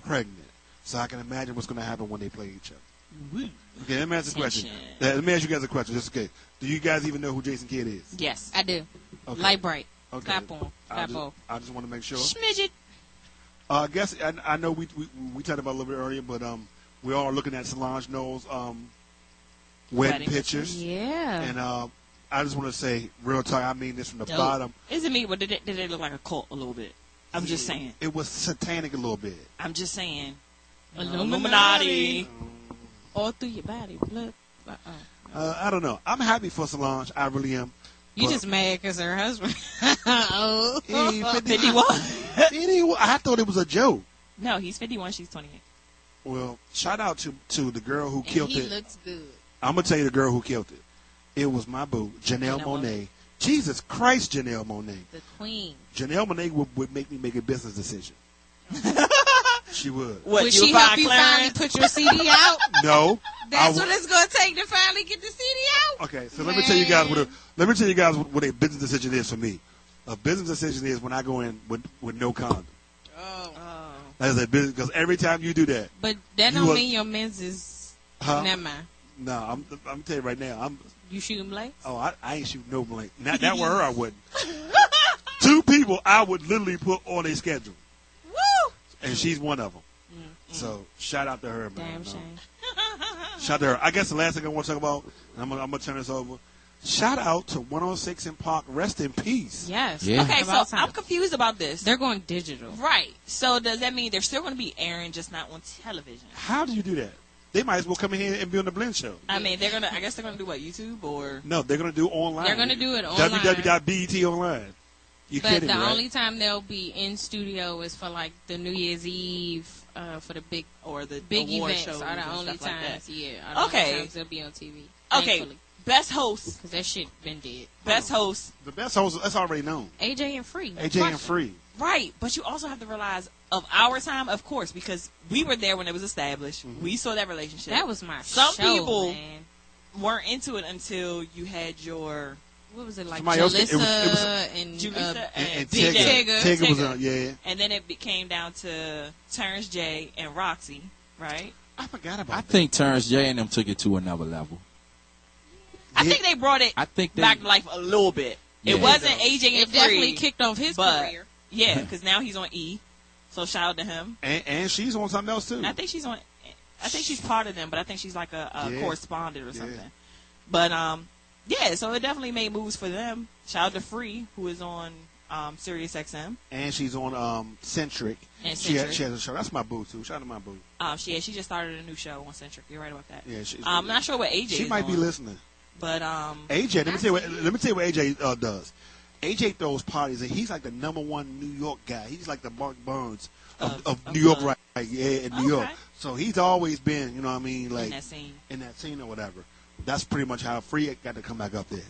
pregnant. So I can imagine what's going to happen when they play each other. Okay, let me ask a question. Let me ask you guys a question. Just okay. Do you guys even know who Jason Kidd is? Yes. I do. Okay. Light bright. Okay. Clap on. Clap on. I just want to make sure. Smidget. I guess I know we talked about it a little bit earlier, but we all are looking at Solange Knowles' wedding pictures. Yeah. And I just want to say, real talk, I mean this from the Dope. bottom. Isn't me? But did it look like a cult a little bit? I'm just saying. It was satanic a little bit. I'm just saying. Illuminati. All through your body. Blood. I don't know. I'm happy for Solange. I really am. You But- just mad because her husband. Oh. He 51. 51. I thought it was a joke. No, he's 51. She's 28. Well, shout out to the girl who And killed he it. looks good. I'm going to tell you the girl who killed it. It was my boo, Janelle Janelle Monáe. Jesus Christ, Janelle Monáe. The queen. Janelle Monáe would make me make a business decision. She would. What? Would you she find help you finally Clarence? put your CD out? No. That's what it's going to take to finally get the CD out? Okay, so let me tell you guys what a business decision is for me. A business decision is when I go in with no condom. Oh. That's a business, because every time you do that, But that You don't are- mean your men's is... Huh? Never mind. no, I'm telling you right now, You shooting blanks? I ain't shooting no blank. Not that with her, I wouldn't. 2 people I would literally put on a schedule, Woo! and she's one of them. So shout out to her, man. Damn No. shame. Shout out to her. I guess the last thing I want to talk about, and I'm gonna turn this over. Shout out to 106 in Park. Rest in peace. Yes. Yeah. Okay, so About time. I'm confused about this. They're going digital. Right. So does that mean they're still going to be airing, just not on television? How do you do that? They might as well come in here and be on the Blend Show. I mean, they're gonna. I guess they're gonna do what, YouTube or? No, they're gonna do online. They're gonna do it online. www.bet online. You But kidding the me, right? only time they'll be in studio is for like the New Year's Eve, for the big or the big award events shows are the and only stuff like that. times. Yeah, are the only Okay. times they'll be on TV. Okay, Thankfully. best host. Because that shit been dead. Best host. The best host, that's already known. AJ and Free. AJ and Free. Right, but you also have to realize of our time, of course, because we were there when it was established. Mm-hmm. We saw that relationship. That was my Some show, people man. weren't into it until you had your What was it like? Somebody else- Jalissa it was- and Julissa And Big Tigger. J. Tigger was on, yeah. And then it came down to Terrence J and Roxy, right? I forgot about I that. think Terrence J and them took it to another level. I think they brought it I think they, back to life a little bit. Yeah. It wasn't AJ and It definitely Free, kicked off his but career. yeah, because now he's on E. So shout out to him. And she's on something else, too. And I think she's on. I think she's part of them, but I think she's like a Yeah. correspondent or Yeah. something. But yeah. So it definitely made moves for them. Shout out to Free, who is on Sirius XM. And she's on Centric. And She Centric. has a show. That's my boo, too. Shout out to my boo. She just started a new show on Centric. You're right about that. Yeah, she's I'm not sure what AJ. She is might be on, listening. but AJ, let me tell you what AJ does. AJ throws parties, and he's like the #1 New York guy. He's like the Mark Burns of New York, right? Yeah, in New York. So he's always been, you know what I mean, like in that scene or whatever. That's pretty much how Free got to come back up there.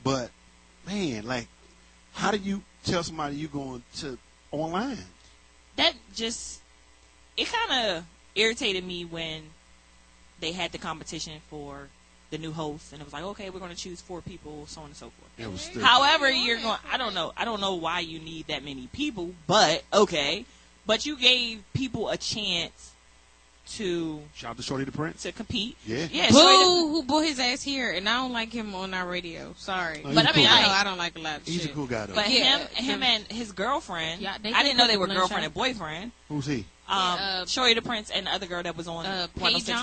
But man, like, how do you tell somebody you going to online? That just it kind of irritated me when they had the competition for the new host, and it was like, okay, we're going to choose 4 people, so on and so forth. It was still, However, you're going. I don't know why you need that many people, but okay. But you gave people a chance to shout out to Shorty the Prince. to compete. Yeah. Yeah. Boo, So who brought his ass here, and I don't like him on our radio. Sorry. No, he's But a I mean, cool guy. I don't like a lot of He's shit. a cool guy, though. but Yeah, him and his girlfriend. Yeah, they I didn't know they were could girlfriend show. and boyfriend. Who's he? Shorty the Prince and the other girl that was on 106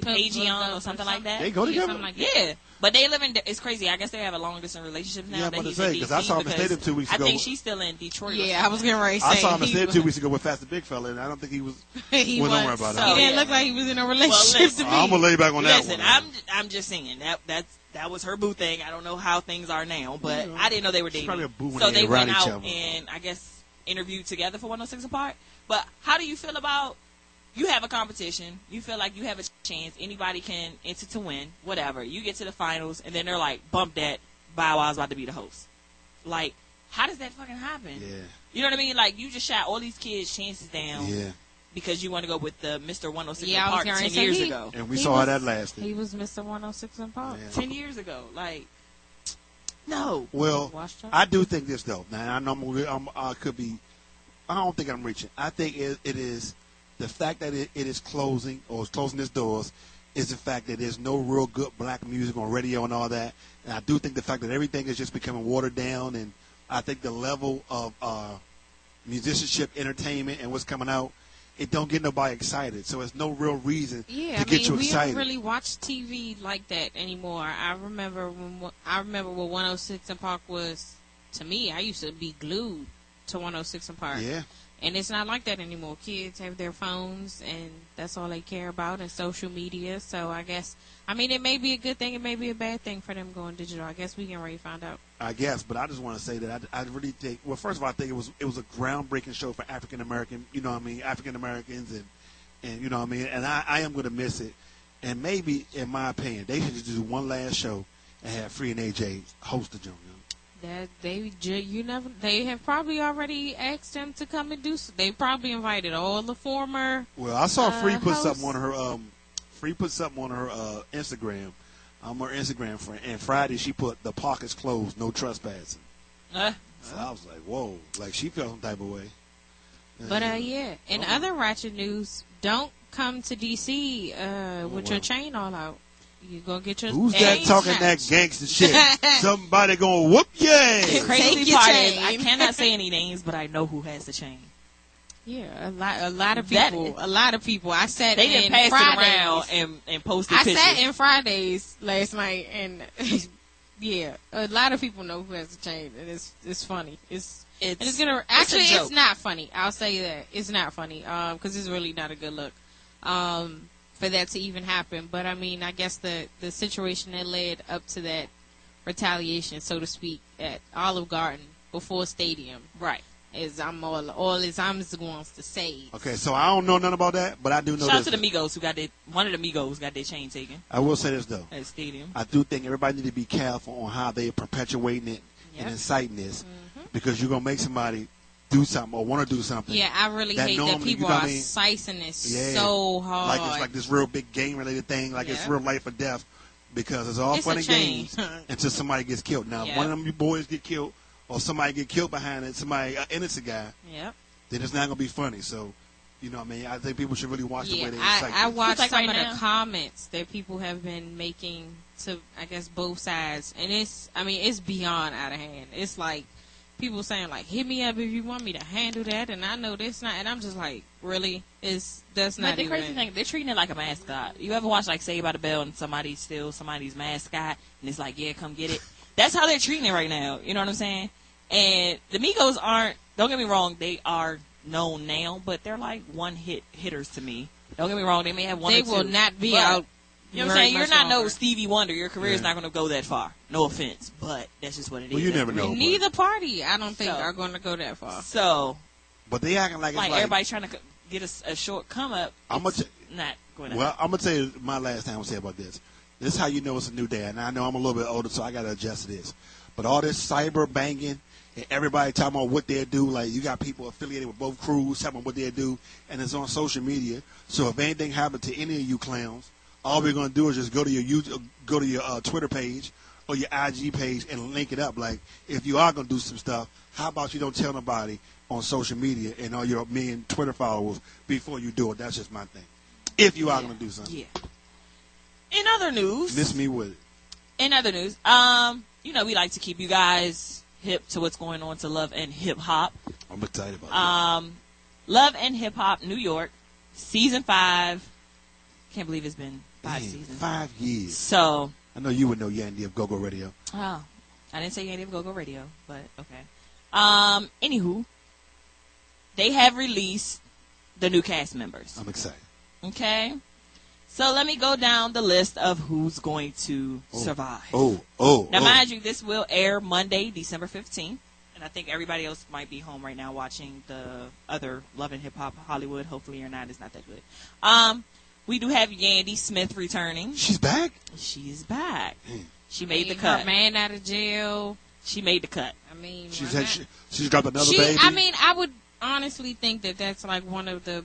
Pageon or something like that. They go together? Something like that. Yeah, but they live in. It's crazy. I guess they have a long distance relationship now. Yeah, I'm that about to he's say, in 'cause I DC saw him in because Stadium 2 weeks ago. I think she's still in Detroit. or Yeah, I was getting ready to say. I saw him in he Stadium was- 2 weeks ago with Faster Big Fella, and I don't think he was. He Well, don't was. worry about So, it. He didn't yeah. look like he was in a relationship listen, to me. I'm gonna lay back on that Listen, one. I'm just saying that was her boo thing. I don't know how things are now, but I didn't know they were dating. probably a boo when so they they around went each out other. and I guess interviewed together for 106 apart. But how do you feel about you have a competition? You feel like you have a chance. Anybody can enter to win. Whatever. You get to the finals, and then they're like, "Bump that! Bow Wow's about to be the host." Like, how does that fucking happen? Yeah, You know what I mean? Like, you just shot all these kids' chances down yeah. because you want to go with the Mr. 106 Yeah, I was apart gonna 10 say years he- ago. And we He saw how was- that lasted. He was Mr. 106 in Park. Yeah. 10 years ago. Like, no. Well, Watched her. I do think this though. Now I know I could be. I don't think I'm reaching. I think it is the fact that it is closing or is closing its doors is the fact that there's no real good black music on radio and all that. And I do think the fact that everything is just becoming watered down, and I think the level of musicianship, entertainment, and what's coming out, it don't get nobody excited. So it's no real reason Yeah, to I get mean, you we excited. don't really watch TV like that anymore. I remember what 106 in Park was to me. I used to be glued to 106 in Park. Yeah. And it's not like that anymore. Kids have their phones, and that's all they care about, and social media. So I guess, I mean, it may be a good thing, it may be a bad thing for them going digital. I guess we can already find out. I guess, but I just want to say that I really think. Well, first of all, I think it was a groundbreaking show for African American. You know what I mean? African Americans and you know what I mean. And I am going to miss it. And maybe, in my opinion, they should just do one last show and have Free and AJ host the joint. That they have probably already asked them to come and do. They probably invited all the former. Well, I saw Free put hosts. something on her. Free put something on her Instagram. I'm her Instagram friend. And Friday she put the park is closed, no trespassing. So I was like, whoa, like she felt some type of way. But yeah. In other ratchet news, don't come to DC with your chain all out. You gonna get your Who's that chain talking snatched. that gangster shit? Somebody gonna whoop your ass. The crazy Take your part chain. is I cannot say any names, but I know who has the chain. Yeah, a lot of That people. is- A lot of people. I sat They in didn't pass Fridays. it around and posted I pictures. sat in Fridays last night, and yeah, a lot of people know who has the chain, and it's funny. It's gonna actually a joke. it's not funny. I'll say that it's not funny because it's really not a good look for that to even happen. But I mean, I guess the situation that led up to that retaliation, so to speak, at Olive Garden before stadium. Right. Is all is I'm wants to say. Okay, so I don't know nothing about that, but I do know Shout out this. to the Migos who got one of the Migos got their chain taken I will say this though. at the stadium. I do think everybody need to be careful on how they are perpetuating it and inciting this, because you're gonna make somebody do something or want to do something. Yeah, I really that hate that normally, people you know what are I mean? slicing this Yeah. so hard. Like it's like this real big game related thing, like it's real life or death, because it's all It's fun a and chain. games until somebody gets killed. Now, if one of them boys get killed or somebody get killed behind it, somebody an innocent guy, then it's not gonna be funny. So, you know what I mean? I think people should really watch the way they incite I this. watched Like some right of now. the comments that people have been making to, I guess, both sides, and it's beyond out of hand. It's like people saying like, "Hit me up if you want me to handle that," and I know this not, and I'm just like, really, that's not But the even. crazy thing, they're treating it like a mascot. You ever watch like Saved by the Bell and somebody steals somebody's mascot and it's like, yeah, come get it. That's how they're treating it right now. You know what I'm saying? And the Migos aren't. Don't get me wrong, they are known now, but they're like one-hit hitters to me. Don't get me wrong, they may have one They or two. will not be but, out. You know what I'm very saying? You're much not no longer. Stevie Wonder. Your career is not going to go that far. No offense, but that's just what it is. Well, you never That's know. the but- Neither party, I don't think, So- are going to go that far. So, But they acting like it's like everybody trying to get a short come up. I'm gonna Not going to. Well, I'm gonna tell you my last time I say about this. This is how you know it's a new day, and I know I'm a little bit older, so I gotta adjust to this. But all this cyber banging and everybody talking about what they do, like you got people affiliated with both crews talking about what they do, and it's on social media. So if anything happened to any of you clowns, all we're gonna do is just go to your YouTube, go to your Twitter page or your IG page and link it up. Like if you are gonna do some stuff, how about you don't tell nobody on social media and all your million Twitter followers before you do it? That's just my thing. If you are gonna do something. Yeah. In other news. Miss me with it. In other news, you know, we like to keep you guys hip to what's going on to Love and Hip Hop. I'm excited about that. Love and Hip Hop New York, season 5. Can't believe it's been 5 seasons. 5 years. So I know you would know Yandy of Go-Go Radio. Oh, I didn't say Yandy of Go-Go Radio, but okay. Anywho, they have released the new cast members. I'm excited. Okay. So let me go down the list of who's going to survive. Now, mind you, this will air Monday, December 15th. And I think everybody else might be home right now watching the other Love and Hip Hop Hollywood. Hopefully or not, it's not that good. We do have Yandy Smith returning. She's back? She's back. She I made mean, the cut. Her man out of jail. She made the cut. I mean, She's dropped another baby. I mean, I would honestly think that that's like one of the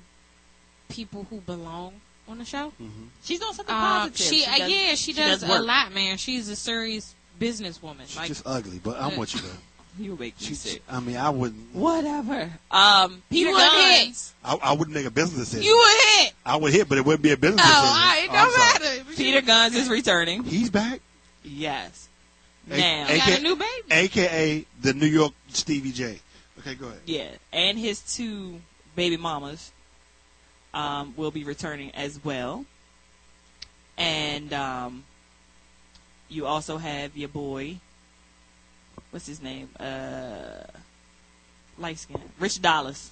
people who belong on the show. Mm-hmm. She's doing something positive. She does a work. lot, man. She's a serious businesswoman. She's just ugly, but I'm with you though. You make me sick. I mean, I wouldn't. Whatever. You Peter would Guns. I wouldn't make a business decision. You would hit. I would hit, but it wouldn't be a business Oh, decision. it don't matter. Peter Guns is returning. He's back? Yes. A- Now. He got a new baby. AKA the New York Stevie J. Okay, go ahead. Yeah. And his 2 baby mamas will be returning as well. And you also have your boy, what's his name? Light skin. Rich Dollars.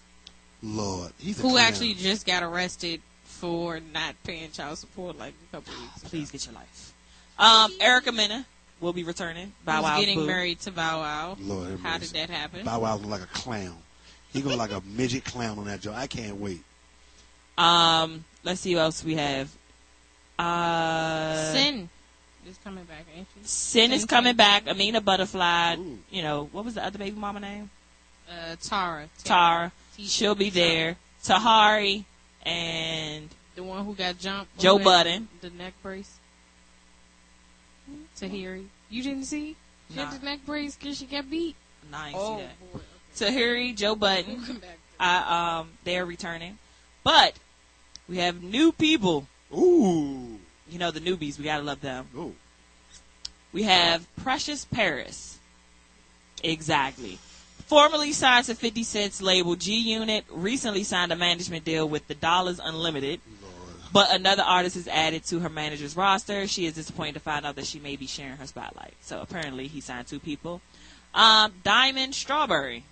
Lord. He's a Who clown. actually just got arrested for not paying child support like a couple weeks ago. Please get your life. Erica Mena will be returning. Bow Who's Wow. getting Boo. married to Bow Wow. Lord have How mercy. did that happen? Bow Wow look like a clown. He look like a midget clown on that joint. I can't wait. Let's see who else we have. Sin is coming back, ain't she? Sin is coming back. Amina Butterfly. Ooh. You know, what was the other baby mama name? Tara. She'll be there. Tahari and the one who got jumped. Joe Budden. The neck brace. Tahiri. You didn't see? She had the neck brace because she got beat. Nah, I didn't see that. Tahiri, Joe Budden. They're returning. But we have new people. Ooh. You know, the newbies. We gotta love them. Ooh. We have Precious Paris. Exactly. Formerly signed to 50 Cent's label G-Unit, recently signed a management deal with the Dollars Unlimited. But another artist is added to her manager's roster. She is disappointed to find out that she may be sharing her spotlight. So apparently he signed 2 people. Diamond Strawberry.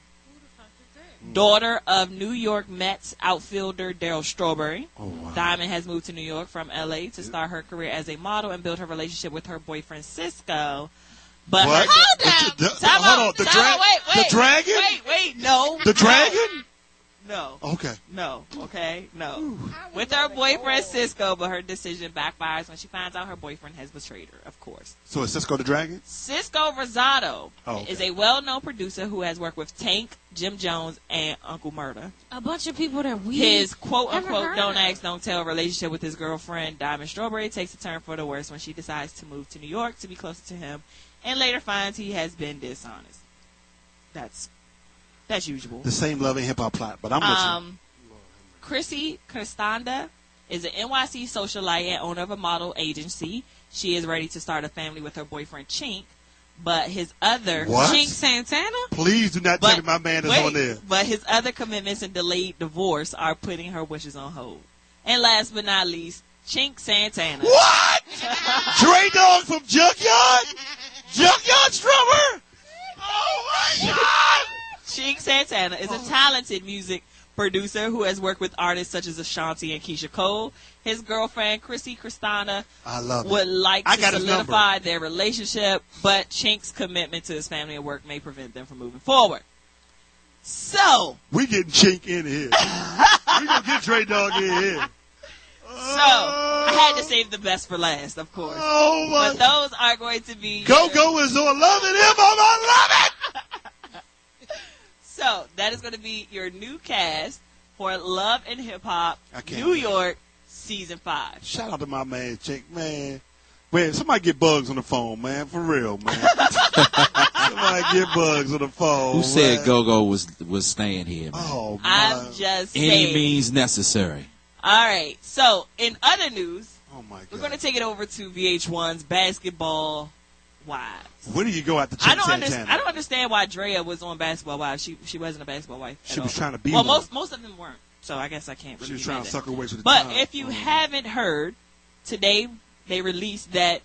Daughter of New York Mets outfielder Darryl Strawberry. Oh, wow. Diamond has moved to New York from L.A. to start her career as a model and build her relationship with her boyfriend Cisco. But What? Hold on. The dragon? Wait. No. The dragon? No. Okay. No. Okay. No. With her boyfriend Cisco, but her decision backfires when she finds out her boyfriend has betrayed her. Of course. So is Cisco the dragon? Cisco Rosado okay. is a well-known producer who has worked with Tank, Jim Jones, and Uncle Murda. A bunch of people that we His quote-unquote heard don't of. ask, don't tell relationship with his girlfriend Diamond Strawberry takes a turn for the worse when she decides to move to New York to be closer to him and later finds he has been dishonest. That's usual. The same Love and Hip Hop plot, but I'm listening. Chrissy Cristanda is an NYC socialite and owner of a model agency. She is ready to start a family with her boyfriend Chink, but his other What? Chink Santana. Please do not tell me my man is on there. But his other commitments and delayed divorce are putting her wishes on hold. And last but not least, Chink Santana. What? Dre Dog from Junkyard? Junkyard Strummer? Oh my God! Chink Santana is a talented music producer who has worked with artists such as Ashanti and Keisha Cole. His girlfriend, Chrissy Cristana, would like to solidify their relationship, but Chink's commitment to his family and work may prevent them from moving forward. So, we getting Chink in here. We gonna get Dre Dog in here. So, I had to save the best for last, of course. Oh my! But those are going to be... Go is on Love and Hip Hop. I love it! So, that is going to be your new cast for Love and Hip Hop New York Season 5. Shout out to my man, Chink, man. Wait, somebody get Bugs on the phone, man. For real, man. Somebody get Bugs on the phone. Who said Go-Go was staying here, man? Oh, I'm just saying. Any means necessary. All right. So, in other news, we're going to take it over to VH1's Basketball Wives. Where do you go after Chink Santana? I don't understand why Drea was on Basketball Wives. She wasn't a basketball wife. She was trying to be one. one. Most of them weren't. So I guess I can't really. She was trying to suck her way to the But top. if you haven't heard, today they released that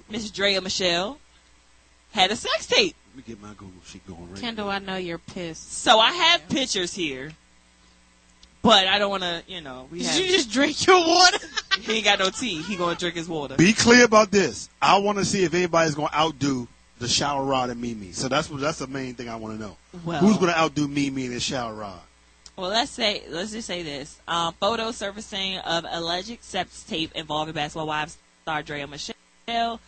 Miss Drea Michelle had a sex tape. Let me get my Google sheet going right Kendall, I know you're pissed. So I have pictures here. But I don't want to, Did you just drink your water? He ain't got no tea. He going to drink his water. Be clear about this. I want to see if anybody's going to outdo the shower rod and Mimi. So that's the main thing I want to know. Well, who's going to outdo Mimi and the shower rod? Well, let's just say this. Photo surfacing of alleged sex tape involving Basketball Wives star Drea Michelle.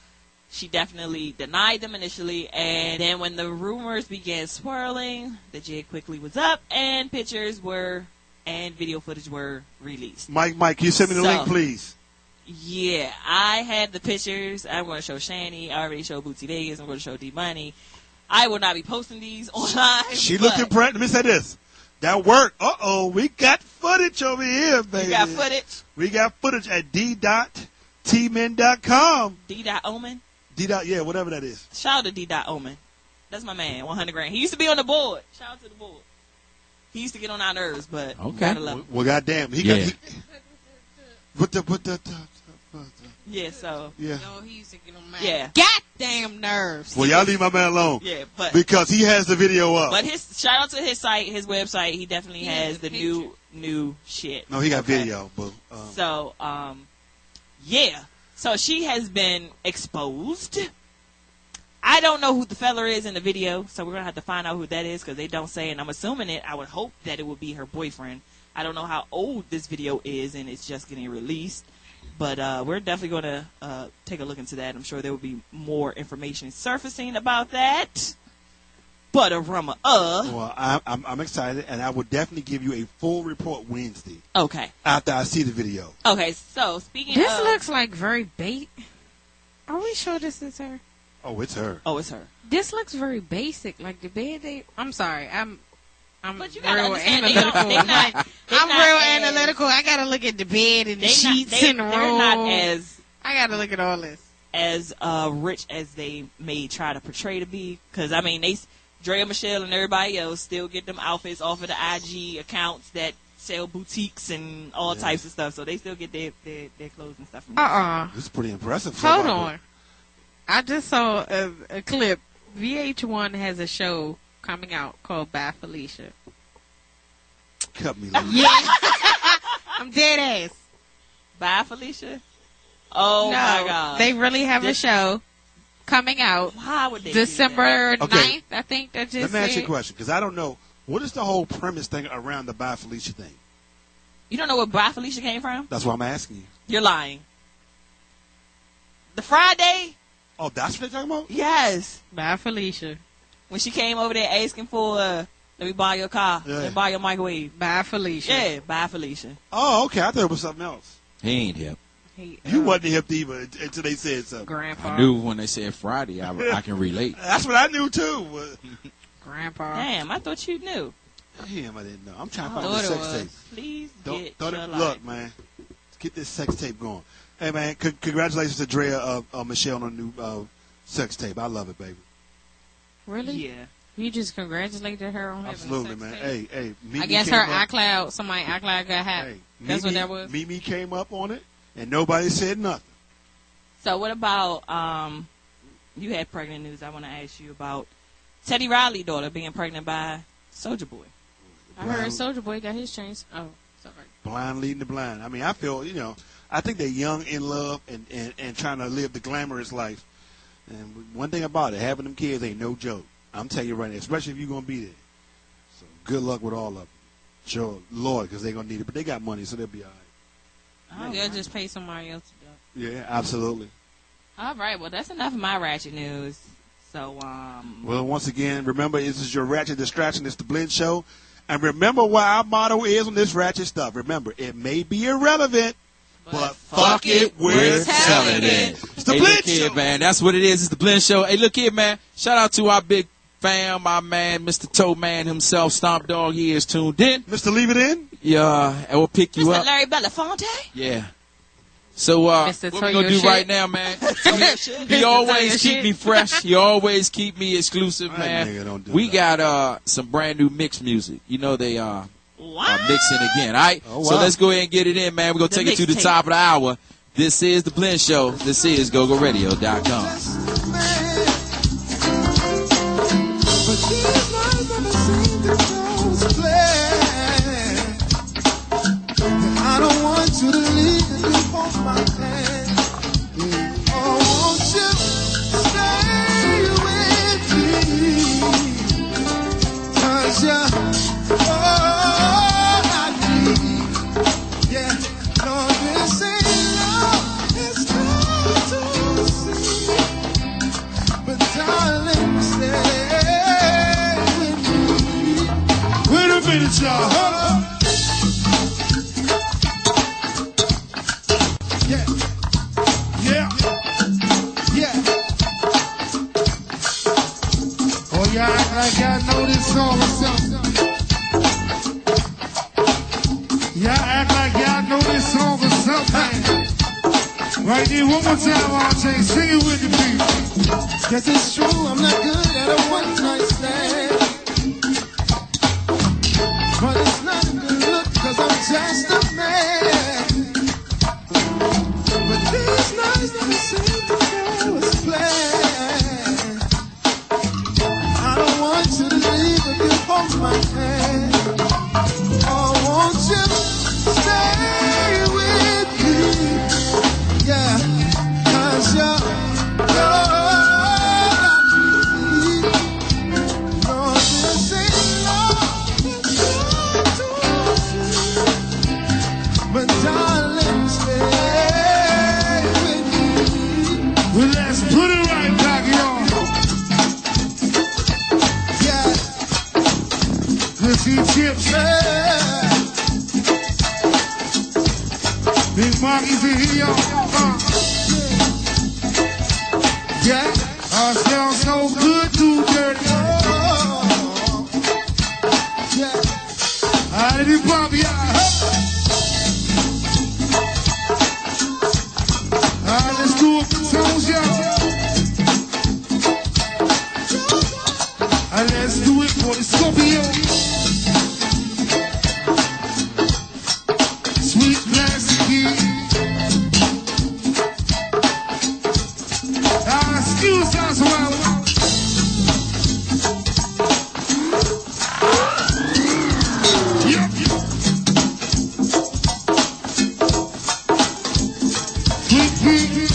She definitely denied them initially, and then when the rumors began swirling, the jig quickly was up, and pictures and video footage were released. Mike, can you send me the link, please? Yeah, I have the pictures. I'm going to show Shani. I already showed Bootsy Vegas. I'm going to show D-Money. I will not be posting these online. She looking pregnant. Let me say this. That worked. Uh-oh. We got footage over here, baby. We got footage? We got footage at d.tmen.com. D.Omen? Yeah, whatever that is. Shout out to D.Omen. That's my man, 100 grand. He used to be on the board. Shout out to the board. He used to get on our nerves, but gotta love him. Well, goddamn. Yeah, so. Yeah. No, he used to get on my goddamn nerves. Well, y'all leave my man alone. Yeah, but. Because he has the video up. But shout out to his site, his website. He definitely has the new shit. No, he got video. But, So, yeah. So she has been exposed. I don't know who the fella is in the video, so we're going to have to find out who that is because they don't say, and I'm assuming it. I would hope that it would be her boyfriend. I don't know how old this video is, and it's just getting released. But we're definitely going to take a look into that. I'm sure there will be more information surfacing about that. But Well, I'm excited, and I will definitely give you a full report Wednesday. Okay. After I see the video. Okay, so speaking this looks like very bait. Are we sure this is her? Oh, it's her. Oh, it's her. This looks very basic, like the bed. I'm sorry, I'm but you real analytical. I'm real analytical. I gotta look at the bed and the sheets in the room. They're not as. I gotta look at all this. As rich as they may try to portray to be, because I mean, Drea Michelle and everybody else still get them outfits off of the IG accounts that sell boutiques and all types of stuff, so they still get their clothes and stuff. This is pretty impressive. Hold on. I just saw a clip. VH1 has a show coming out called Bye Felicia. Cut me. Yeah. I'm dead ass. Bye Felicia? Oh, no, my God. They really have a show. coming out Why would they December do 9th, I think that just Let me ask you a said. question, because I don't know. What is the whole premise thing around the Bye Felicia thing? You don't know where Bye Felicia came from? That's why I'm asking you. You're lying. The Friday? Oh, that's what they're talking about? Yes. Bye, Felicia. When she came over there asking for, let me buy your car. Yeah. Let me buy your microwave. Bye, Felicia. Yeah, Bye Felicia. Oh, okay. I thought it was something else. He ain't hip. You wasn't hip either until they said something. Grandpa. I knew when they said Friday, I can relate. That's what I knew, too. Grandpa. Damn, I thought you knew. Damn, I didn't know. I'm trying to I find this thought it sex was. tape. Please get Don't your look, life. man. Let's get this sex tape going. Hey, man, congratulations to Drea Michelle on the new sex tape. I love it, baby. Really? Yeah. You just congratulated her on having Absolutely, a sex man. tape? Hey, Mimi I guess came her up- iCloud, somebody iCloud got hacked. Hey, That's what that was. Mimi came up on it, and nobody said nothing. So what about, you had pregnant news. I want to ask you about Teddy Riley's daughter being pregnant by Soulja Boy. I heard Soulja Boy got his chains. Oh, sorry. Blind leading the blind. I mean, I feel, I think they're young, in love, and trying to live the glamorous life. And one thing about it, having them kids ain't no joke. I'm telling you right now, especially if you're going to be there. So good luck with all of them. Sure, Lord, because they're going to need it. But they got money, so they'll be all right. They'll just pay somebody else to do it. Yeah, absolutely. All right, well, that's enough of my ratchet news. So, Well, once again, remember, this is your Ratchet Distraction. It's the Blend Show. And remember what our motto is on this ratchet stuff. Remember, it may be irrelevant, but fuck it, we're telling it. It's the Hey, Blend look here, Show. man. That's what it is. It's the Blend Show. Hey, look here, man. Shout out to our big fan, my man, Mr. Toe Man himself, Stomp Dog. He is tuned in. Mr. Leave It In? Yeah, and we'll pick you Mr. up. Larry Belafonte? Yeah. So, Mr. what Tell we gonna Your do Shit. right now, man? He Mr. Tell Your always keep Shit. me fresh. He always keep me exclusive, That man. nigga don't do We that. got some brand new mix music. You know they are What? mixing again. All right. Oh, So wow. let's go ahead and get it in, man. We're gonna The take it to the mixtape. top of the hour. This is the Blend Show. This is GoGoRadio.com. But these nights never seem to go as planned. And I don't want you to leave if you hold my hand. Oh, won't you stay with me? 'Cause you're all I need. Yeah, no, this ain't love, it's hard to see. But darling, stay with me. Wait a minute, y'all. Yeah. Yeah. Yeah. Oh, y'all act like y'all know this song or something. Y'all act like y'all know this song or something. Right there, one more time, RJ. Sing it with me, please. Guess it's true, I'm not good at a one-night stand. But it's not a good look, 'cause I'm just a man. But these nights never seem to go as planned. I don't want you to leave if you hold my hand. Oh, won't you stay with me? Yeah, 'cause you're all I need. No, this ain't love, it's hard to see. But darling, stay with me. Well, let's put it right back, y'all. Yeah. Let's eat chips. Big Marky's in here, y'all. Yeah. I smell so good, too dirty. Yeah. I didn't pop ya. Let's do it for songs, y'all. Let's do it for the Scorpio. Sweet plastic key. Excuse us while yep. Sweet pea.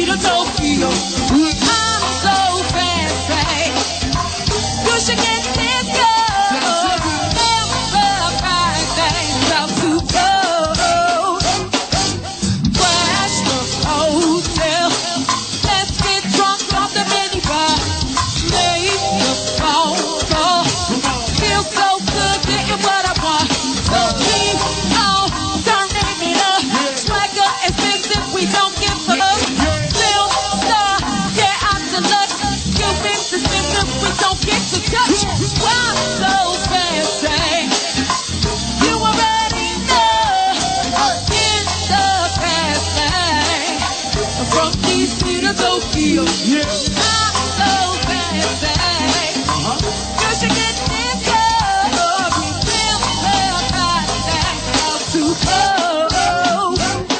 DC to Tokyo. I'm so fancy. You should get this girl. Never find things out to go. Crash the hotel. Let's get drunk off the minibar. Make the phone call. Feel so good getting what I want. So keep on turning it up. Swagger expensive, we don't give a fuck. Still star, yeah, I'm deluxe. You've been suspicious, we don't get to touch. I'm so fancy. You already know. In the fast lane. From DC to Tokyo. I'm so fancy. You should get this girl. We feel the fast lane. Out to go.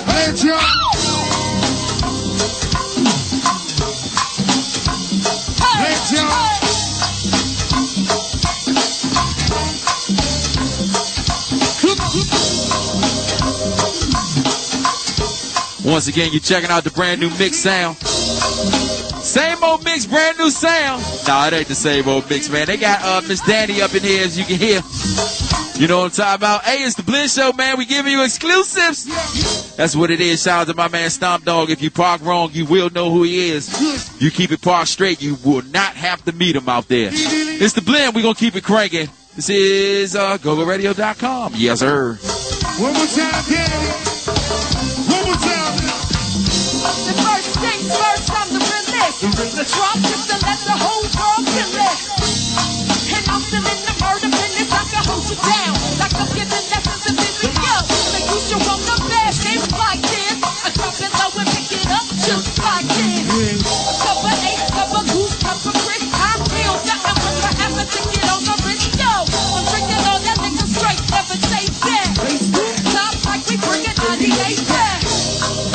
Let's go. Let's go. Once again, you're checking out the brand new mix sound. Same old mix, brand new sound. Nah, it ain't the same old mix, man. They got Miss Danny up in here, as you can hear. You know what I'm talking about? Hey, it's the Blend Show, man. We giving you exclusives. That's what it is. Shout out to my man Stomp Dog. If you park wrong, you will know who he is. You keep it parked straight, you will not have to meet him out there. It's the Blend. We're going to keep it cranking. This is GoGoRadio.com. Yes, sir. One more time, Danny. One more time. The first things first, I'm the realist. The drop just to let the whole world feel it. And I'm still in the murder business. I can hold you down like I'm giving lessons in business. Yo, make you show on the best. Things like this. I drop it low and pick it up just like this. A cup of ace, cup of goose, cup of Chris. I feel nothing when I have to get on the wrist. Yo, I'm drinking all that nigga straight, never taste that. Top like we bring it 98 back.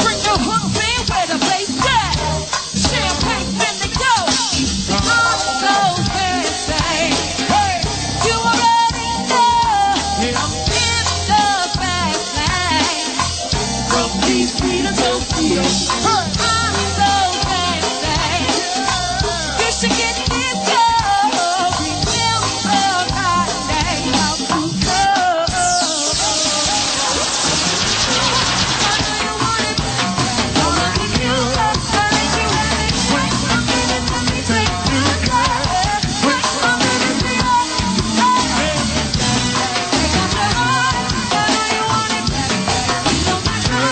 Bring the hook in where the bass at. Champagne finna go. I'm so fancy. You already know. I'm in the fast lane. From DC to Tokyo. I'm so fancy. You should get this girl. We will love our day. How to go. I know you want it. Don't let me do it. Don't let you have it. Wait a minute, let me take you there. Wait a minute, we are. Take off the heart. I know you want it. Don't let you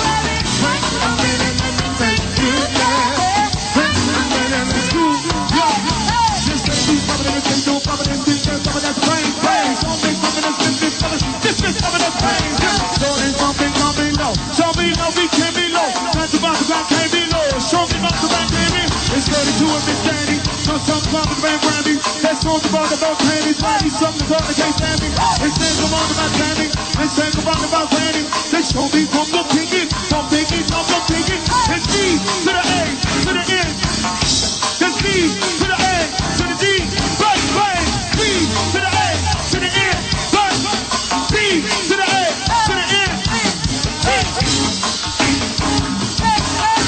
have it. Wait a minute, let me take you there. Wait a minute, let's go. Just let me cover this thing, don't cover this thing, just cover that brain. Don't make something that's this cover that brain. Don't ain't something low. Show me how we can be low. That's about the back can't be low. Show me about the back can't be. It's 32 and Miss Danny. No some club with Van Brandy. That song's about the belt panties. Randy, something to talk to can't stand me. It's saying come on about Danny. It's saying come on about Randy. They show me from the pinky. From pinky, from the pinky. It's D to the A, to the N. It's D to the A, to the D. Bang, bang. D to the A, to the N. Bang. D to the A, to the N.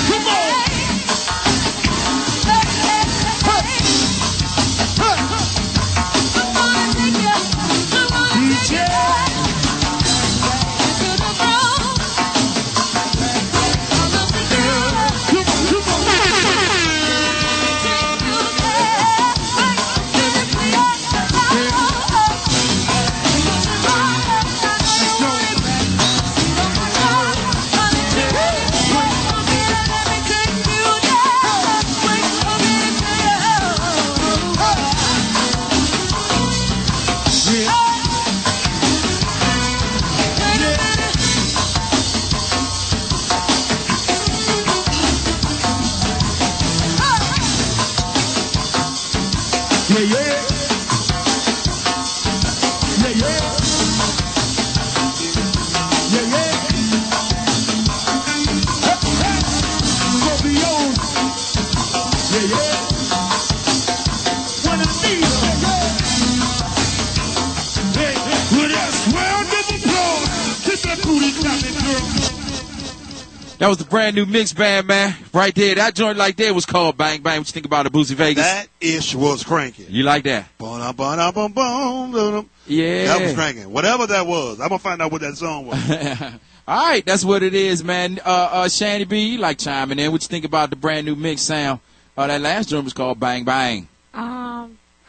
Come on. Yeah, yeah. Yeah, yeah. Yeah, yeah. Scorpios. Yeah, yeah. One of these. Hey, well, that's round of applause. Get that booty clapping, girl. That was the brand new mix band, man. Right there. That joint like there was called Bang Bang. What you think about it, Boosie Vegas? That ish was cranking. You like that? Yeah. That was cranking. Whatever that was. I'm going to find out what that song was. All right, that's what it is, man. Shanny B, you like chiming in. What you think about the brand new mix sound? That last drum was called Bang Bang. I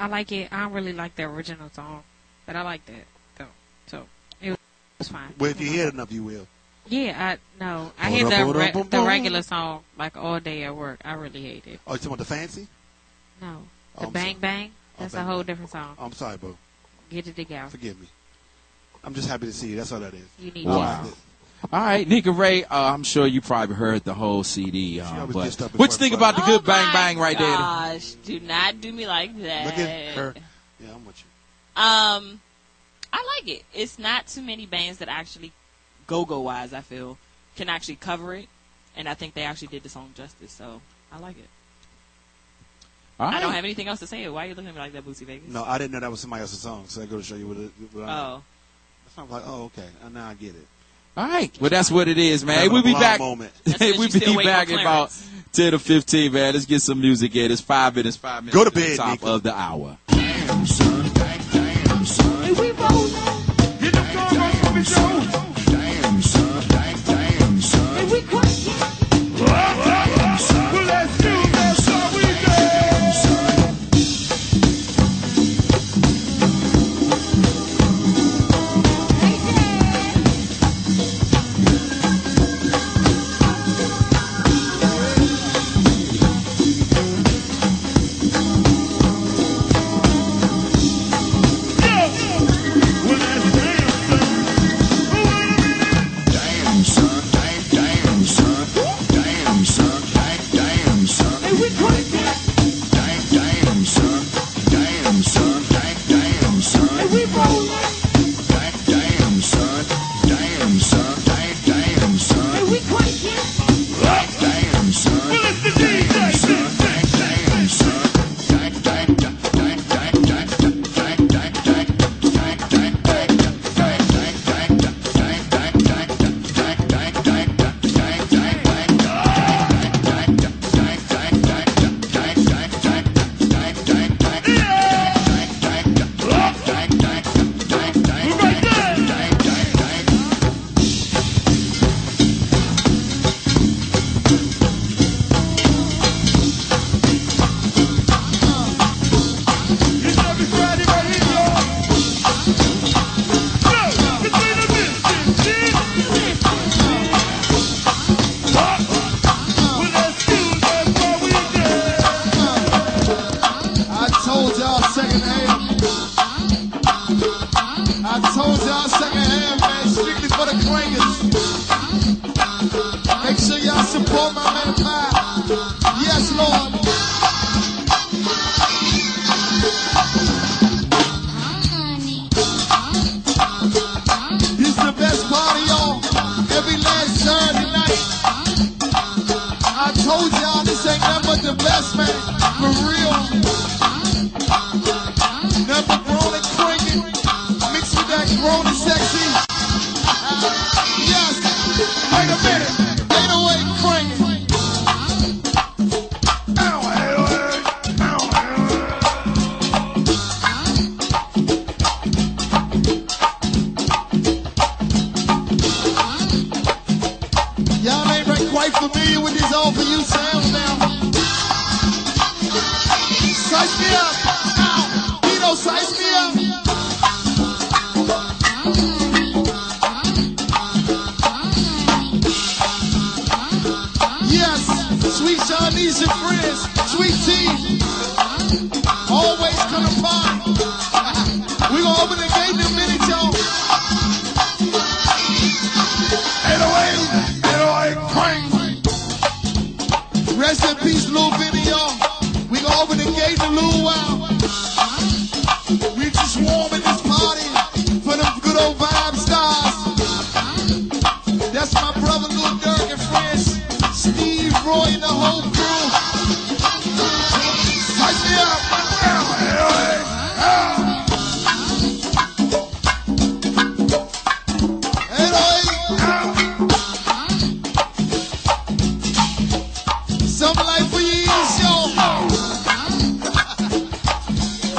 like it. I don't really like the original song, but I like that though. So it was fine. Well, if you hear it enough, you will. Yeah, I hear the regular song like all day at work. I really hate it. Oh, you talking about the fancy? No, the Bang Bang. That's a whole different song. I'm sorry, bro. Get it together. Forgive me. I'm just happy to see you. That's all that is. You need wow. All right, Nika Ray, I'm sure you probably heard the whole CD. But what you think about the good Bang Bang right there? Gosh, do not do me like that. Look at her. Yeah, I'm with you. I like it. It's not too many bands that actually, go-go wise, I feel, can actually cover it. And I think they actually did the song justice, so I like it. All right. I don't have anything else to say. Why are you looking at me like that, Boosie Vegas? No, I didn't know that was somebody else's song, so I go to show you what Oh. I was like, oh, okay. Now I get it. All right. Well, that's what it is, man. We'll be back. We'll be back in about 10 or 15, man. Let's get some music in. It's 5 minutes. Go to bed, top Nika. of the hour. Damn, son. Damn, son. Hey, we roll. Get the car on the show. Damn, son. Damn, son. Hey, we crazy. Damn, son. Well, let's do that, son. We damn, son. some life for you, y'all.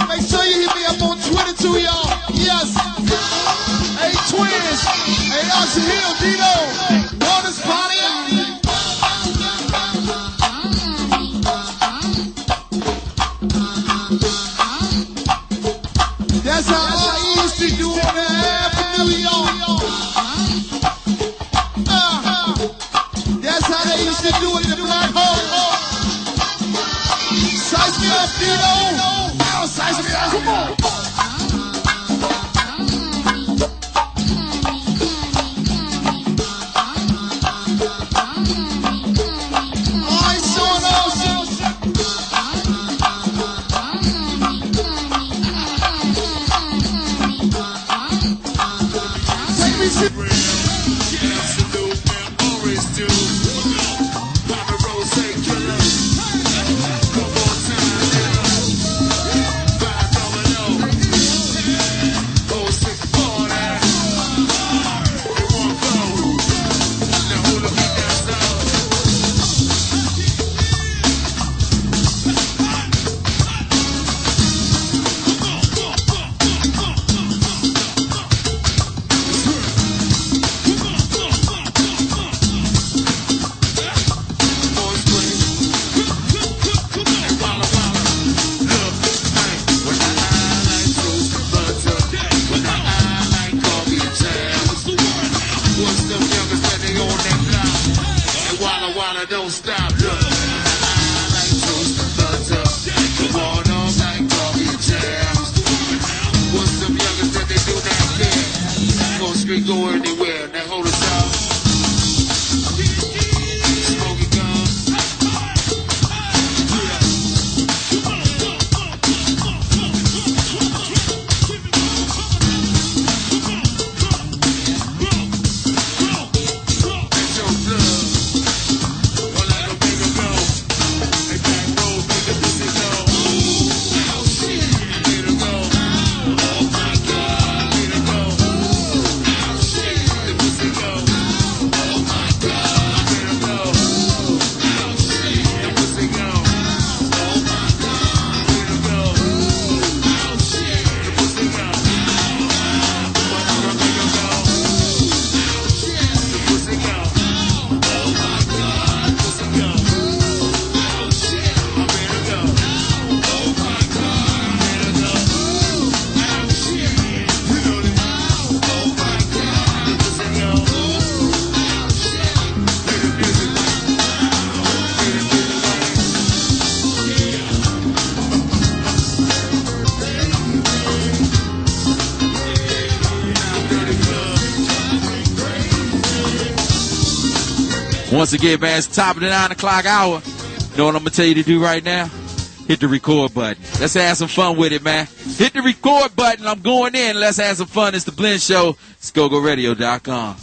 Make sure you hit me up on Twitter too, y'all. Yes. Hey, twins. Hey, Usher Hill, Dino. Waters party. That's how I used to do on the Avenue, y'all. That's how they used to do it in the black hole. Size me up, Dino. Now size me up. Come on. Don't stop, look. I like toast and butter. The water like coffee jams. What's some youngers that they do not care? Go street, go anywhere. Now hold us out. Smoking guns. Once again, man, it's top of the 9 o'clock hour. You know what I'm going to tell you to do right now? Hit the record button. Let's have some fun with it, man. Hit the record button. I'm going in. Let's have some fun. It's The Blend Show. It's GoGoRadio.com.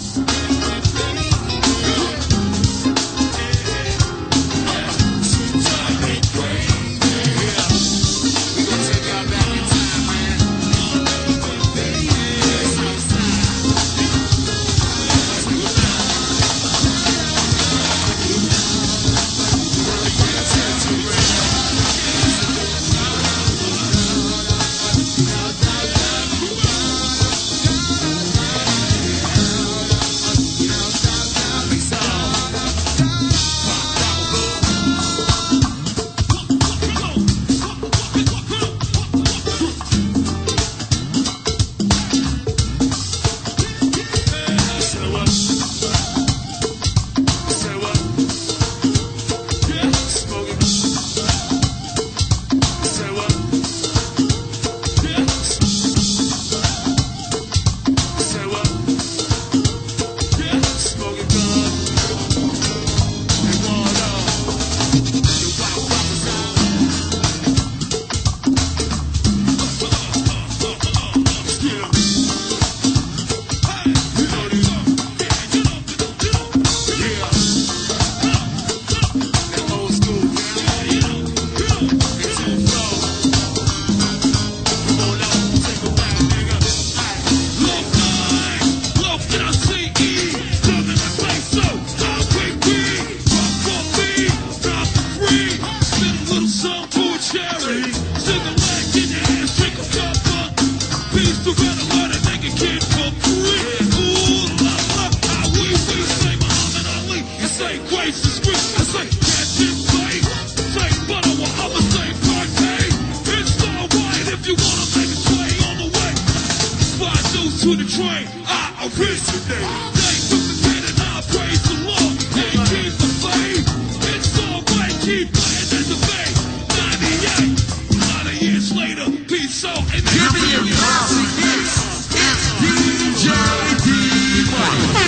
the train, I originate. They took the pen and I praise the Lord. They keep the faith. It's alright, keep playing at the bay. 98, a lot of years later, peace out and give me a classic mix. It's DJ D-Money.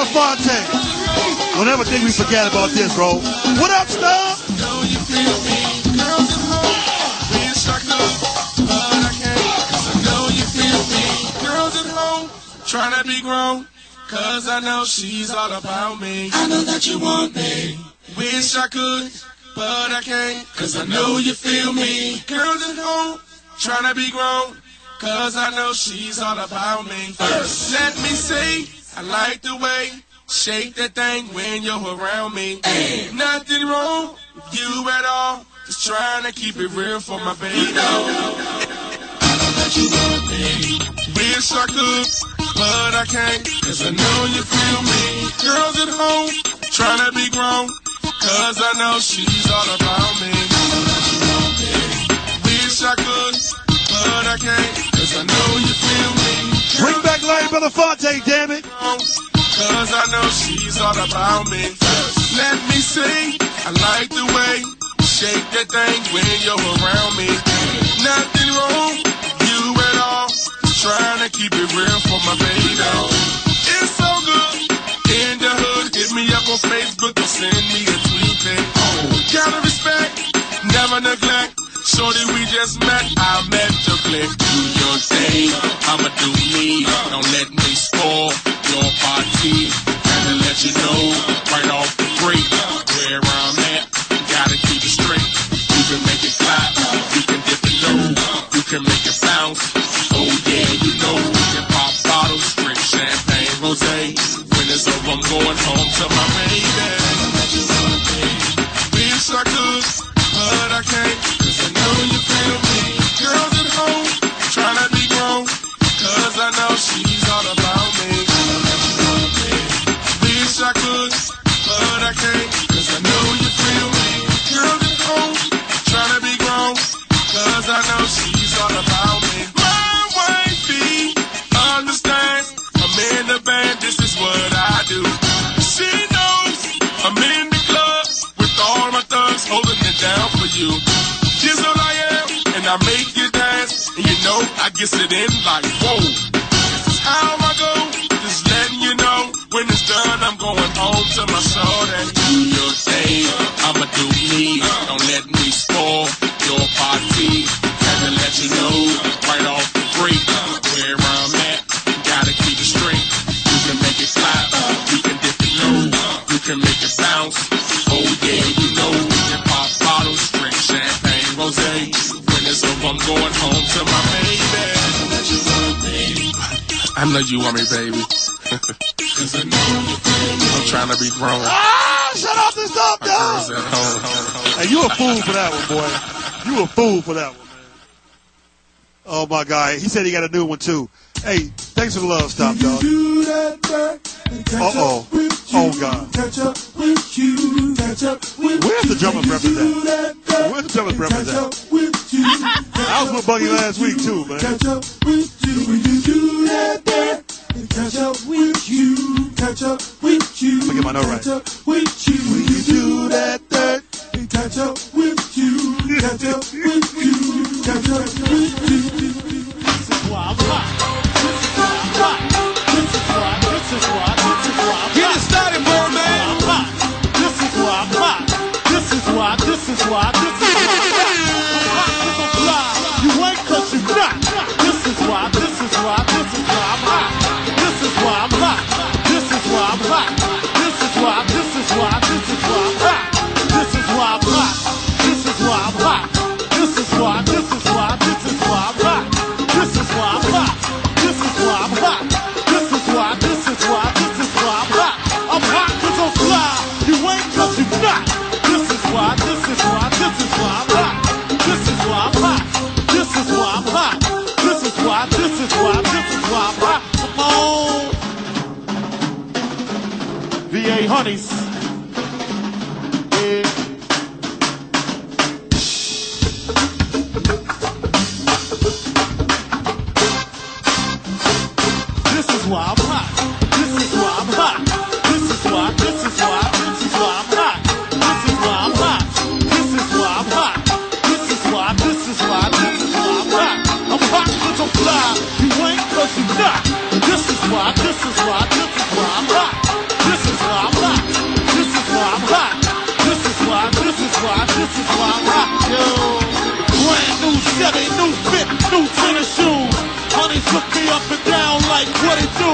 Belafonte. Don't ever think we forget about this, bro. What up, Star? Trying to be grown, cause I know she's all about me. I know that you want me. Wish I could, but I can't, cause I know you feel me. Girls at home, trying to be grown, cause I know she's all about me. First, let me say, I like the way shake that thing when you're around me. Ain't nothing wrong with you at all, just trying to keep it real for my baby. I know that you want me. Wish I could, but I can't, cause I know you feel me. Girls at home, trying to be grown, cause I know she's all about me. Wish I could, but I can't, cause I know you feel me. Bring back Larry Belafonte, damn it. Cause I know she's all about me. Let me see, I like the way you shake that thing when you're around me. Nothing wrong with you at all, trying to keep it real for my baby. It's so good in the hood. Hit me up on Facebook or send me a tweet. Gotta respect, never neglect. Shorty, we just met. I met your click. Do your thing, I'ma do me. Don't let me spoil your party. Had to let you know right off the break where I'm at. Gotta keep it straight. You can make it clap, you can dip it low, you can make it bounce. Oh yeah, you know we can pop bottles, drink champagne, rosé. When it's over, I'm going home to my baby. Wish I could, but I can't, cause I know you feel me. Girls at home, trying to be grown, cause I know she's all about me. Wish I could, but I can't, cause I know you feel me. Girls at home, trying to be grown, cause I know she's all about me. Understands I'm in the band, this is what I do. She knows I'm in the club with all my thugs holding it down for you. Just all I am, and I make you dance, and you know I get it in like whoa. This is how I go, just letting you know. When it's done, I'm going home to my shorty. Do your thing, I'ma do me. Don't let me spoil your party. Had to let you know right off the break where I'm at. Gotta keep it straight. You can make it clap, you can dip it low, you can make it bounce. Oh yeah, you know we can pop bottles, drink champagne, rosé. When it's over, I'm going home to my baby. I know you want me, baby. Cause I know you feel me. I'm trying to be grown. Ah, shut up this up, my girls at home. Hey, you a fool for that one, boy. You a fool for that one, man. Oh my God, he said he got a new one too. Hey, thanks for the love, Stop Dog. Uh-oh. Oh, God. Where's the drummers represent? Where's the drummers represent? I was with Buggy last week, too, man. Catch up with you. When you do that there, catch up with you. Catch up with you. Let me get my note right. Catch up with you. When you do that there, catch up with you. Catch up with you. Catch up with you. This is why I'm hot. This is why I'm hot. This is why. This is why. This is why I'm hot. Get it started, boy, man. I'm hot. This is why I'm hot. This is why. This is why. This is why I'm hot. I'm hot 'cause I'm fly. You ain't 'cause you not. This is why. This is why. This is why I'm hot. This is why I'm hot. This is why I'm hot. This is why. This is why. This is why I'm hot. This is why I'm hot. This is why I'm hot. This is why. This is why. This is why I'm hot. This is why I'm hot. This is why I'm hot. This is why. This is why. This is why I'm hot. I'm hot 'cause I'm fly. You ain't 'cause you not. This is why. This is why. This is why I'm hot. This is why I'm hot. This is why I'm hot. This is why. This is why. This is why I'm hot. Come on. VA Honeys. Yeah. This is why I'm hot. This is why I'm hot. This is why. This is why. This is why I'm hot. This is why I'm hot. This is why I'm hot. This is why. This is why. This is why I'm hot. I'm hot 'cause I'm fly. You ain't 'cause you not. This is why. This is why. This is why I'm hot. took me up and down like what it do.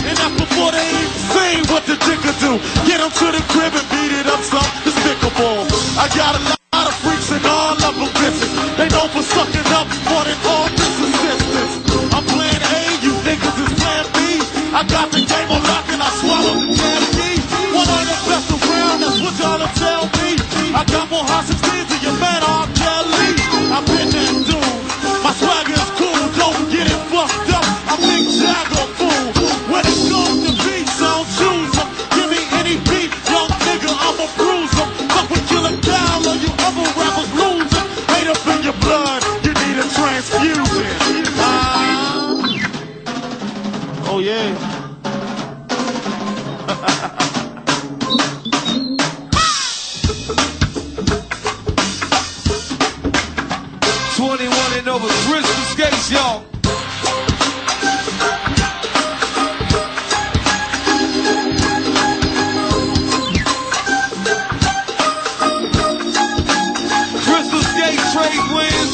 And that's before they even seen what the jigger do. Get them to the crib and beat it up some despicable. I got a lot of freaks and all of them bitches. They know for sucking up more than all this assistance. I'm playing A, you niggas is playing B. I got the game on lock and I swallowed the damn key. One of the best around, that's what y'all tell me. I got more hostage than your man R. Kelly. I've been that dude. My swagger is cool, don't get it fucked up. I'm Big Jagger, fool. When it comes to beats, I don't choose 'em. Give me any beat, young nigga, I'ma bruise 'em. Fuck with Killer Down, or you other rappers losing. Hate up in your blood, you need a transfusion. Oh yeah. 21 and over, Crystal Skates, y'all. Crystal Skates, trade wins.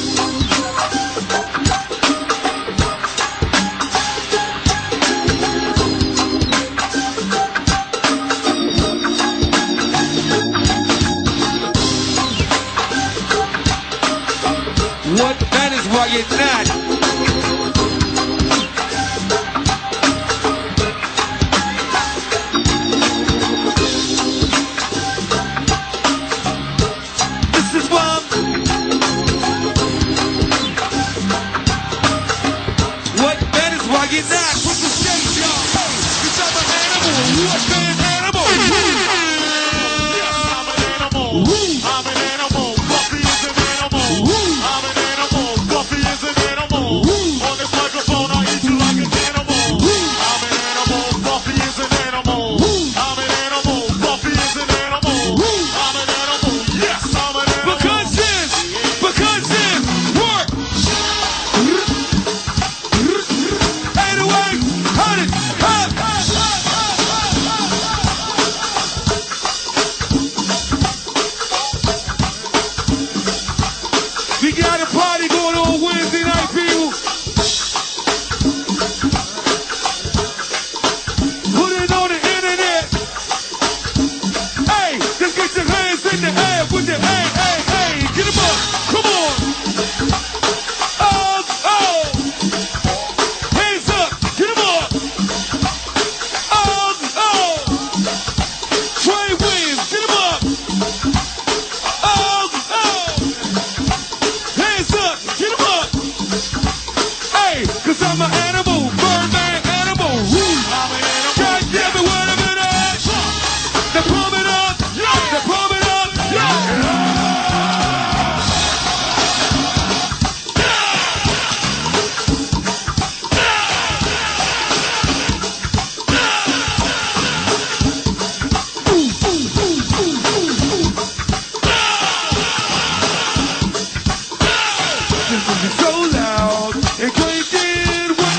What? That is why you're not. This is why. What? That is why you're not. Put the stage, y'all. Cause I'm an animal. What an animal? Yes, I'm an animal. I'm an animal. Buffy is an animal. I'm an animal. Buffy is an animal. On this microphone, I eat you like an animal. I'm an animal. Buffy is an animal. I'm an animal. Buffy is an animal. I'm an animal. Yes, I'm an animal. Because this work. 808, 100, up. We got a party going on Wednesday night, people. Put it on the internet. Hey, just get your hands in the air with your hey, hey, hey. Get them up. Come on. Oh, oh. Hands up. Get them up. Oh, oh. Trey Williams. Get them up. Oh, oh. Hands up, get 'em up. Hey, cause I'm an animal, Birdman animal. I'm an animal. God damn it, wait a minute. Now pump it up, now pump it up, This is so loud and cranking. What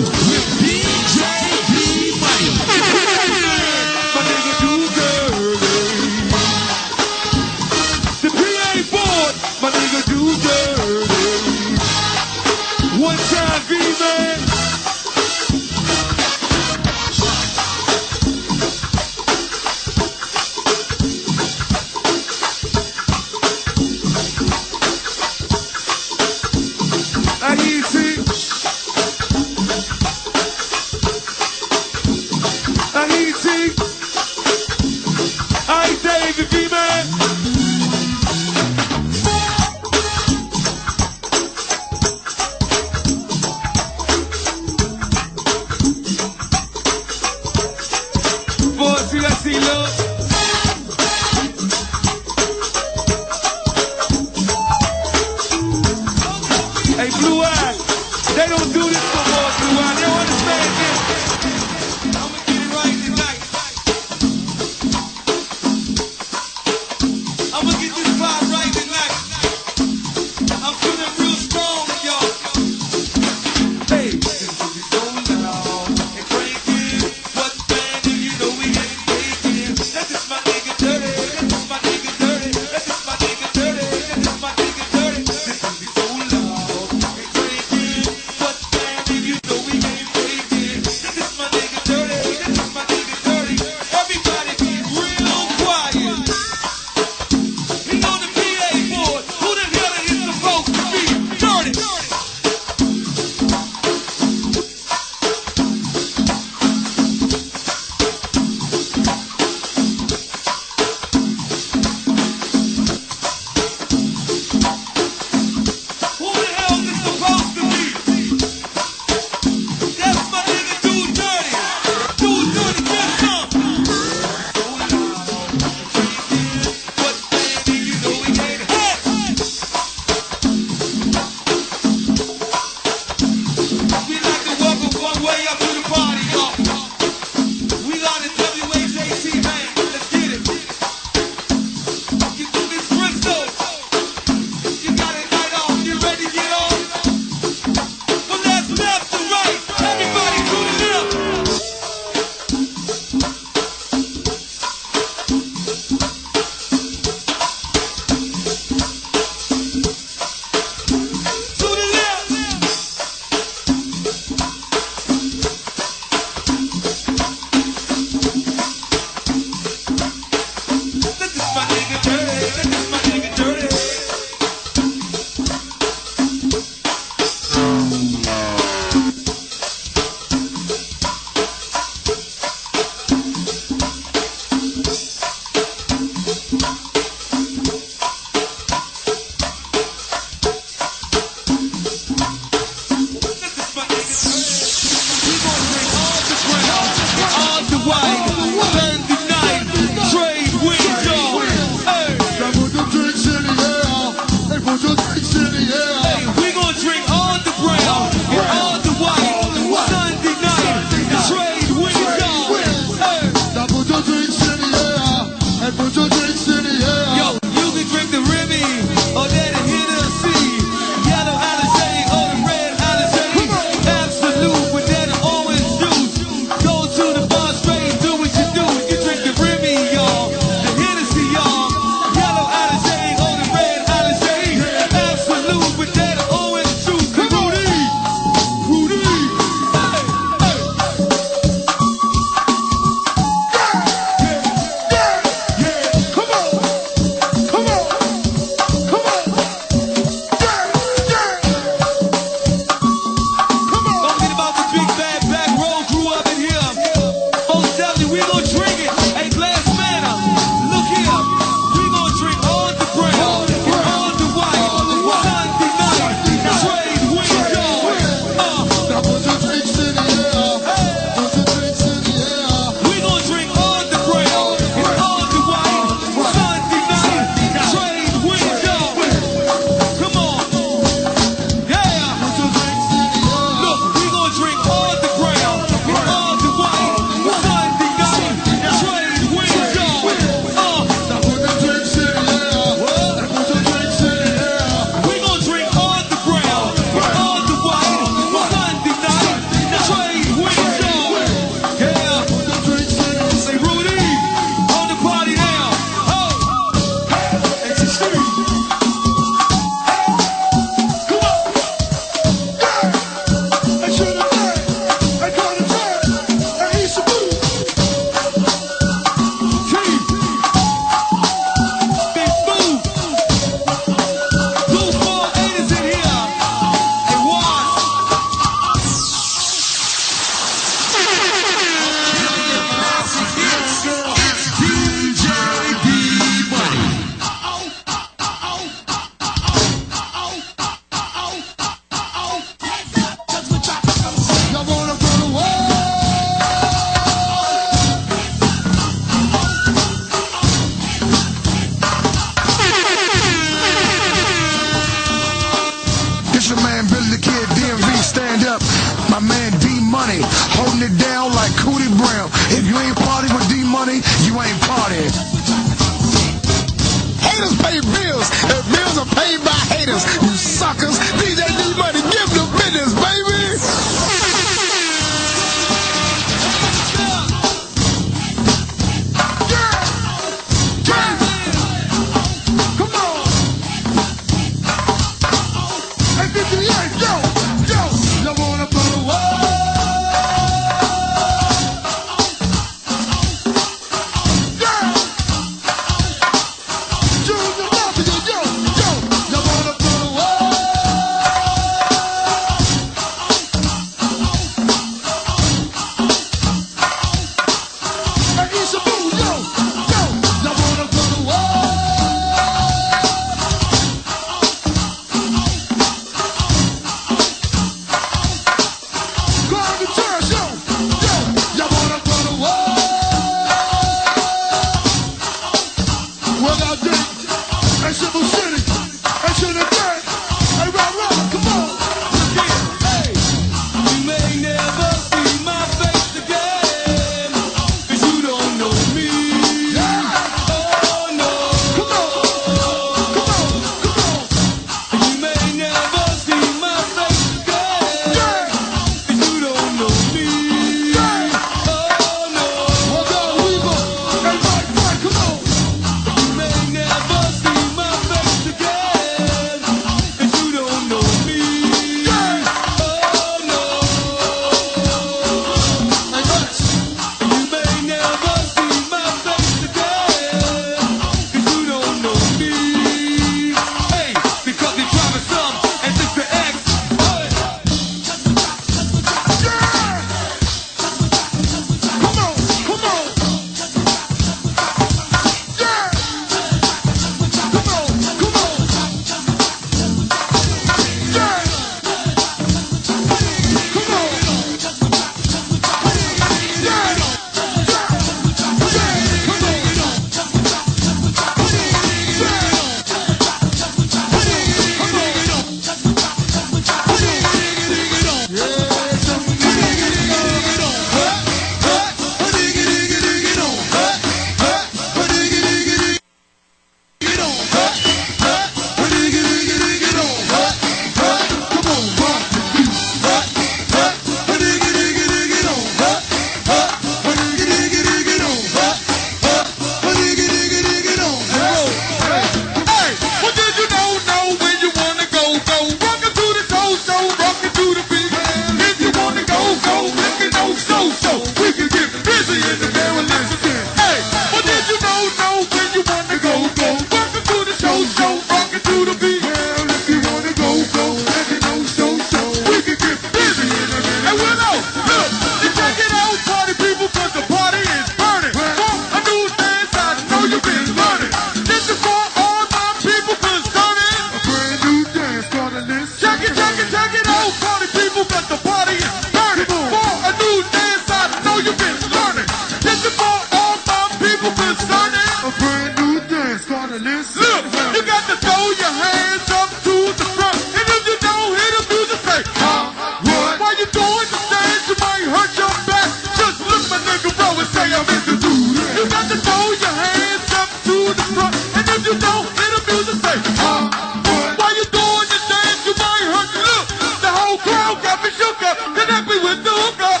Look, you got to throw your hands up to the front. And if you don't hit the music, say, what? While you doing the dance, you might hurt your back. Just look my nigga bro and say I'm in the dude. You got to throw your hands up to the front. And if you don't hit the music, say, what? While you doing the dance, you might hurt your look. The whole crowd got me shook up. Connect me with the hookup.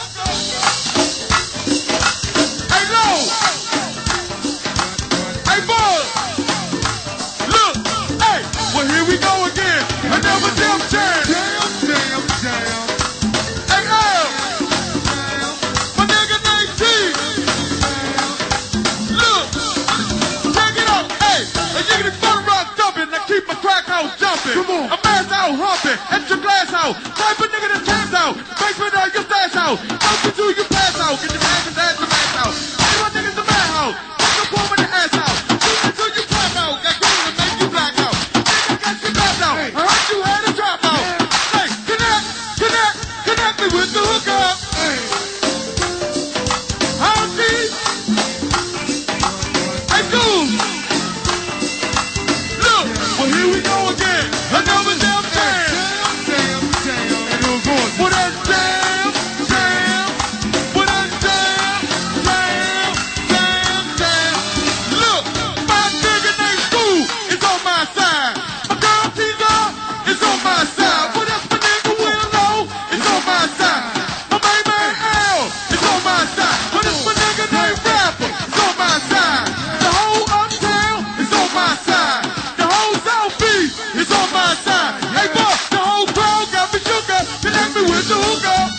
Hey, low. Hey, boy. Look. Hey. Well, here we go again. Another damn jam. Hey, L. My nigga named T. Look. Check it out. Hey. A jiggity fun rock dumping. I keep my crack house jumping. Come on. A mass out humping. Extra glass out. Type of nigga that camps out. Basement out your stash out. Out you do you pass out. Get your ass and ass the mass out. Hey, my niggas the madhouse. Take the pool with the ass out. Shoot until you clap out. Got green to make you black out. Nigga got your back out. I heard you had a drop out. Hey, connect me with the hookup. How deep? Hey, dude. Look, well here we go again. Another damn jam. Well, that jam. Well, that jam. Look, my nigga named School is on my side. My girl Teaser is on my side. What else my nigga Willow is on my side. My baby L is on my side. What else my nigga named Rapper is on my side. The whole uptown is on my side. The whole South Beach is on my side. Hey, boy, the whole crowd got me shook up. Connect me with the hookup.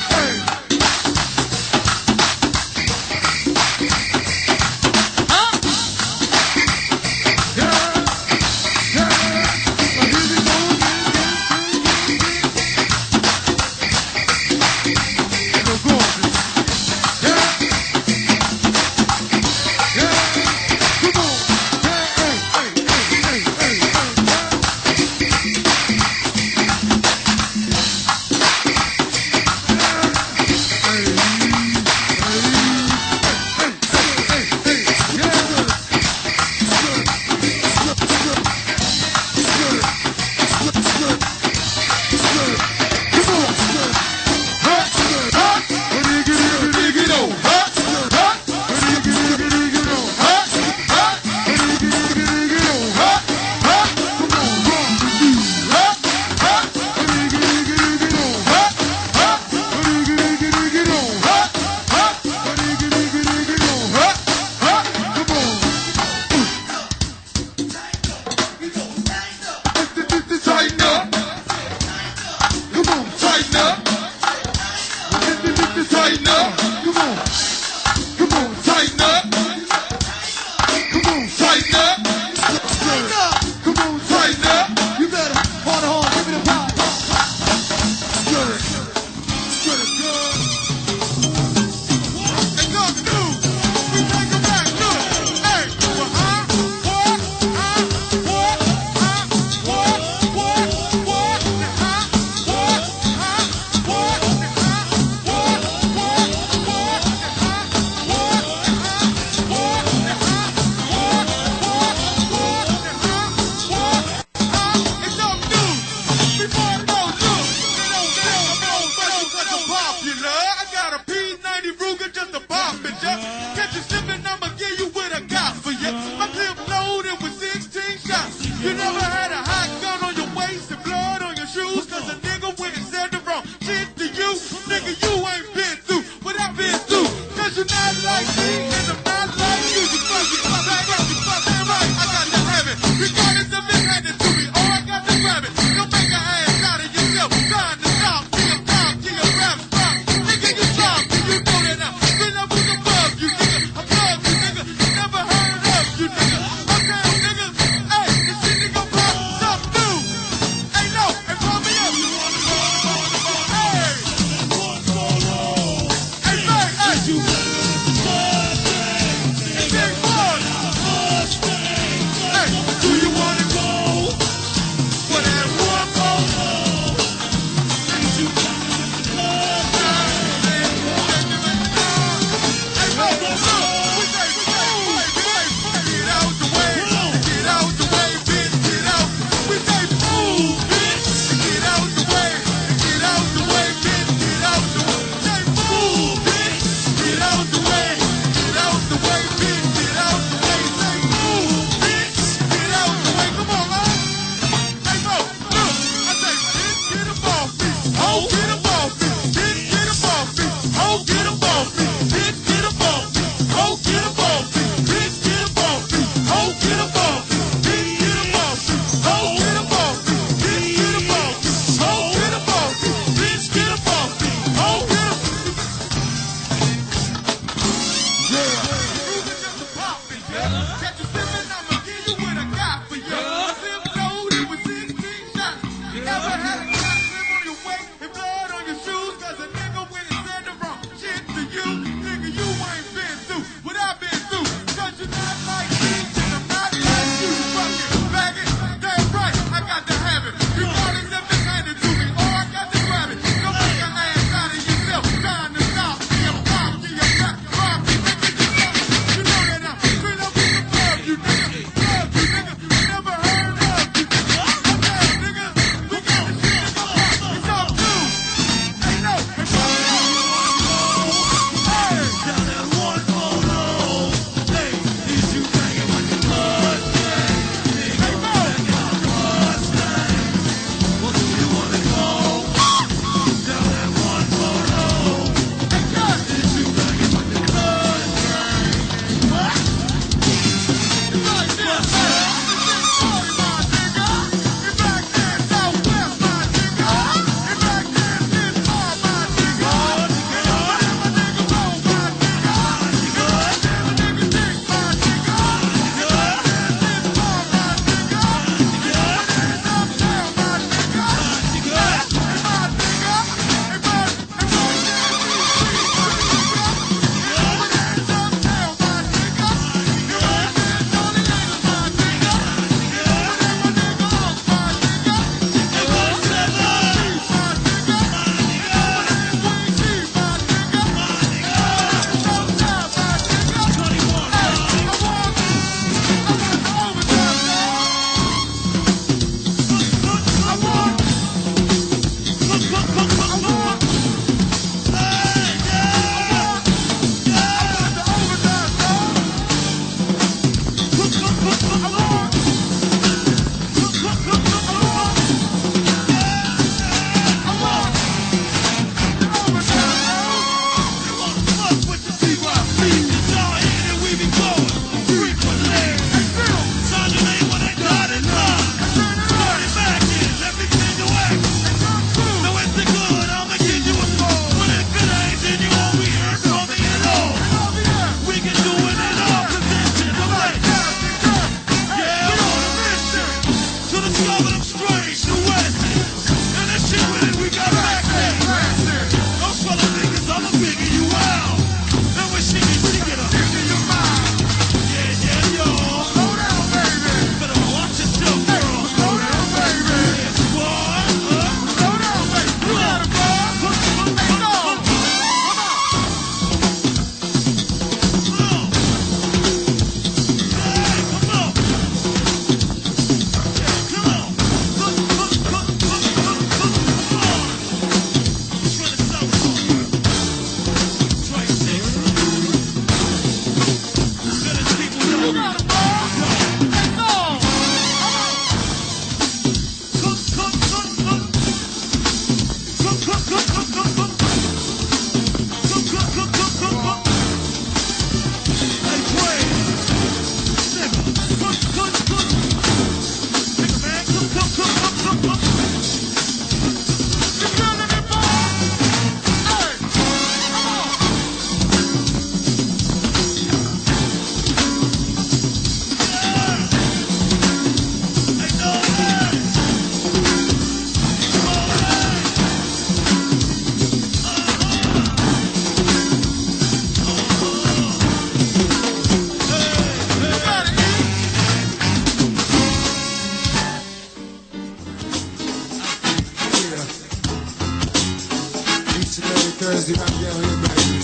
Thursday night down here, baby.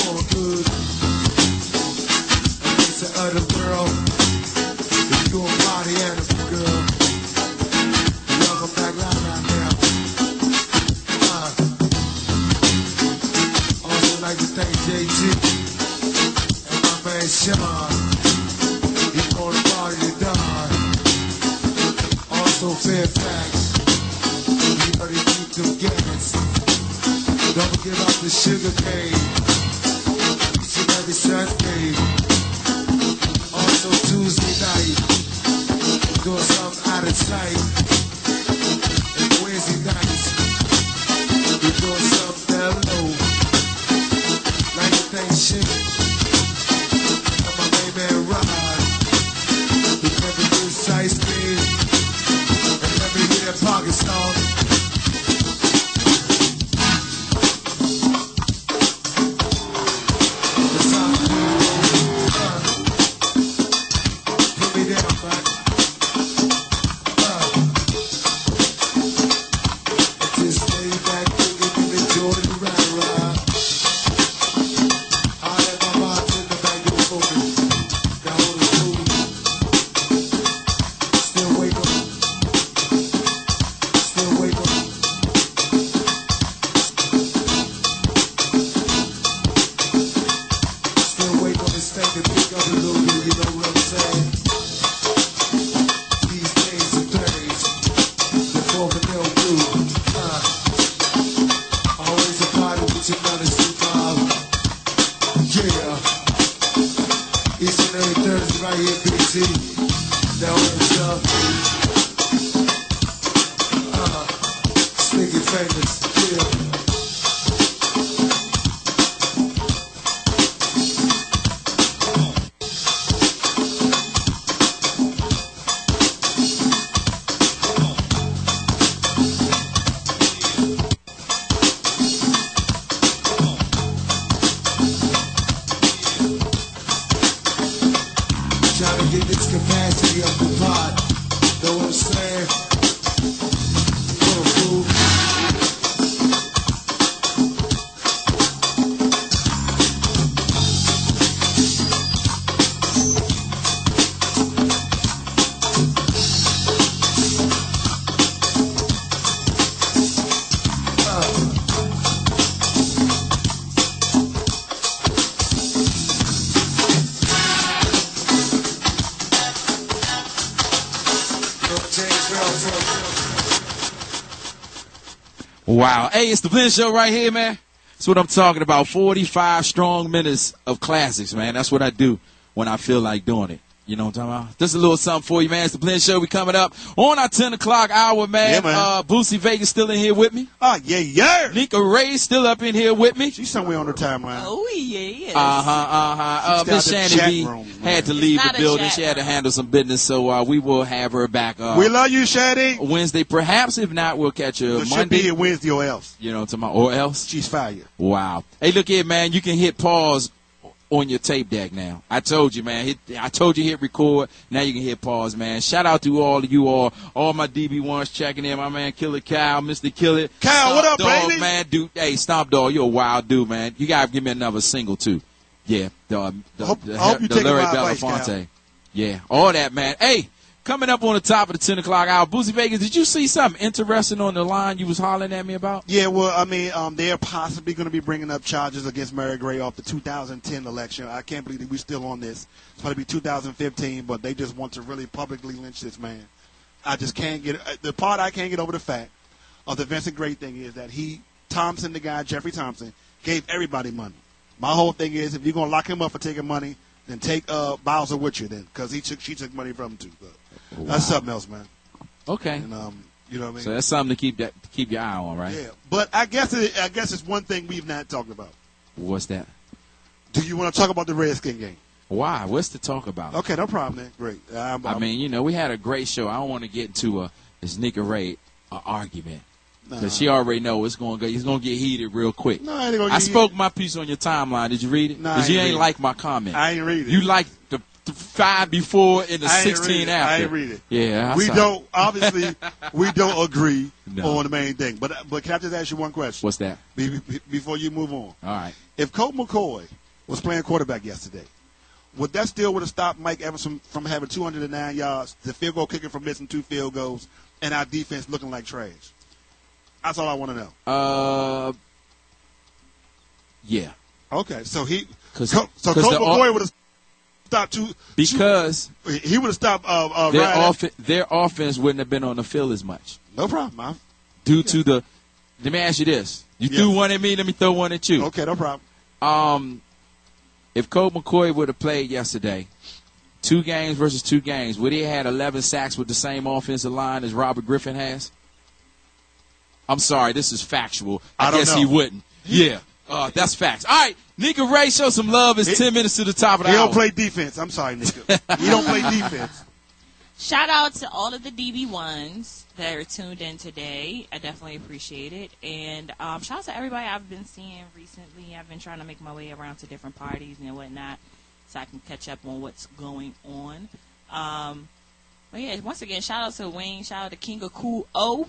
All good. And it's the other girl. If you a party animal, girl. Welcome back right now. Also like to thank JT and my man Sean. He's going to party to die. Also Fairfax. Everybody keep them gas. Don't forget about the sugar cane. Each and every Sunday. Also Tuesday night. Doing something out of sight. And Wednesday nights. We're doing something down low. Like the thing shit. And my main man Rod. We never do size speed. And never hear pocket song. Wow. Hey, it's the Blend Show right here, man. That's what I'm talking about. 45 strong minutes of classics, man. That's what I do when I feel like doing it. You know what I'm talking about? Just a little something for you, man. It's the Blend Show. We coming up on our 10 o'clock hour, man. Yeah, man. Boosie Vegas still in here with me. Oh, yeah. Nika Ray still up in here with me. She's somewhere on her timeline. Oh, yeah. Miss Shannon B had to leave the building. She had to handle some business, so we will have her back. We love you, Shaddy. Wednesday, perhaps. If not, we'll catch her It Monday. should be here Wednesday or else. You know what I'm talking about? Or else? She's fired. Wow. Hey, look here, man. You can hit pause on your tape deck now. I told you, man. I told you hit record. Now you can hit pause, man. Shout out to all of you all my DB1s checking in. My man Killer Kyle, Mr. Killer. Kyle, what up, Dog, baby? man, dude. Hey, Stomp Dog, you're a wild dude, man. You gotta give me another single too. Yeah, I hope you take Larry my advice, Belafonte. Kyle. Yeah, all that, man. Hey, coming up on the top of the 10 o'clock hour, Boosie Vegas, did you see something interesting on the line you was hollering at me about? Yeah, well, I mean, they're possibly going to be bringing up charges against Mary Gray off the 2010 election. I can't believe that we're still on this. It's going to be 2015, but they just want to really publicly lynch this man. I just can't get the part I can't get over the fact of the Vincent Gray thing is that Thompson, the guy, Jeffrey Thompson, gave everybody money. My whole thing is if you're going to lock him up for taking money, then take Bowser with you then, because she took money from him too. But that's something else, man. Okay. And, you know what I mean? So that's something to keep your eye on, right? Yeah. But I guess it's one thing we've not talked about. What's that? Do you want to talk about the Redskin game? Why? What's to talk about? Okay, no problem, man. Great. I mean, you know, we had a great show. I don't want to get into this Nika Ray argument. Because she already know it's going to get heated real quick. No, it ain't gonna I get spoke my piece on your timeline. Did you read it? No, Because you ain't read like my comment. I ain't read it. You like 5 before in the I ain't 16 read it. after. I ain't read it. Yeah, I we saw it. don't obviously we don't agree No. on the main thing. But can I just ask you one question? What's that? Before you move on. All right. If Colt McCoy was playing quarterback yesterday, would that still would have stopped Mike Evans from having 209 yards, the field goal kicker from missing 2 field goals, and our defense looking like trash? That's all I want to know. Yeah. Okay, so Colt Colt McCoy would have stopped because he would have stopped their offense wouldn't have been on the field as much. No problem, man. Due to the, let me ask you this: you threw one at me, let me throw one at you. Okay, no problem. If Colt McCoy would have played yesterday, 2 games versus 2 games, would he have had 11 sacks with the same offensive line as Robert Griffin has? I'm sorry, this is factual. I don't guess know. he wouldn't. Yeah, that's facts. All right, Nika Ray, show some love. It's 10 minutes to the top of the He hour. don't play defense. I'm sorry, Nika. He don't play defense. Shout out to all of the DB1s that are tuned in today. I definitely appreciate it. And shout out to everybody I've been seeing recently. I've been trying to make my way around to different parties and whatnot so I can catch up on what's going on. But yeah, once again, shout out to Wayne. Shout out to King of Cool O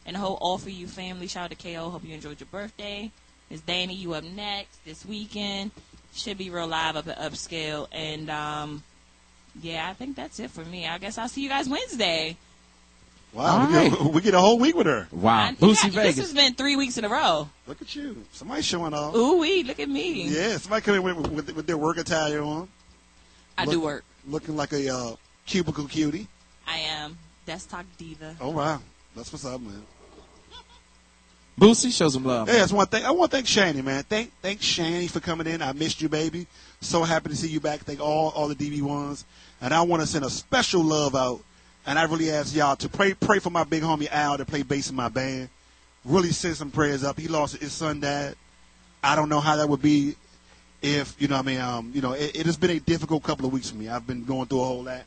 and the whole All For You family. Shout out to KO. Hope you enjoyed your birthday. Miss Danny, you up next this weekend. Should be real live up at Upscale. And yeah, I think that's it for me. I guess I'll see you guys Wednesday. Wow, we get a whole week with her. Wow. Boosie Vegas. This has been 3 weeks in a row. Look at you. Somebody showing off. Ooh-wee, look at me. Yeah, somebody coming with their work attire on. I do work. Looking like a cubicle cutie. I am. Desktop diva. Oh, wow. That's what's up, man. Boosie, show some love. Hey, that's one thing. I want to thank Shani, man. Thank Shani for coming in. I missed you, baby. So happy to see you back. Thank all the DB1s. And I want to send a special love out. And I really ask y'all to pray for my big homie Al that play bass in my band. Really send some prayers up. He lost his son, dad. I don't know how that would be if, it has been a difficult couple of weeks for me. I've been going through a whole lot.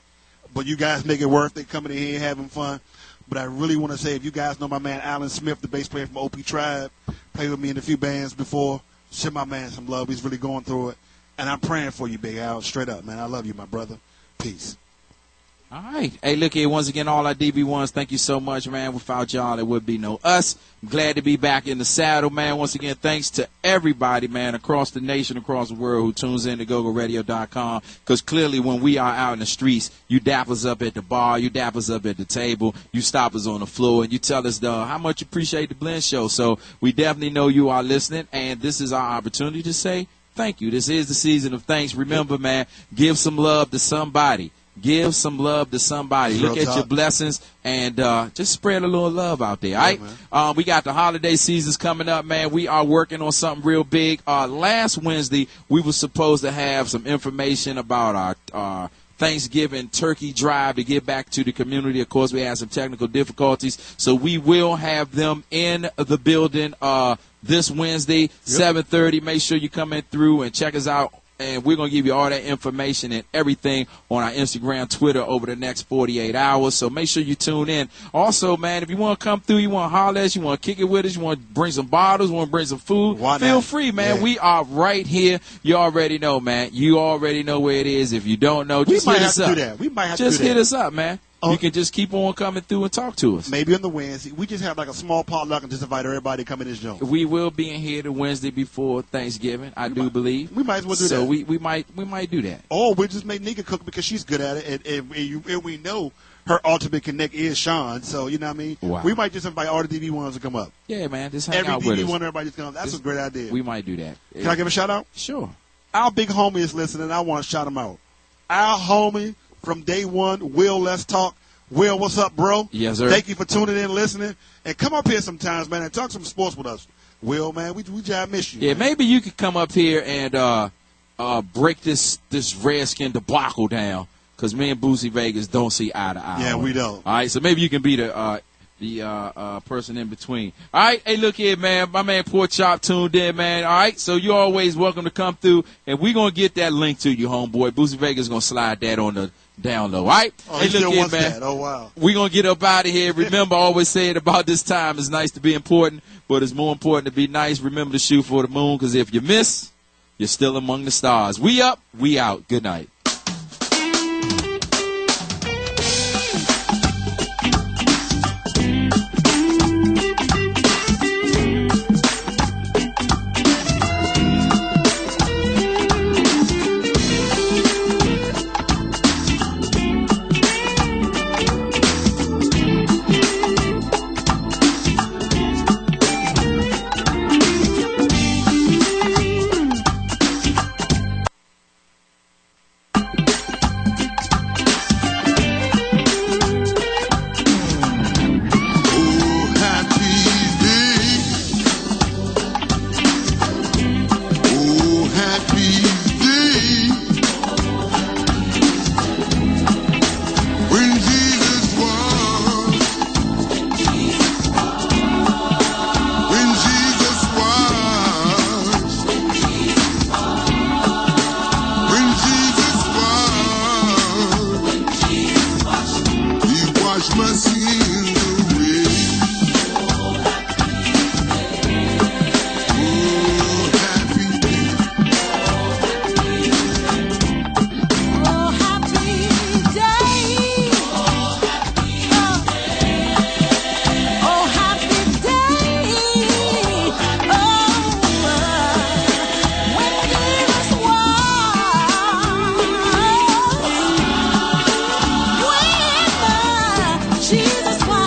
But you guys make it worth it, coming in here having fun. But I really want to say, if you guys know my man Alan Smith, the bass player from OP Tribe, played with me in a few bands before, send my man some love. He's really going through it. And I'm praying for you, Big Al. Straight up, man. I love you, my brother. Peace. All right. Hey, look here. Once again, all our DB1s, thank you so much, man. Without y'all, there would be no us. I'm glad to be back in the saddle, man. Once again, thanks to everybody, man, across the nation, across the world who tunes in to GoGoRadio.com. Because clearly when we are out in the streets, you dap us up at the bar, you dap us up at the table, you stop us on the floor, and you tell us how much you appreciate the Blend Show. So we definitely know you are listening, and this is our opportunity to say thank you. This is the season of thanks. Remember, man, give some love to somebody. Give some love to somebody. Look at your blessings and just spread a little love out there. All right? We got the holiday seasons coming up, man. We are working on something real big. Last Wednesday, we were supposed to have some information about our Thanksgiving turkey drive to get back to the community. Of course, we had some technical difficulties, so we will have them in the building this Wednesday, 7:30. Make sure you come in through and check us out. And we're going to give you all that information and everything on our Instagram, Twitter over the next 48 hours. So make sure you tune in. Also, man, if you want to come through, you want to holler at us, you want to kick it with us, you want to bring some bottles, you want to bring some food, feel free, man. Yeah. We are right here. You already know, man. You already know where it is. If you don't know, just hit us up. We might have to just do that. hit us up, man. You can just keep on coming through and talk to us. Maybe on the Wednesday. We just have like a small potluck and just invite everybody to come in this joint. We will be in here the Wednesday before Thanksgiving, I do believe. We might as well do that. So we might do that. Or we'll just make Nika cook because she's good at it. And we know her ultimate connect is Sean. So, you know what I mean? Wow. We might just invite all the DB1s to come up. Yeah, man. Just hang out with us. Every DB1, everybody just come up. That's a great idea. We might do that. Can I give a shout out? Sure. Our big homie is listening. I want to shout him out. Our homie from day one, Will Let's Talk. Will, what's up, bro? Yes, sir. Thank you for tuning in, listening, and come up here sometimes, man, and talk some sports with us. Will, man, we just miss you. Yeah, man. maybe you could come up here and break this Redskin debacle down, because me and Boosie Vegas don't see eye to eye. Yeah, we don't. All right, so maybe you can be the person in between. All right, hey, look here, man. My man Pork Chop tuned in, man. All right, so you're always welcome to come through, and we're going to get that link to you, homeboy. Boosie Vegas is going to slide that on the down low. All right? Oh, hey, look here, man. That. Oh, wow. We're going to get up out of here. Remember, I always say it about this time. It's nice to be important, but it's more important to be nice. Remember to shoot for the moon, because if you miss, you're still among the stars. We up, we out. Good night. washed my sins away. Oh, happy day. Oh, happy day. Oh, happy day. Oh, when Jesus was. When Jesus was.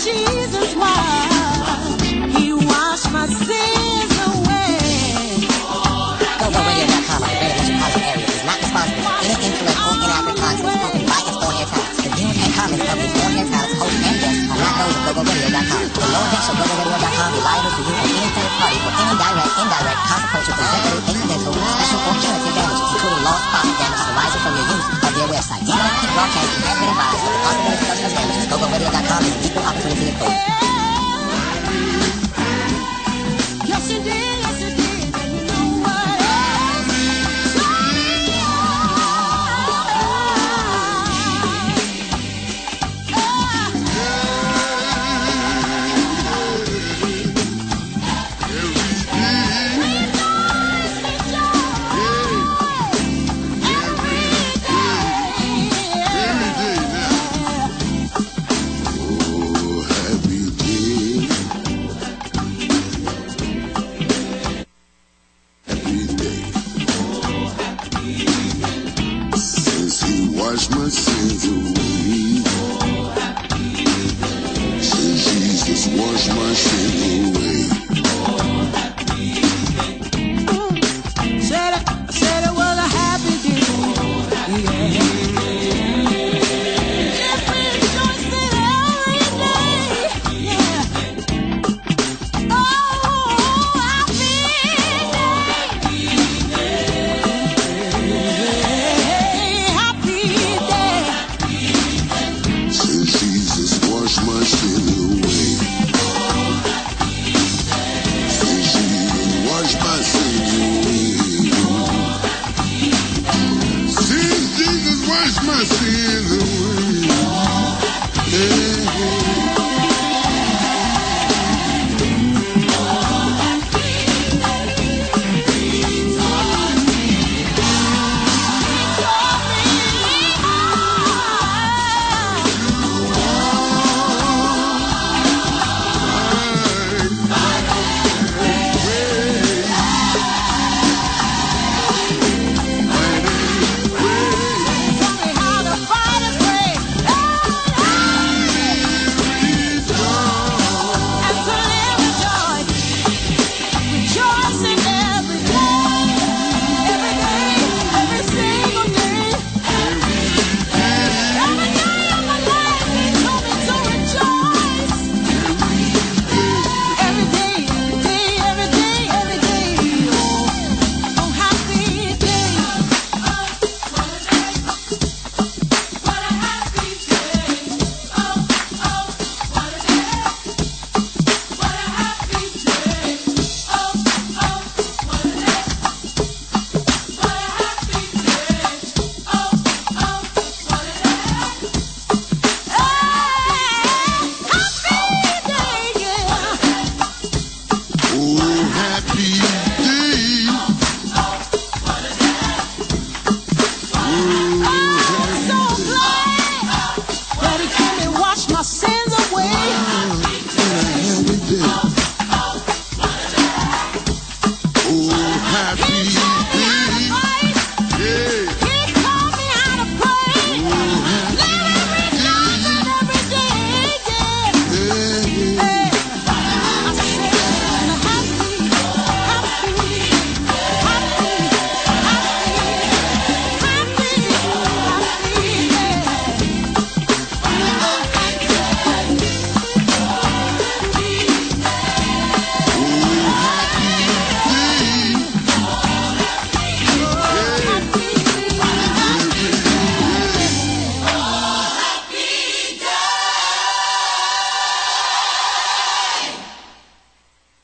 Jesus was. He washed my sins away. GoGoRadio.com, the greater metropolitan area, is not responsible for any incorrect or inaccurate content spoken by its on-air talents. The views and comments of its on-air talents, hosts, and guests are not those of GoGoRadio.com. The lower decks of GoGoRadio.com is liable to you or any third party for any direct, indirect, consequential, executive, incidental, special, or punitive damages, including lost profit damages arising from your use of their website. Each broadcasting has been advised of the possibility of such damages. GoGoRadio.com is an equal opportunity employer. Yes, you did. Yes, you did. And you know what else? Since he washed my sins away. Since Jesus washed my sin away. Said it was a happy day. Yeah. Just rejoicing every day. Yeah. Oh, happy day. Happy day. Since Jesus washed my sin away. Since Jesus washed my sin away. Since Jesus washed my sins away. Yeah.